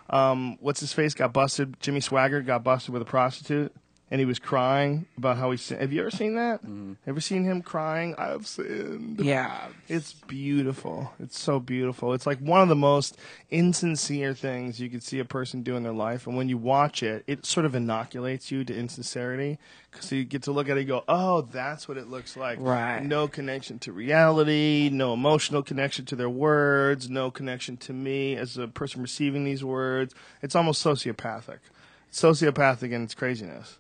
what's his face got busted? Jimmy Swaggart got busted with a prostitute, and he was crying about how have you ever seen that? Mm-hmm. Ever seen him crying? I have sinned. Yeah. It's beautiful. It's so beautiful. It's like one of the most insincere things you could see a person do in their life. And when you watch it, it sort of inoculates you to insincerity. Because you get to look at it and go, oh, that's what it looks like. Right. No connection to reality, no emotional connection to their words, no connection to me as a person receiving these words. It's almost sociopathic. It's sociopathic in its craziness.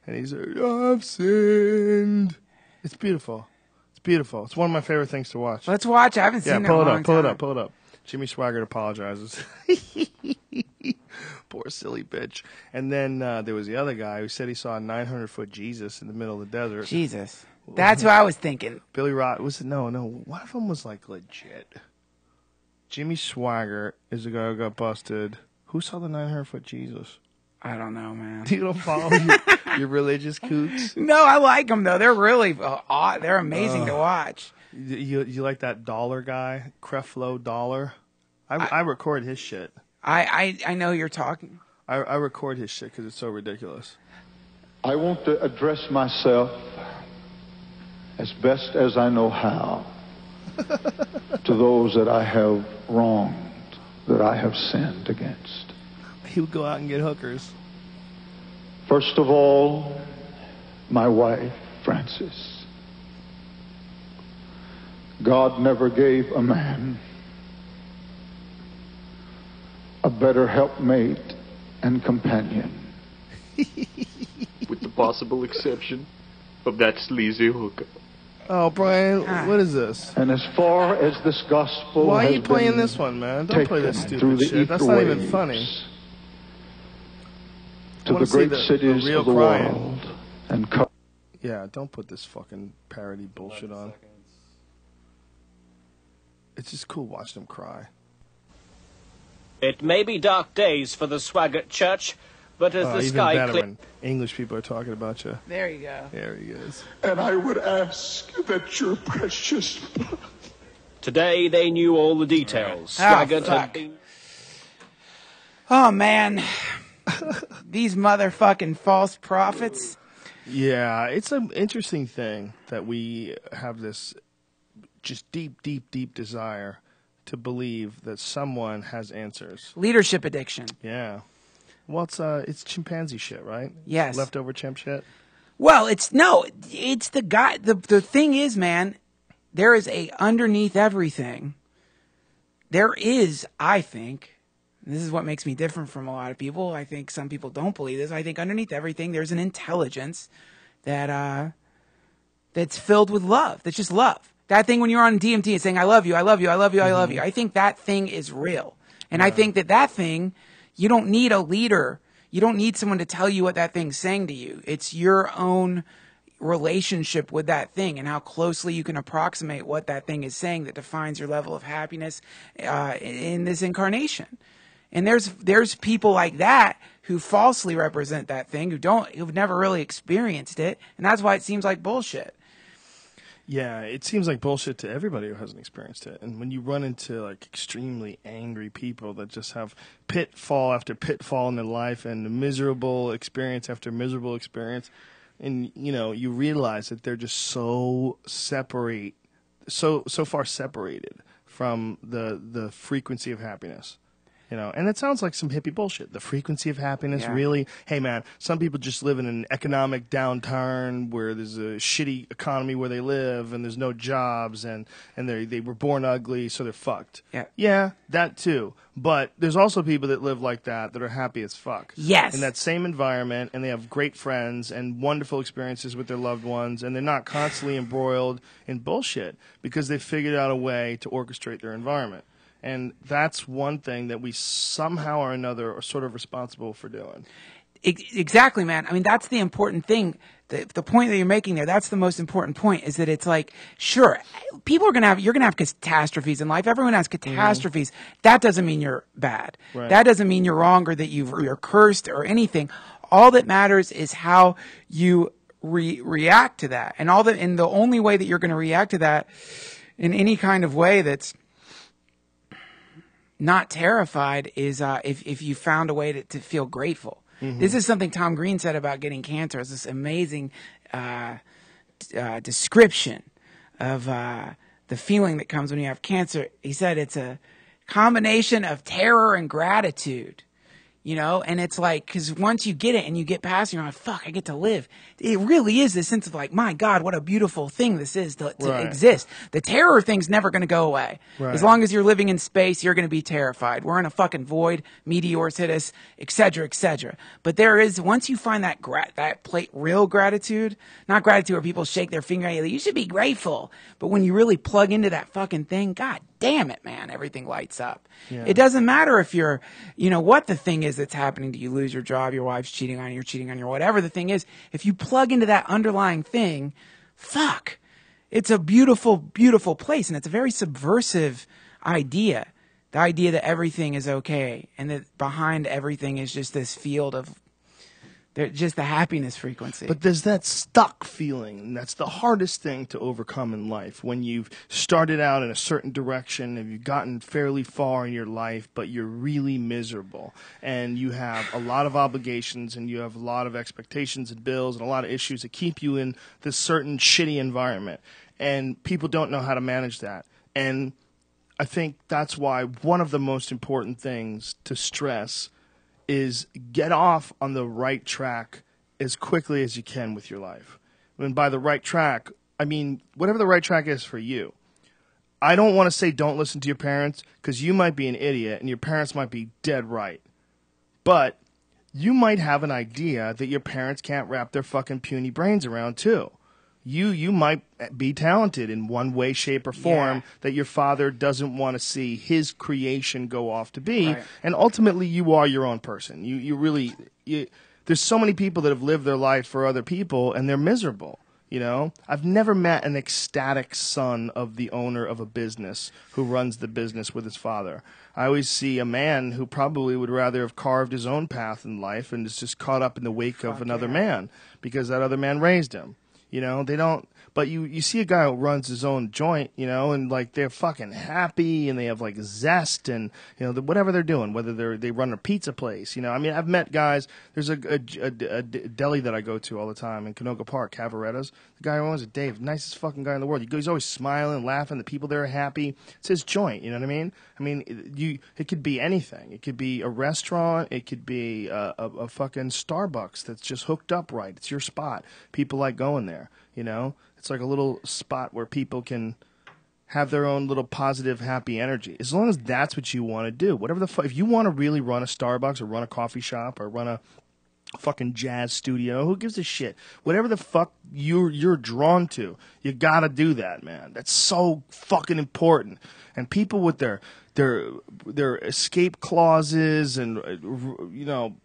And he's like, oh, I've sinned. It's beautiful. It's beautiful. It's one of my favorite things to watch. Let's watch. I haven't seen it in a long time. Pull it up. Jimmy Swaggart apologizes. Poor silly bitch. And then there was the other guy who said he saw a 900-foot Jesus in the middle of the desert. Jesus. That's what I was thinking. Billy Roth. No. One of them was like legit. Jimmy Swaggart is the guy who got busted. Who saw the 900-foot Jesus? I don't know, man. You don't follow your religious kooks? No, I like them, though. They're really they're amazing to watch. You like that Dollar guy? Creflo Dollar? I record his shit. I know you're talking. I record his shit because it's so ridiculous. I want to address myself as best as I know how to those that I have wronged, that I have sinned against. He would go out and get hookers. First of all, my wife, Frances. God never gave a man a better helpmate and companion. With the possible exception of that sleazy hooker. Oh, Brian, what is this? And as far as this gospel Why are has you playing been this one, man? Don't play this taken stupid through the shit. That's not even etherwaves funny. To the great cities of the world and yeah, don't put this fucking parody bullshit on. It's just cool watching them cry. It may be dark days for the Swaggart Church, but as the even sky better clears... when English people are talking about you. There you go. There he is. And I would ask that your precious blood... Today they knew all the details. Swaggart had been... Oh, man. These motherfucking false prophets. Yeah, it's an interesting thing that we have this just deep desire to believe that someone has answers. Leadership addiction. Yeah. Well, it's chimpanzee shit, right? Yes. Leftover chimp shit. Well, it's the guy. The thing is, man, there is underneath everything. There is, I think, this is what makes me different from a lot of people. I think some people don't believe this. I think underneath everything, there's an intelligence that that's filled with love. That's just love. That thing when you're on DMT and saying, I love you, I love you, I love you, I love you. I think that thing is real. And I think that thing, you don't need a leader. You don't need someone to tell you what that thing's saying to you. It's your own relationship with that thing and how closely you can approximate what that thing is saying that defines your level of happiness in this incarnation. And there's people like that who falsely represent that thing, who've never really experienced it, and that's why it seems like bullshit. Yeah, it seems like bullshit to everybody who hasn't experienced it. And when you run into like extremely angry people that just have pitfall after pitfall in their life and miserable experience after miserable experience, and you realize that they're just so far separated from the frequency of happiness. And it sounds like some hippie bullshit. The frequency of happiness, really? Hey, man, some people just live in an economic downturn where there's a shitty economy where they live and there's no jobs and they were born ugly, so they're fucked. Yeah, that too. But there's also people that live like that are happy as fuck. Yes. In that same environment, and they have great friends and wonderful experiences with their loved ones, and they're not constantly embroiled in bullshit because they figured out a way to orchestrate their environment. And that's one thing that we somehow or another are sort of responsible for doing. Exactly, man. I mean, that's the important thing. The point that you're making there, that's the most important point, is that it's like, sure, you're going to have catastrophes in life. Everyone has catastrophes. Mm-hmm. That doesn't mean you're bad. Right. That doesn't mean you're wrong or that you're cursed or anything. All that matters is how you react to that. And the only way that you're going to react to that in any kind of way that's not terrified is if you found a way to feel grateful. Mm-hmm. This is something Tom Green said about getting cancer. It's this amazing description of the feeling that comes when you have cancer. He said it's a combination of terror and gratitude. And it's like, because once you get it and you get past it, you're like, fuck, I get to live. It really is this sense of like, my God, what a beautiful thing this is to exist. The terror thing's never going to go away. Right. As long as you're living in space, you're going to be terrified. We're in a fucking void, meteors hit us, et cetera, et cetera. But there is, once you find that real gratitude, not gratitude where people shake their finger at you, you should be grateful. But when you really plug into that fucking thing, God damn it, man, everything lights up. Yeah. It doesn't matter if you're, what the thing is that's happening to you, lose your job, your wife's cheating on you, you're cheating on you, whatever the thing is. If you plug into that underlying thing, fuck, it's a beautiful, beautiful place. And it's a very subversive idea. The idea that everything is okay and that behind everything is just this field of just the happiness frequency. But there's that stuck feeling, and that's the hardest thing to overcome in life. When you've started out in a certain direction and you've gotten fairly far in your life, but you're really miserable, and you have a lot of obligations, and you have a lot of expectations and bills and a lot of issues that keep you in this certain shitty environment, and people don't know how to manage that. And I think that's why one of the most important things to stress is get off on the right track as quickly as you can with your life. And by the right track, I mean whatever the right track is for you. I don't want to say don't listen to your parents, because you might be an idiot and your parents might be dead right. But you might have an idea that your parents can't wrap their fucking puny brains around too. You might be talented in one way, shape, or form that your father doesn't want to see his creation go off to be. Right. And ultimately, you are your own person. You really there's so many people that have lived their life for other people, and they're miserable. I've never met an ecstatic son of the owner of a business who runs the business with his father. I always see a man who probably would rather have carved his own path in life and is just caught up in the wake of another man because that other man raised him. They don't, but you see a guy who runs his own joint, and like they're fucking happy and they have like zest and, whatever they're doing, whether they run a pizza place, I mean, I've met guys, there's a deli that I go to all the time in Canoga Park, Cavaretta's. The guy who owns it, Dave, nicest fucking guy in the world. He's always smiling, laughing. The people there are happy. It's his joint, you know what I mean? I mean, it could be anything. It could be a restaurant. It could be a fucking Starbucks that's just hooked up right. It's your spot. People like going there. It's like a little spot where people can have their own little positive, happy energy. As long as that's what you want to do. Whatever the fuck, if you want to really run a Starbucks or run a coffee shop or run a fucking jazz studio, who gives a shit? Whatever the fuck you're drawn to, you gotta do that, man. That's so fucking important. And people with their their escape clauses and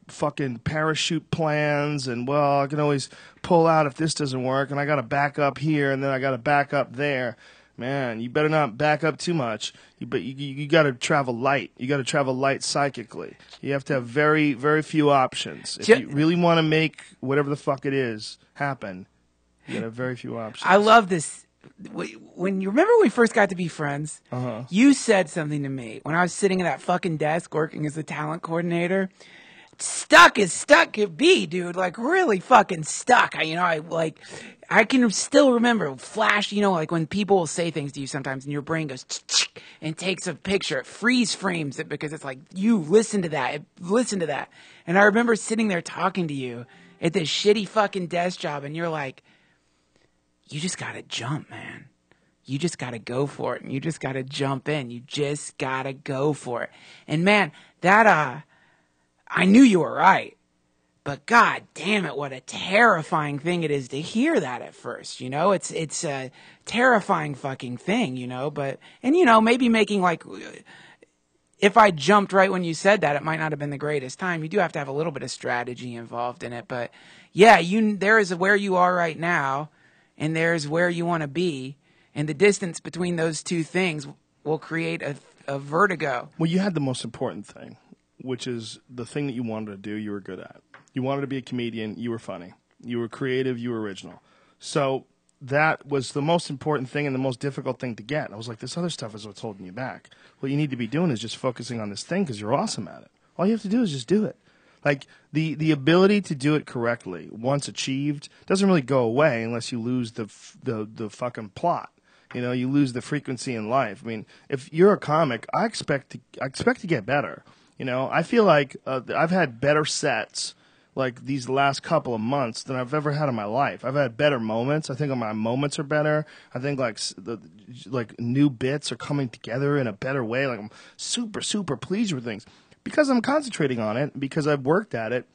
fucking parachute plans, and well, I can always pull out if this doesn't work, and I got to back up here, and then I got to back up there. Man, you better not back up too much. But you got to travel light. You got to travel light psychically. You have to have very, very few options. If you really want to make whatever the fuck it is happen, you got to have very few options. I love this. When you remember when we first got to be friends, you said something to me when I was sitting at that fucking desk working as a talent coordinator. Stuck as stuck could be, dude. Like really fucking stuck. I can still remember flash. Like when people will say things to you sometimes, and your brain goes and takes a picture, it freeze frames it because it's like you listen to that. And I remember sitting there talking to you at this shitty fucking desk job, and you're like, you just gotta jump, man. You just gotta go for it, and you just gotta jump in. You just gotta go for it. And man, that I knew you were right, but god damn it, what a terrifying thing it is to hear that at first. It's a terrifying fucking thing, But maybe making like, if I jumped right when you said that, it might not have been the greatest time. You do have to have a little bit of strategy involved in it, but yeah, there is where you are right now. And there's where you want to be, and the distance between those two things will create a vertigo. Well, you had the most important thing, which is the thing that you wanted to do, you were good at. You wanted to be a comedian, you were funny. You were creative, you were original. So that was the most important thing and the most difficult thing to get. I was like, this other stuff is what's holding you back. What you need to be doing is just focusing on this thing because you're awesome at it. All you have to do is just do it. Like, the ability to do it correctly, once achieved, doesn't really go away unless you lose the fucking plot. You lose the frequency in life. I mean, if you're a comic, I expect to get better. I feel like I've had better sets like these last couple of months than I've ever had in my life. I've had better moments. I think my moments are better. I think like new bits are coming together in a better way. Like I'm super, super pleased with things. Because I'm concentrating on it, because I've worked at it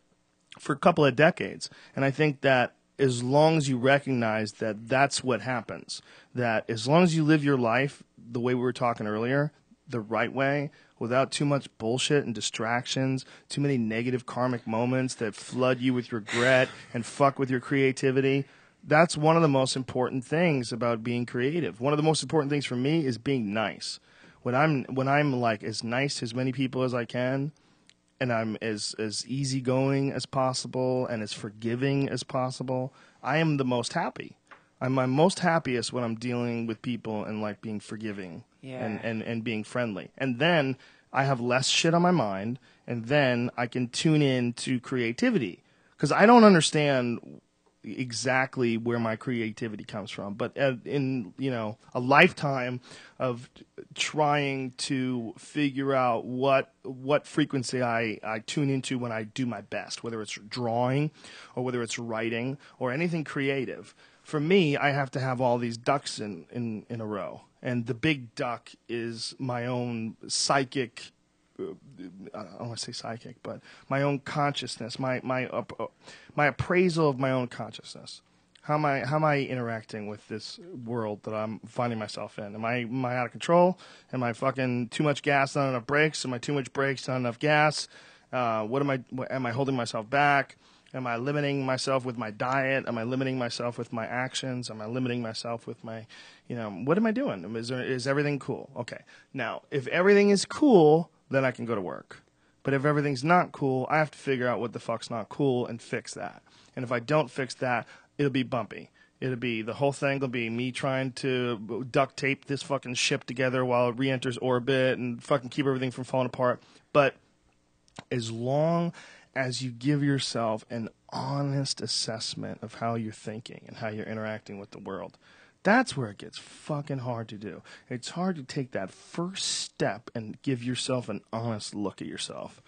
for a couple of decades. And I think that as long as you recognize that that's what happens, that as long as you live your life the way we were talking earlier, the right way, without too much bullshit and distractions, too many negative karmic moments that flood you with regret and fuck with your creativity, that's one of the most important things about being creative. One of the most important things for me is being nice. When I'm like as nice to as many people as I can, and I'm as easygoing as possible and as forgiving as possible, I am the most happy. I'm my most happiest when I'm dealing with people and like being forgiving and being friendly. And then I have less shit on my mind, and then I can tune in to creativity. Because I don't understand exactly where my creativity comes from, but in a lifetime of trying to figure out what frequency I tune into when I do my best, whether it's drawing or whether it's writing or anything creative. For me, I have to have all these ducks in a row, and the big duck is my own psychic. I don't want to say psychic, but my own consciousness, my appraisal of my own consciousness. How am I interacting with this world that I'm finding myself in? Am I out of control? Am I fucking too much gas, not enough brakes? Am I too much brakes, not enough gas? Am I holding myself back? Am I limiting myself with my diet? Am I limiting myself with my actions? Am I limiting myself with my, what am I doing? Is everything cool? Okay. Now, if everything is cool, then I can go to work. But if everything's not cool, I have to figure out what the fuck's not cool and fix that. And if I don't fix that, it'll be bumpy. The whole thing will be me trying to duct tape this fucking ship together while it re-enters orbit and fucking keep everything from falling apart. But as long as you give yourself an honest assessment of how you're thinking and how you're interacting with the world, that's where it gets fucking hard to do. It's hard to take that first step and give yourself an honest look at yourself.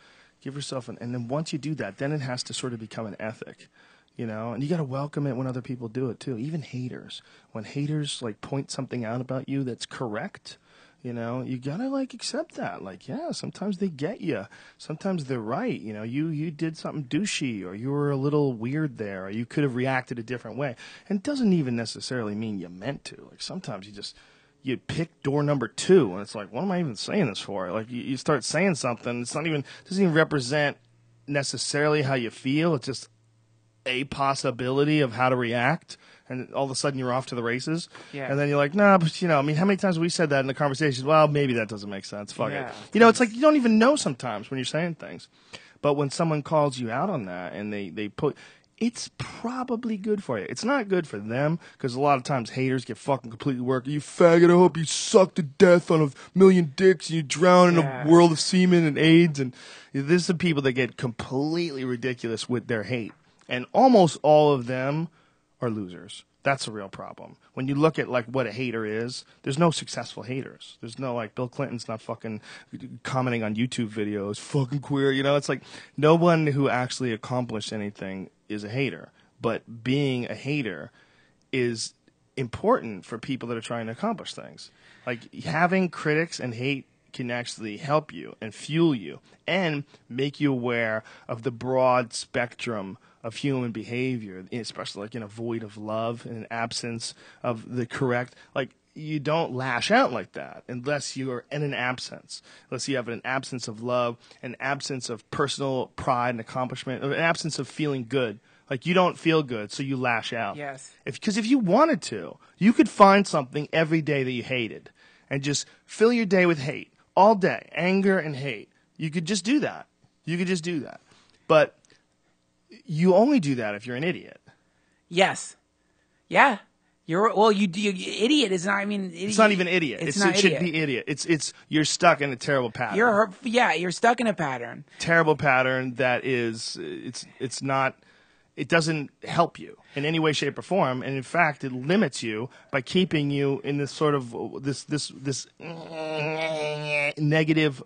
And then once you do that, then it has to sort of become an ethic, and you got to welcome it when other people do it too. Even haters. When haters like point something out about you that's correct, you gotta like accept that. Like, yeah, sometimes they get you. Sometimes they're right. You did something douchey, or you were a little weird there, or you could have reacted a different way. And it doesn't even necessarily mean you meant to. Like sometimes you pick door number 2, and it's like, what am I even saying this for? Like, you start saying something, it doesn't even represent necessarily how you feel. It's just a possibility of how to react, and all of a sudden you're off to the races. Yeah. And then you're like, nah, but I mean, how many times have we said that in the conversation? Well, maybe that doesn't make sense. Fuck it. It's like you don't even know sometimes when you're saying things. But when someone calls you out on that and they put, it's probably good for you. It's not good for them, because a lot of times haters get fucking completely worked. You faggot, I hope you suck to death on a million dicks and you drown in a world of semen and AIDS. And this is the people that get completely ridiculous with their hate. And almost all of them are losers. That's a real problem. When you look at like what a hater is, there's no successful haters. There's no like Bill Clinton's not fucking commenting on YouTube videos, fucking queer. It's like no one who actually accomplished anything is a hater. But being a hater is important for people that are trying to accomplish things. Like having critics and hate can actually help you and fuel you and make you aware of the broad spectrum of human behavior, especially like in a void of love, in an absence of the correct, like you don't lash out like that unless you are in an absence, unless you have an absence of love, an absence of personal pride and accomplishment, an absence of feeling good. Like you don't feel good, so you lash out. Yes. Because if you wanted to, you could find something every day that you hated and just fill your day with hate all day, anger and hate. You could just do that. But you only do that if you're an idiot. Yes. Yeah. Idiot is not. I mean, it's not even idiot. It should be idiot. It's you're stuck in a terrible pattern. You're stuck in a pattern. Terrible pattern that is it's not. It doesn't help you in any way, shape, or form, and in fact, it limits you by keeping you in this sort of this negative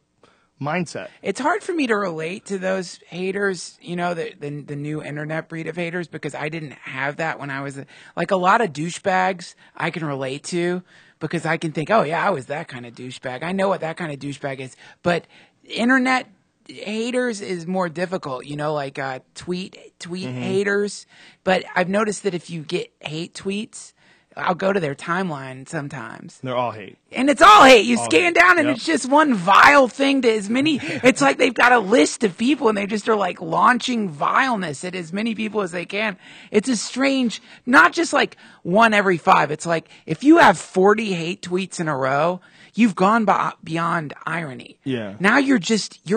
mindset. It's hard for me to relate to those haters, the new internet breed of haters, because I didn't have that when I was like a lot of douchebags I can relate to, because I can think, oh yeah, I was that kind of douchebag. I know what that kind of douchebag is. But internet haters is more difficult, like tweet haters. But I've noticed that if you get hate tweets, I'll go to their timeline sometimes. They're all hate. And it's all hate. You all scan hate. down and it's just one vile thing to as many. It's like they've got a list of people and they just are like launching vileness at as many people as they can. It's a strange, not just like one every 5. It's like if you have 40 hate tweets in a row, you've gone beyond irony. Yeah. Now you're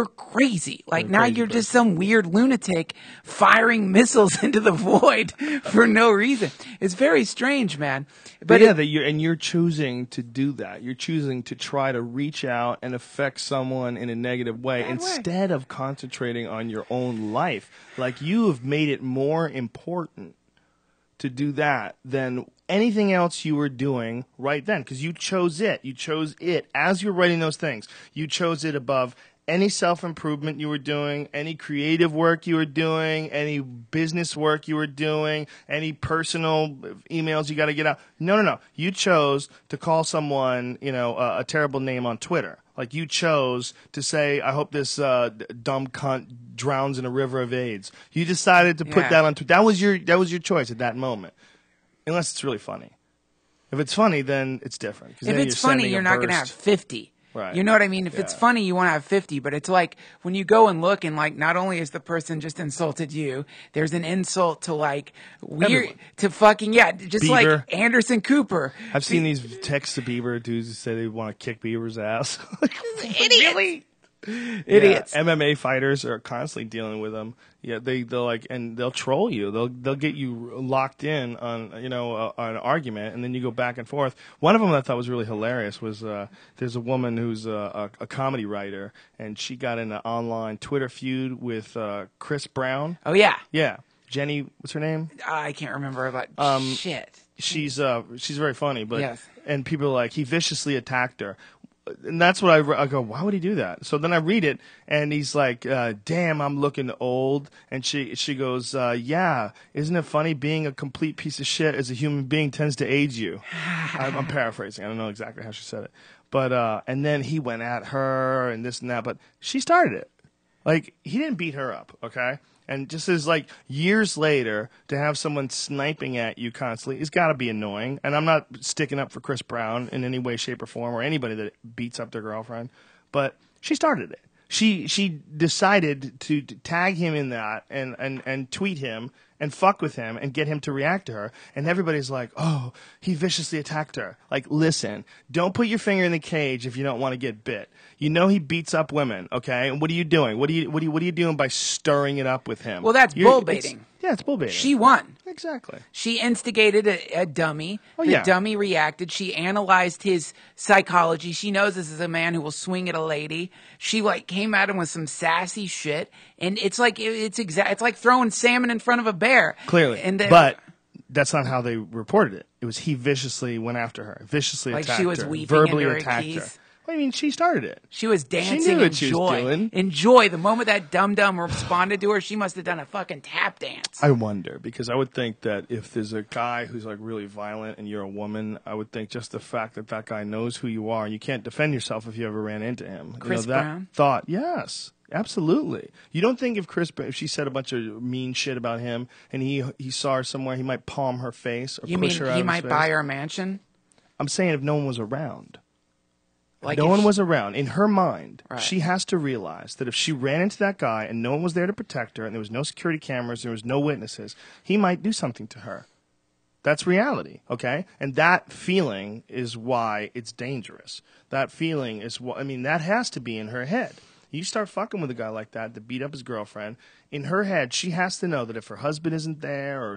crazy. Like now you're just some weird lunatic firing missiles into the void for no reason. It's very strange, man. But yeah, you're choosing to do that. You're choosing to try to reach out and affect someone in a negative way instead of concentrating on your own life. Like you have made it more important to do that than anything else you were doing right then, because you chose it. You chose it as you're writing those things. You chose it above any self-improvement you were doing, any creative work you were doing, any business work you were doing, any personal emails you got to get out. No. You chose to call someone, a terrible name on Twitter. Like you chose to say, I hope this dumb cunt drowns in a river of AIDS. You decided to put that on Twitter. That was your choice at that moment. Unless it's really funny. If it's funny, then it's different. If it's funny, you're not going to have 50. Right. You know what I mean? If it's funny, you want to have 50. But it's like when you go and look and like not only is the person just insulted you, there's an insult to like weird to fucking just Bieber. Like Anderson Cooper. I've seen these texts to Bieber dudes who say they want to kick Bieber's ass. Idiots. Idiots. MMA fighters are constantly dealing with them. Yeah, they'll troll you. They'll get you locked in on on an argument, and then you go back and forth. One of them I thought was really hilarious was there's a woman who's a comedy writer, and she got in an online Twitter feud with Chris Brown. Oh yeah, yeah. Jenny, what's her name? I can't remember, but shit. She's very funny, but yes. And people are like, he viciously attacked her. And that's what I go, why would he do that? So then I read it, and he's like, damn, I'm looking old. And she goes, yeah, isn't it funny being a complete piece of shit as a human being tends to age you? I'm paraphrasing. I don't know exactly how she said it. But and then he went at her and this and that. But she started it. Like, he didn't beat her up, okay? And just as, like, years later, to have someone sniping at you constantly, it's got to be annoying. And I'm not sticking up for Chris Brown in any way, shape, or form, or anybody that beats up their girlfriend. But she started it. She decided to tag him in that and tweet him and fuck with him and get him to react to her. And everybody's like, oh, he viciously attacked her. Like, listen, don't put your finger in the cage if you don't want to get bit. You know he beats up women, okay? And what are you doing? What are you doing by stirring it up with him? Well, that's bull baiting. Yeah, it's bull baiting. She won. Exactly. She instigated a dummy. Oh, The yeah. dummy reacted. She analyzed his psychology. She knows this is a man who will swing at a lady. She like came at him with some sassy shit, and it's like it's like throwing salmon in front of a bear. Clearly, and but that's not how they reported it. It was he viciously went after her, viciously like attacked she was her, weeping verbally into her attacked keys. her. What do you mean? She started it. She was dancing. She knew what in she was joy. doing. Enjoy. The moment that dum-dum responded to her, she must have done a fucking tap dance. I wonder, because I would think that if there's a guy who's like really violent and you're a woman, I would think just the fact that that guy knows who you are and you can't defend yourself if you ever ran into him. Chris that Brown? thought, yes, absolutely. You don't think if she said a bunch of mean shit about him and he saw her somewhere, he might palm her face or You push mean her out he of his might face? buy her a mansion? I'm saying if no one was around. Like no if one she- was around. In her mind, Right. she has to realize that if she ran into that guy and no one was there to protect her and there was no security cameras, there was no witnesses, he might do something to her. That's reality, okay? And that feeling is why it's dangerous. That feeling is what, I mean, that has to be in her head. You start fucking with a guy like that to beat up his girlfriend, in her head, she has to know that if her husband isn't there or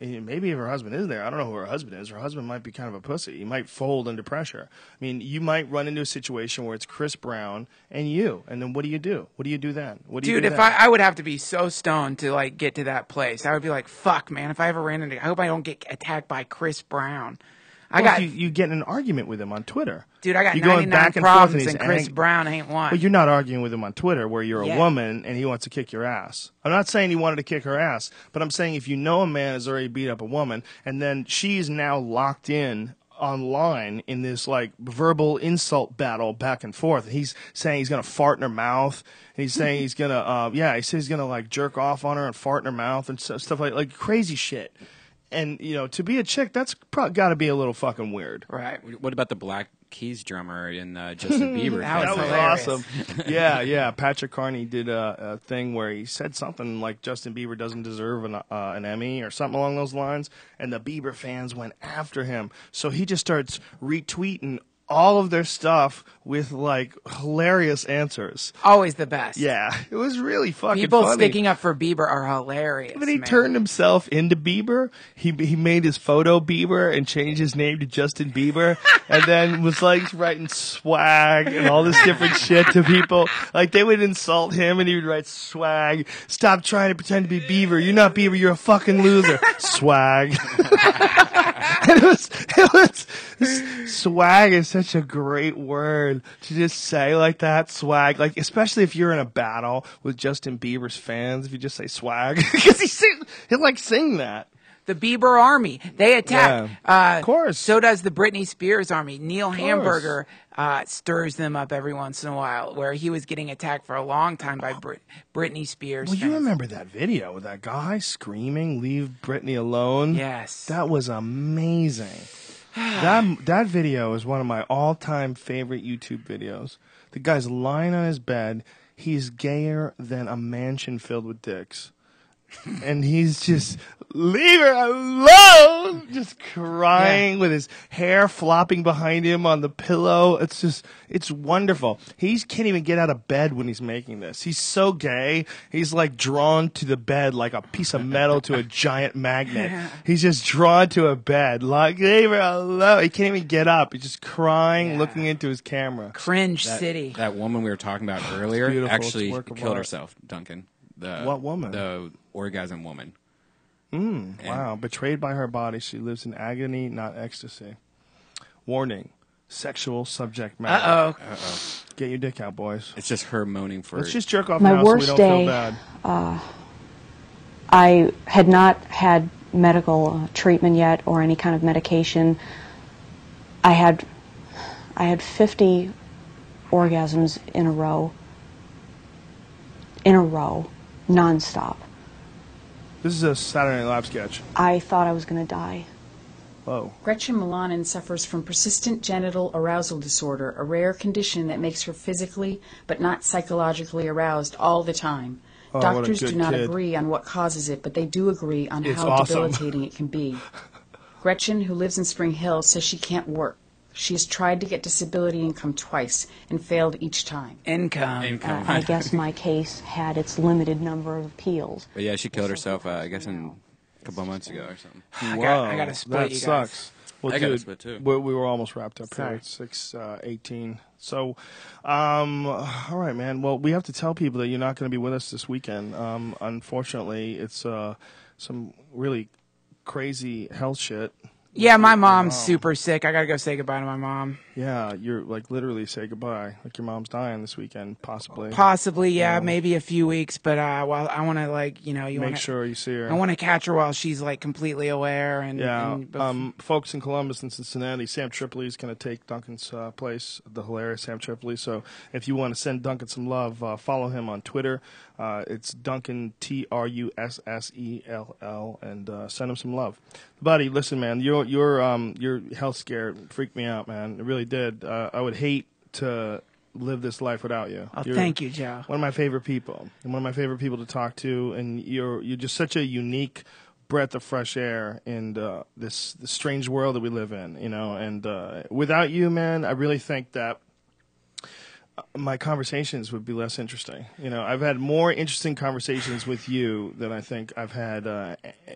maybe if her husband is there, I don't know who her husband is. Her husband might be kind of a pussy. He might fold under pressure. I mean, you might run into a situation where it's Chris Brown and you, and then what do you do? What do you do then? What do you Dude, do if then? I would have to be so stoned to like get to that place. I would be like, fuck, man, if I ever ran into, I hope I don't get attacked by Chris Brown. Well, you get in an argument with him on Twitter. Dude, I got You're going 99 back and forth problems and and he's Chris ang- Brown ain't one. But you're not arguing with him on Twitter where you're Yeah. a woman and he wants to kick your ass. I'm not saying he wanted to kick her ass, but I'm saying if you know a man has already beat up a woman and then she's now locked in online in this like verbal insult battle back and forth. He's saying he's gonna fart in her mouth. And he's saying he's gonna he says he's gonna like jerk off on her and fart in her mouth and stuff like crazy shit. And you know, to be a chick, that's got to be a little fucking weird. Right. What about the Black Keys drummer in Justin Bieber? That was awesome. Yeah. Patrick Carney did a thing where he said something like Justin Bieber doesn't deserve an Emmy or something along those lines, and the Bieber fans went after him. So he just starts retweeting all of their stuff with like hilarious answers. Always the best. Yeah, it was really fucking People funny. sticking up for Bieber are hilarious. But he man. turned himself into Bieber. He made his photo Bieber and changed his name to Justin Bieber, and then was like writing swag and all this different shit to people. Like they would insult him, and he would write swag. Stop trying to pretend to be Bieber. You're not Bieber. You're a fucking loser. Swag. It was swag is such a great word to just say like that. Swag, like especially if you're in a battle with Justin Bieber's fans, if you just say swag, because he'll like sing that. The Bieber Army, they attack. Yeah, of course. So does the Britney Spears Army. Neil Hamburger stirs them up every once in a while, where he was getting attacked for a long time by Britney Spears. Well, you fans. remember that video with that guy screaming, "Leave Britney alone"? Yes. That was amazing. That video is one of my all-time favorite YouTube videos. The guy's lying on his bed. He's gayer than a mansion filled with dicks. And he's just, leave her alone! Just crying with his hair flopping behind him on the pillow. It's wonderful. He can't even get out of bed when he's making this. He's so gay. He's like drawn to the bed like a piece of metal to a giant magnet. He's just drawn to a bed. Like, leave her alone. He can't even get up. He's just crying, looking into his camera. Cringe City. That woman we were talking about earlier beautiful. It's actually a work of killed art. herself, Duncan. What woman? The orgasm woman. Wow. Betrayed by her body, she lives in agony, not ecstasy. Warning. Sexual subject matter. Uh-oh. Get your dick out, boys. It's just her moaning for Let's just jerk off My now so we worst don't day, feel bad. I had not had medical treatment yet or any kind of medication. I had 50 orgasms in a row. in a row, nonstop. This is a Saturday Night Live sketch. I thought I was going to die. Whoa. Gretchen Milanen suffers from persistent genital arousal disorder, a rare condition that makes her physically but not psychologically aroused all the time. Oh, what a Doctors good do not kid. agree on what causes it, but they do agree on It's how awesome. debilitating it can be. Gretchen, who lives in Spring Hill, says she can't work. She has tried to get disability income twice and failed each time. Income. I guess my case had its limited number of appeals. But yeah, she killed herself, I guess, a couple of months ago or something. I got to split that you guys. sucks. Well, I got to dude, split too. we were almost wrapped up Sorry. here. It's 6:18. So, all right, man. Well, we have to tell people that you're not going to be with us this weekend. Unfortunately, it's some really crazy health shit. Yeah, my mom's super sick. I got to go say goodbye to my mom. Yeah, you're like literally say goodbye. Like your mom's dying this weekend, possibly. Possibly, yeah, maybe a few weeks. But well, I want to make sure you see her. I want to catch her while she's like completely aware. And yeah, and folks in Columbus and Cincinnati, Sam Tripoli is going to take Duncan's place, the hilarious Sam Tripoli. So if you want to send Duncan some love, follow him on Twitter. It's Duncan Trussell, and send him some love, buddy. Listen, man, your health scare freaked me out, man. It really did. I would hate to live this life without you. Oh, You're thank you, Joe. One of my favorite people, and one of my favorite people to talk to, and you're just such a unique breath of fresh air in this strange world that we live in, you know. And without you, man, I really think that my conversations would be less interesting. You know, I've had more interesting conversations with you than I think I've had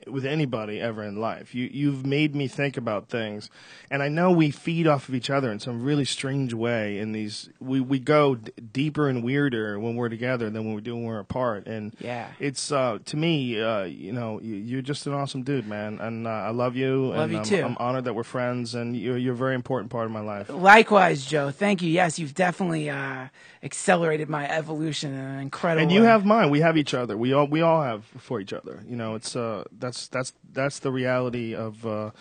with anybody ever in life. You've made me think about things, and I know we feed off of each other in some really strange way. In these, we go deeper and weirder when we're together than when we're apart. And yeah, it's to me, you know, you're just an awesome dude, man, and I love you. Love and you too. I'm honored that we're friends, and you're a very important part of my life. Likewise, Joe. Thank you. Yes, you've definitely accelerated my evolution in an incredible And you way. have mine. We have each other. We all have for each other. You know, it's that's the reality of a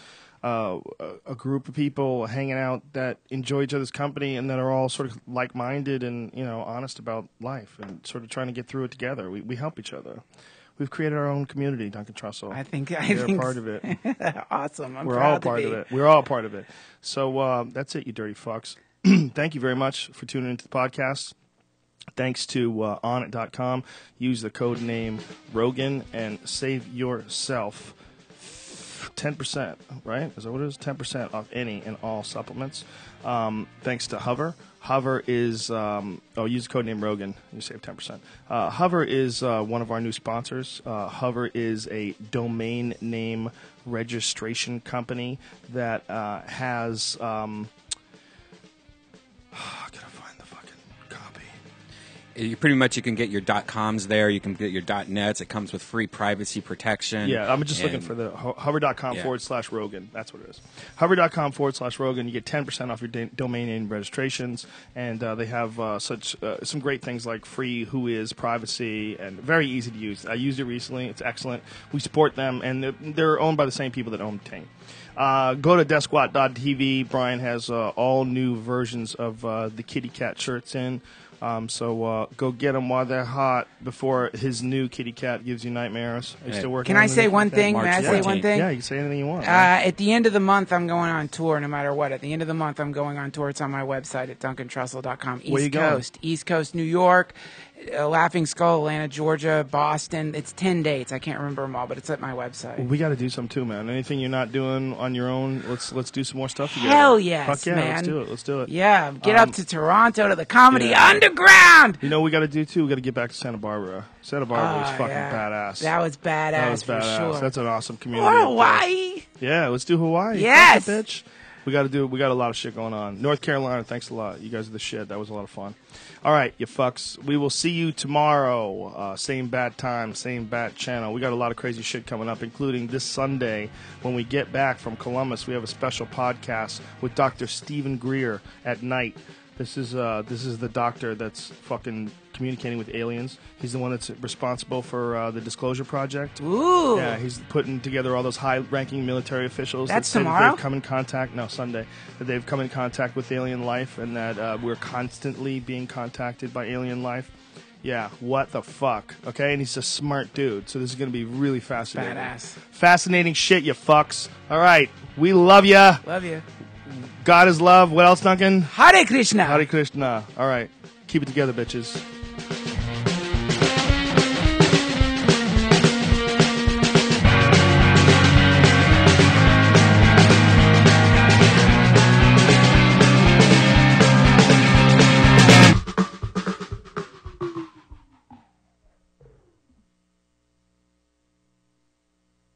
group of people hanging out that enjoy each other's company and that are all sort of like-minded and, you know, honest about life and sort of trying to get through it together. We help each other. We've created our own community, Duncan Trussell. I think You're a part of it. Awesome. We're all part of it. We're all part of it. So that's it, you dirty fucks. Thank you very much for tuning into the podcast. Thanks to onit.com. Use the code name Rogan and save yourself 10%, right? Is that what it is? 10% off any and all supplements. Thanks to Hover. Hover is, use the code name Rogan. You save 10%. Hover is one of our new sponsors. Hover is a domain name registration company that has... I gotta find the fucking copy. You pretty much you can get your .coms there. You can get your .nets. It comes with free privacy protection. Yeah, I'm just looking for the hover.com/Rogan. That's what it is. Hover.com/Rogan. You get 10% off your domain name registrations, and they have some great things like free Whois privacy and very easy to use. I used it recently. It's excellent. We support them, and they're owned by the same people that own Ting. Go to DeathSquad.tv. Brian has all new versions of the kitty cat shirts in. So go get them while they're hot before his new kitty cat gives you nightmares. Are you still working Can on I say anything one like that? thing? May I say one thing? Yeah, you can say anything you want. At the end of the month, I'm going on tour no matter what. At the end of the month, I'm going on tour. It's on my website at DuncanTrussell.com. Where you going? East Coast, New York, Laughing Skull, Atlanta, Georgia, Boston. It's 10 dates. I can't remember them all, but it's at my website. Well, we got to do some too, man. Anything you're not doing on your own, let's do some more stuff together. Hell yes, Fuck yeah, man. let's do it. Let's do it. Yeah, get up to Toronto to the Comedy Underground. You know what we got to do too? We got to get back to Santa Barbara. Santa Barbara was fucking badass. That was badass. That was for badass. sure. That's an awesome community. Or up there. Hawaii. Yeah, let's do Hawaii. Yes. Fuck it, bitch. We got a lot of shit going on. North Carolina, thanks a lot. You guys are the shit. That was a lot of fun. All right, you fucks. We will see you tomorrow. Same bad time, same bad channel. We got a lot of crazy shit coming up, including this Sunday when we get back from Columbus. We have a special podcast with Dr. Stephen Greer at night. This is the doctor that's fucking communicating with aliens. He's the one that's responsible for the Disclosure Project. Ooh. Yeah, he's putting together all those high-ranking military officials. That's that say that tomorrow? they've come in contact. No, Sunday. That they've come in contact with alien life, and that we're constantly being contacted by alien life. Yeah, what the fuck? Okay, and he's a smart dude, so this is going to be really fascinating. Badass. Fascinating shit, you fucks. All right, we love ya. Love you. God is love. What else, Duncan? Hare Krishna. Hare Krishna. All right, keep it together, bitches.